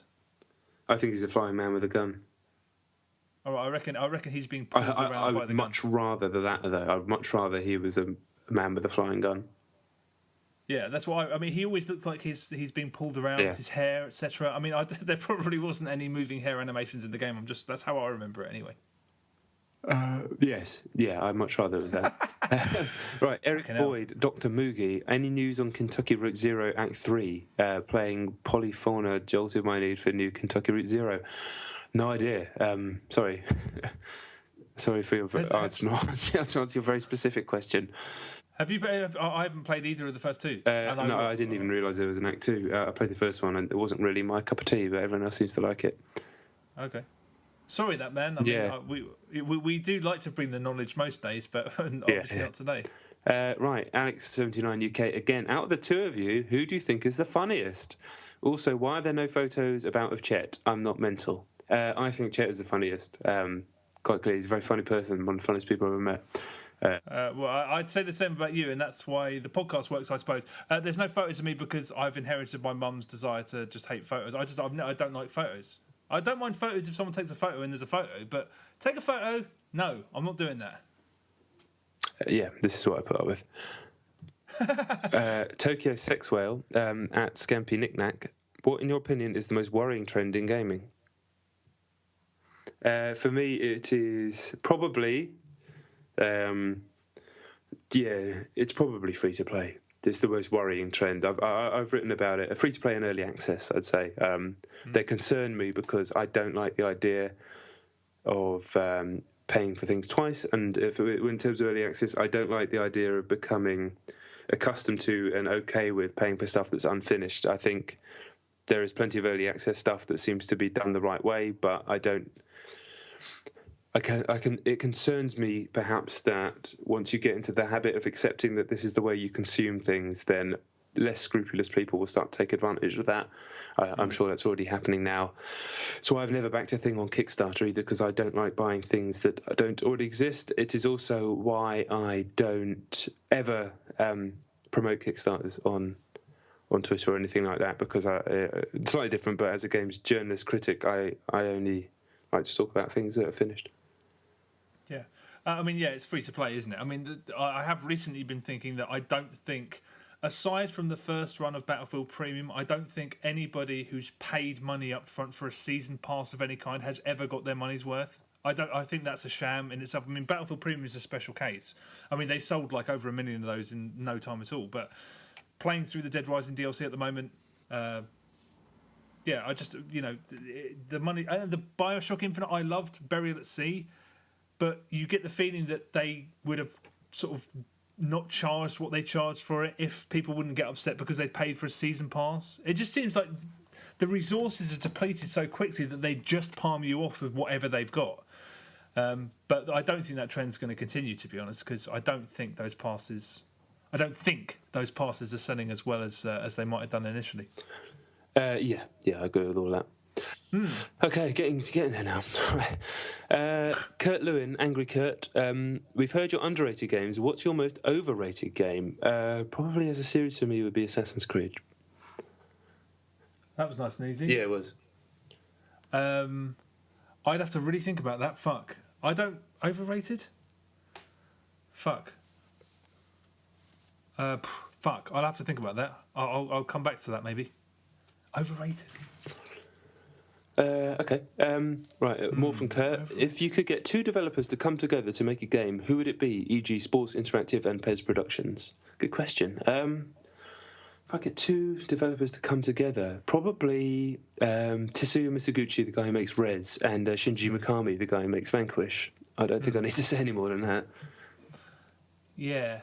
I think he's a flying man with a gun. All right, I reckon he's being pulled around by the gun. I would much rather that though. I'd much rather he was a man with a flying gun. Yeah, that's why. I mean, he always looked like he's being pulled around, his hair, etc. I mean, there probably wasn't any moving hair animations in the game. That's how I remember it anyway. Yes, yeah, I'd much rather it was that. Right, Eric Boyd, Dr. Moogie. Any news on Kentucky Route Zero Act 3? Playing Polyfauna jolted my need for new Kentucky Route Zero. No idea. Sorry. Sorry for your answer. To answer your very specific question. Have you? I haven't played either of the first two. No, I didn't even realise there was an Act 2. I played the first one and it wasn't really my cup of tea, but everyone else seems to like it. Okay. Sorry, that man. We do like to bring the knowledge most days, but obviously not today. Right, Alex79 UK again. Out of the two of you, who do you think is the funniest? Also, why are there no photos of Chet? I'm not mental. I think Chet is the funniest. Quite clearly, he's a very funny person, one of the funniest people I've ever met. Well, I'd say the same about you, and that's why the podcast works, I suppose. There's no photos of me because I've inherited my mum's desire to just hate photos. I don't like photos. I don't mind photos if someone takes a photo and there's a photo, but take a photo, no, I'm not doing that. Yeah, this is what I put up with. Tokyo Sex Whale at Scampy Knickknack. What, in your opinion, is the most worrying trend in gaming? For me, it is probably... it's probably free to play. it's the most worrying trend. I've written about it. Free to play and early access, I'd say. They concern me because I don't like the idea of paying for things twice, and in terms of early access, I don't like the idea of becoming accustomed to and okay with paying for stuff that's unfinished. I think there is plenty of early access stuff that seems to be done the right way, but it concerns me perhaps that once you get into the habit of accepting that this is the way you consume things, then less scrupulous people will start to take advantage of that. I'm sure that's already happening now. So I've never backed a thing on Kickstarter either, because I don't like buying things that don't already exist. It is also why I don't ever promote Kickstarters on Twitter or anything like that, because it's slightly different, but as a games journalist critic, I only like to talk about things that are finished. Yeah. I mean, yeah, it's free to play, isn't it? I mean, I have recently been thinking that I don't think, aside from the first run of Battlefield Premium, I don't think anybody who's paid money up front for a season pass of any kind has ever got their money's worth. I think that's a sham in itself. I mean, Battlefield Premium is a special case. I mean, they sold like over 1 million of those in no time at all. But playing through the Dead Rising DLC at the moment, I just, the money, and the Bioshock Infinite, I loved Burial at Sea, but you get the feeling that they would have sort of not charged what they charged for it if people wouldn't get upset because they paid for a season pass. It just seems like the resources are depleted so quickly that they just palm you off with whatever they've got. But I don't think that trend's going to continue, to be honest, because I don't think those passes are selling as well as they might have done initially. Yeah, I agree with all that. Okay, getting there now. Kurt Lewin, Angry Kurt. We've heard your underrated games. What's your most overrated game? Probably as a series for me would be Assassin's Creed. That was nice and easy. Yeah, it was. I'd have to really think about that. Fuck. I don't... Overrated? Fuck. Fuck. I'll have to think about that. I'll come back to that maybe. Overrated. Okay. Right. More from Kurt. If you could get two developers to come together to make a game, who would it be? E.g., Sports Interactive and Pez Productions. Good question. If I get two developers to come together, probably Tetsuya Misaguchi, the guy who makes Rez, and Shinji Mikami, the guy who makes Vanquish. I don't think I need to say any more than that. Yeah.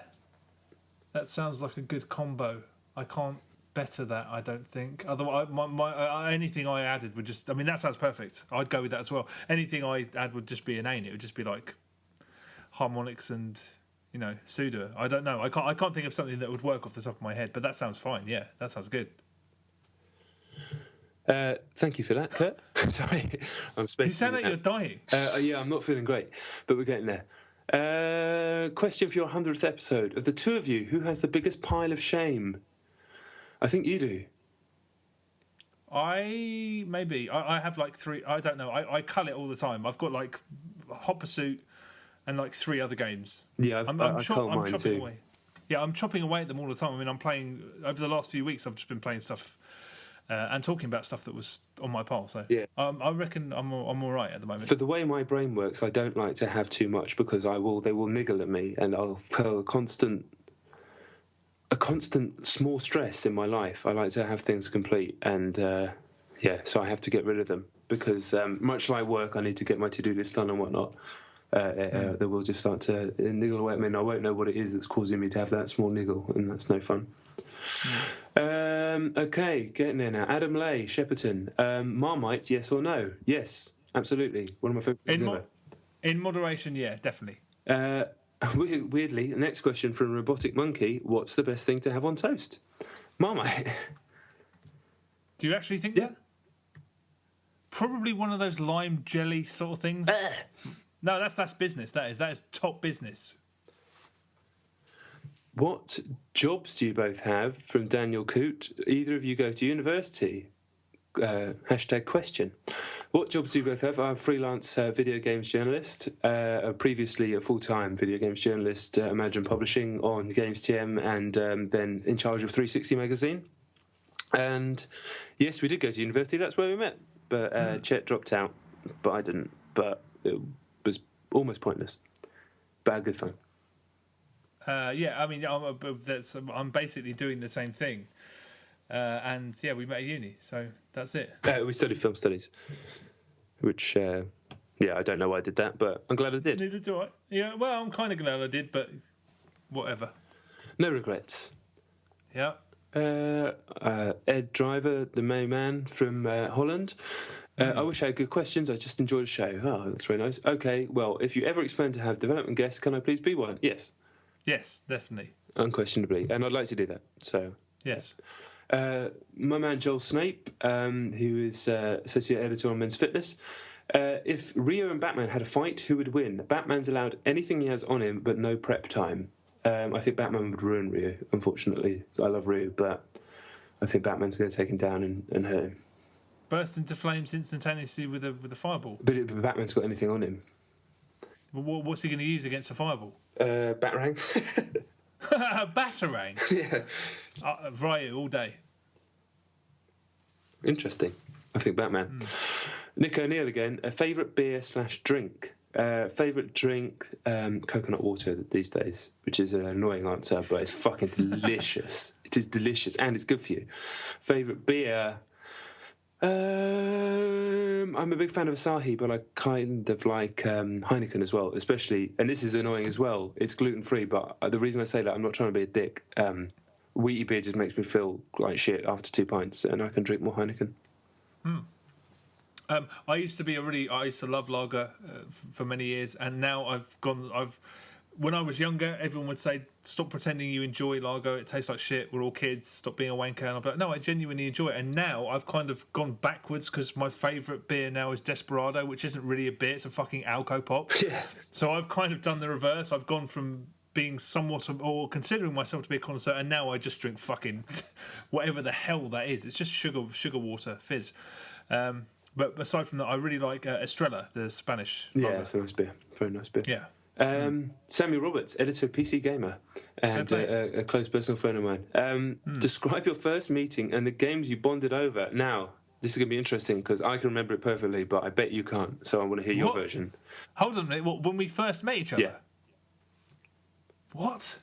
That sounds like a good combo. I can't better that, I don't think. Otherwise, anything I added would just... I mean, that sounds perfect. I'd go with that as well. Anything I add would just be inane. It would just be like harmonics and, pseudo. I don't know. I can't think of something that would work off the top of my head, but that sounds fine. Yeah, that sounds good. Thank you for that, Kurt. Sorry. You sound like you're dying. Yeah, I'm not feeling great, but we're getting there. Question for your 100th episode. Of the two of you, who has the biggest pile of shame? I think you do. I have like three. I don't know. I cull it all the time. I've got like Hot Pursuit and like 3 other games. Yeah, I'm chopping too. Away. Yeah, I'm chopping away at them all the time. I mean, I'm playing over the last few weeks. I've just been playing stuff and talking about stuff that was on my pile. So yeah, I reckon I'm all right at the moment. For the way my brain works, I don't like to have too much because they will niggle at me, and I'll feel a constant small stress in my life. I like to have things complete, and so I have to get rid of them because much like work, I need to get my to-do list done and whatnot. They will just start to niggle away at me, and I won't know what it is that's causing me to have that small niggle, and that's no fun. Okay, getting there now. Adam Lay, Shepperton. Marmite, yes or no? Yes, absolutely. One of my favourite things ever. In moderation, yeah, definitely. Weirdly, the next question from Robotic Monkey: what's the best thing to have on toast? Marmite. Do you actually think that? Probably one of those lime jelly sort of things. No, that's business. That is top business. What jobs do you both have? From Daniel Coote. Either of you go to university? Question. What jobs do you both have? I'm a freelance video games journalist, previously a full-time video games journalist, Imagine Publishing on GamesTM, and then in charge of 360 Magazine. And yes, we did go to university. That's where we met. But Chet dropped out, but I didn't. But it was almost pointless. But I had good fun. Yeah, I mean, I'm basically doing the same thing. And yeah, we met at uni, so that's it. We studied film studies, which, I don't know why I did that, but I'm glad I did. Neither do I. Yeah, well, I'm kind of glad I did, but whatever. No regrets. Yeah. Ed Driver, the main man from Holland. I wish I had good questions. I just enjoyed the show. Oh, that's very nice. Okay, well, if you ever expand to have development guests, can I please be one? Yes. Yes, definitely. Unquestionably. And I'd like to do that. So. Yes. My man Joel Snape, who is associate editor on Men's Fitness. If Rio and Batman had a fight, who would win? Batman's allowed anything he has on him, but no prep time. I think Batman would ruin Rio, unfortunately. I love Rio, but I think Batman's going to take him down and hurt him. Burst into flames instantaneously with a fireball. But Batman's got anything on him. Well, what's he going to use against a fireball? Batarang. Batarang? Yeah. Right, all day. Interesting. I think Batman. Nick O'Neill again. A favourite beer/drink? Favourite drink, coconut water these days, which is an annoying answer, but it's fucking delicious. It is delicious and it's good for you. Favourite beer? I'm a big fan of Asahi, but I kind of like Heineken as well, especially, and this is annoying as well, it's gluten-free, but the reason I say that, I'm not trying to be a dick. Wheaty beer just makes me feel like shit after 2 pints, and I can drink more Heineken. I used to love lager for many years, and now when I was younger, everyone would say, stop pretending you enjoy lager, it tastes like shit, we're all kids, stop being a wanker, and I'd be like, no, I genuinely enjoy it. And now I've kind of gone backwards, because my favourite beer now is Desperado, which isn't really a beer, it's a fucking alco pop. Yeah. So I've kind of done the reverse. I've gone from being somewhat, or considering myself to be a connoisseur, and now I just drink fucking whatever the hell that is. It's just sugar water, fizz. But aside from that, I really like Estrella, the Spanish lager. It's a nice beer. Very nice beer. Yeah. Samuel Roberts, editor of PC Gamer, and a close personal friend of mine. Describe your first meeting and the games you bonded over. Now, this is going to be interesting because I can remember it perfectly, but I bet you can't. So I want to hear your version. Hold on a minute. When we first met each other? Yeah. What?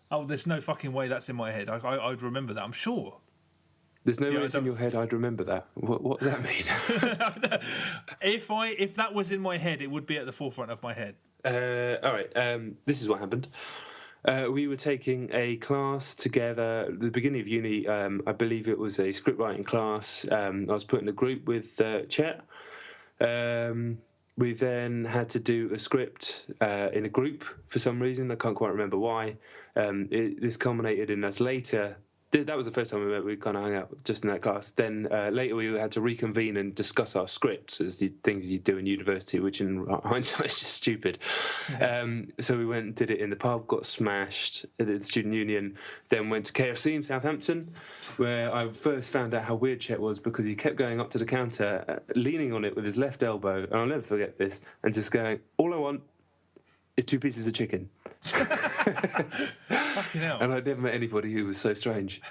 Oh, there's no fucking way that's in my head. I'd remember that, I'm sure. There's no way it's in your head. I'd remember that. What does that mean? If that was in my head, it would be at the forefront of my head. All right. This is what happened. We were taking a class together at the beginning of uni. I believe it was a script writing class. I was put in a group with Chet. We then had to do a script in a group for some reason. I can't quite remember why. This culminated in us later. That was the first time we met. We kind of hung out just in that class. Then later we had to reconvene and discuss our scripts as the things you do in university, which in hindsight is just stupid. So we went and did it in the pub, got smashed at the student union, then went to KFC in Southampton, where I first found out how weird Chet was because he kept going up to the counter, leaning on it with his left elbow, and I'll never forget this, and just going, all I want is 2 pieces of chicken. Fucking hell. And I'd never met anybody who was so strange.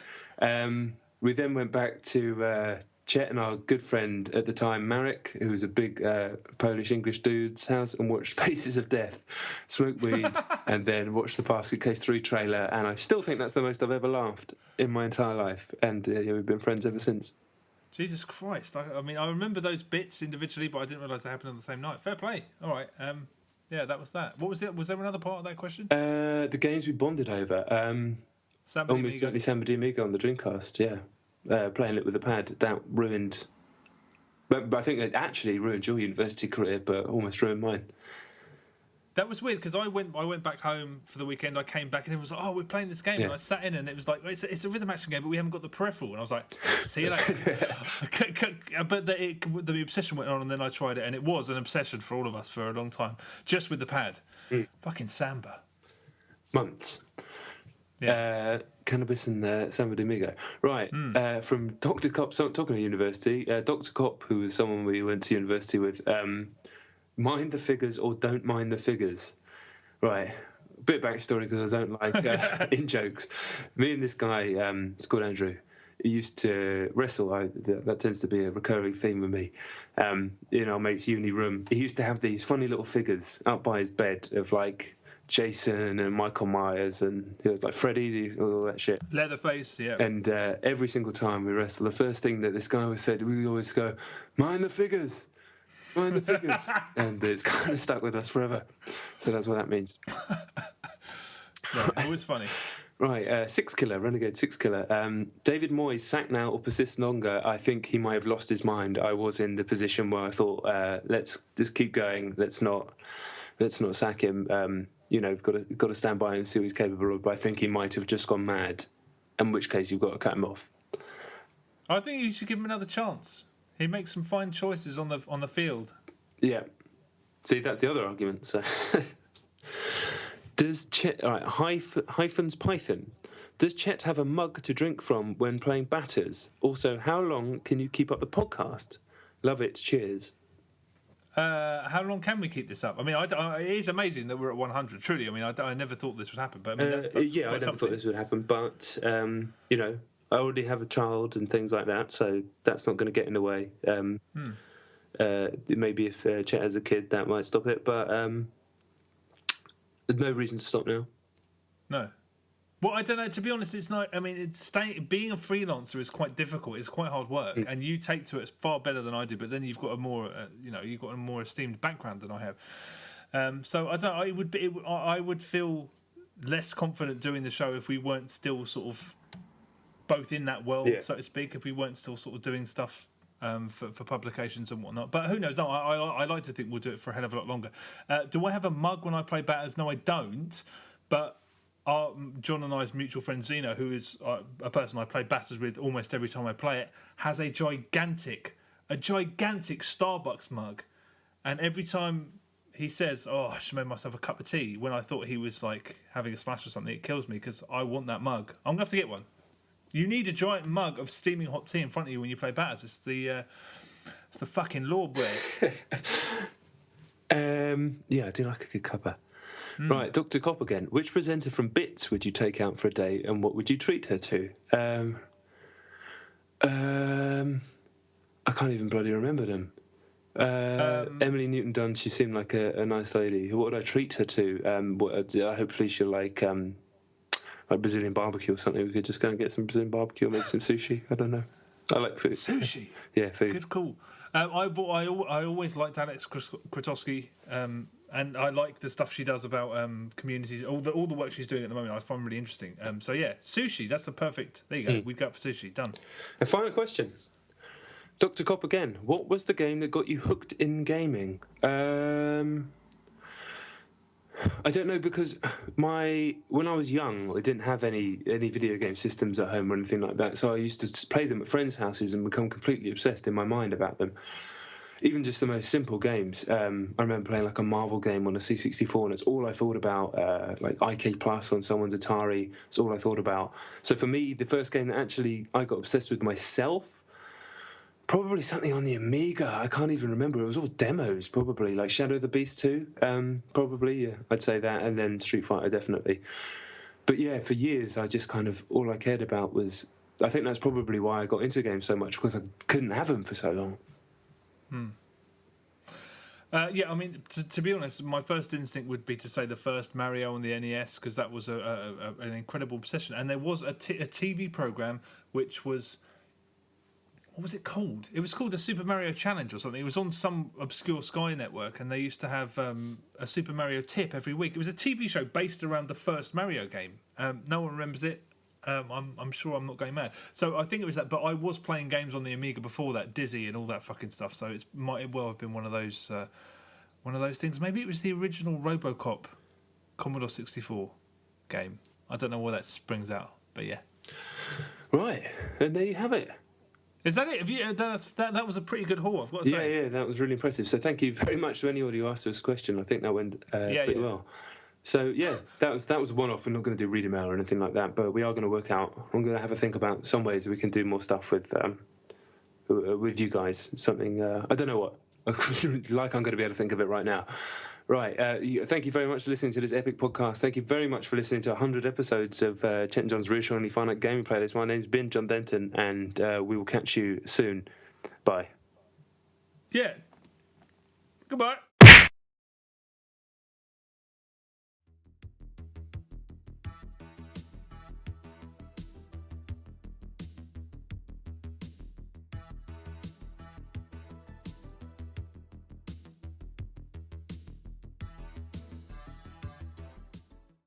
We then went back to Chet and our good friend at the time, Maverick, who was a big Polish-English dude's house, and watched Faces of Death, smoked weed, and then watched the Basket Case 3 trailer, and I still think that's the most I've ever laughed in my entire life, and we've been friends ever since. Jesus Christ. I mean, I remember those bits individually, but I didn't realise they happened on the same night. Fair play. All right. Yeah, that was that. What was it? Was there another part of that question? The games we bonded over. Almost certainly Samba Amigo on the Dreamcast, yeah. Playing it with a pad. That ruined... But I think it actually ruined your university career, but almost ruined mine. That was weird, because I went back home for the weekend, I came back, and it was like, oh, we're playing this game, and I sat in, and it was like, it's a rhythm action game, but we haven't got the peripheral, and I was like, see you later. But the obsession went on, and then I tried it, and it was an obsession for all of us for a long time, just with the pad. Fucking Samba. Months. Yeah. Cannabis and Samba de Amigo. Right, from Dr. Cop, talking to university, Dr. Cop, who was someone we went to university with, mind the figures or don't mind the figures. Right. A bit of backstory because I don't like in-jokes. Me and this guy, it's called Andrew, he used to wrestle. That tends to be a recurring theme with me. In our mate's uni room, he used to have these funny little figures up by his bed of like Jason and Michael Myers, and he was like Freddy, all that shit. Leatherface, yeah. And every single time we wrestle, the first thing that this guy always said, we always go, mind the figures. Mind the figures. And it's kind of stuck with us forever. So that's what that means. Yeah, it was funny. Right, Six Killer, Renegade Six Killer. David Moyes, sack now or persist longer. I think he might have lost his mind. I was in the position where I thought, let's just keep going. Let's not sack him. We've got to stand by him and see what he's capable of. But I think he might have just gone mad, in which case you've got to cut him off. I think you should give him another chance. He makes some fine choices on the field. Yeah. See, that's the other argument. So, does Chet? All right, hyphens Python. Does Chet have a mug to drink from when playing batters? Also, how long can you keep up the podcast? Love it. Cheers. How long can we keep this up? I mean, it is amazing that we're at 100. Truly, I mean, I never thought this would happen. But I mean, that's I never thought this would happen. But I already have a child and things like that, so that's not going to get in the way. Maybe if Chet has a kid, that might stop it. But there's no reason to stop now. No. Well, I don't know. To be honest, it's not. I mean, being a freelancer is quite difficult. It's quite hard work, and you take to it far better than I do. But then you've got a more, you've got a more esteemed background than I have. So I don't. I would feel less confident doing the show if we weren't still sort of both in that world, so to speak. If we weren't still sort of doing stuff for publications and whatnot. But who knows? No, I like to think we'll do it for a hell of a lot longer. Do I have a mug when I play batters? No, I don't. But John and I's mutual friend Zeno, who is a person I play batters with almost every time I play it, has a gigantic Starbucks mug, and every time he says, "Oh, I should make myself a cup of tea," when I thought he was like having a slash or something, it kills me because I want that mug. I'm gonna have to get one. You need a giant mug of steaming hot tea in front of you when you play batters. It's the fucking law, boy. Yeah, I do like a good cuppa. Right, Dr. Cop again. Which presenter from Bits would you take out for a date, and what would you treat her to? I can't even bloody remember them. Emily Newton-Dunn, she seemed like a nice lady. What would I treat her to? Hopefully she'll like Brazilian barbecue or something. We could just go and get some Brazilian barbecue or maybe some sushi. I don't know. I like food. Sushi? Yeah, food. Good call. I always liked Alex Krotowski, and I like the stuff she does about communities. All the work she's doing at the moment, I find really interesting. So yeah, sushi. That's the perfect. There you go. We'd go for sushi. Done. A final question, Dr. Cop again. What was the game that got you hooked in gaming? I don't know, because when I was young, I didn't have any video game systems at home or anything like that, so I used to just play them at friends' houses and become completely obsessed in my mind about them. Even just the most simple games. I remember playing like a Marvel game on a C64, and it's all I thought about. Like IK Plus on someone's Atari, it's all I thought about. So for me, the first game that actually I got obsessed with myself, probably something on the Amiga. I can't even remember. It was all demos, probably. Like Shadow of the Beast 2, probably. Yeah, I'd say that. And then Street Fighter, definitely. But yeah, for years, I just kind of, all I cared about was, I think that's probably why I got into games so much, because I couldn't have them for so long. Yeah, I mean, to be honest, my first instinct would be to say the first Mario on the NES, because that was an incredible obsession. And there was a TV program which was... What was it called? It was called the Super Mario Challenge or something. It was on some obscure Sky network, and they used to have a Super Mario tip every week. It was a TV show based around the first Mario game. No one remembers it. I'm sure I'm not going mad. So I think it was that. But I was playing games on the Amiga before that, Dizzy and all that fucking stuff. So it might well have been one of those things. Maybe it was the original RoboCop Commodore 64 game. I don't know why that springs out, but yeah. Right, and there you have it. Is that it? That was a pretty good haul, I've got to say. Yeah, that was really impressive. So thank you very much to anybody who asked us a question. I think that went pretty well. So yeah, that was a one-off. We're not going to do read email or anything like that, but we are going to work out. I'm going to have a think about some ways we can do more stuff with you guys. Something I don't know what. Like I'm going to be able to think of it right now. Right, thank you very much for listening to this epic podcast. Thank you very much for listening to 100 episodes of Chet and John's Reassuringly Finite Gaming Playlist. My name's been John Denton, and we will catch you soon. Bye. Yeah. Goodbye.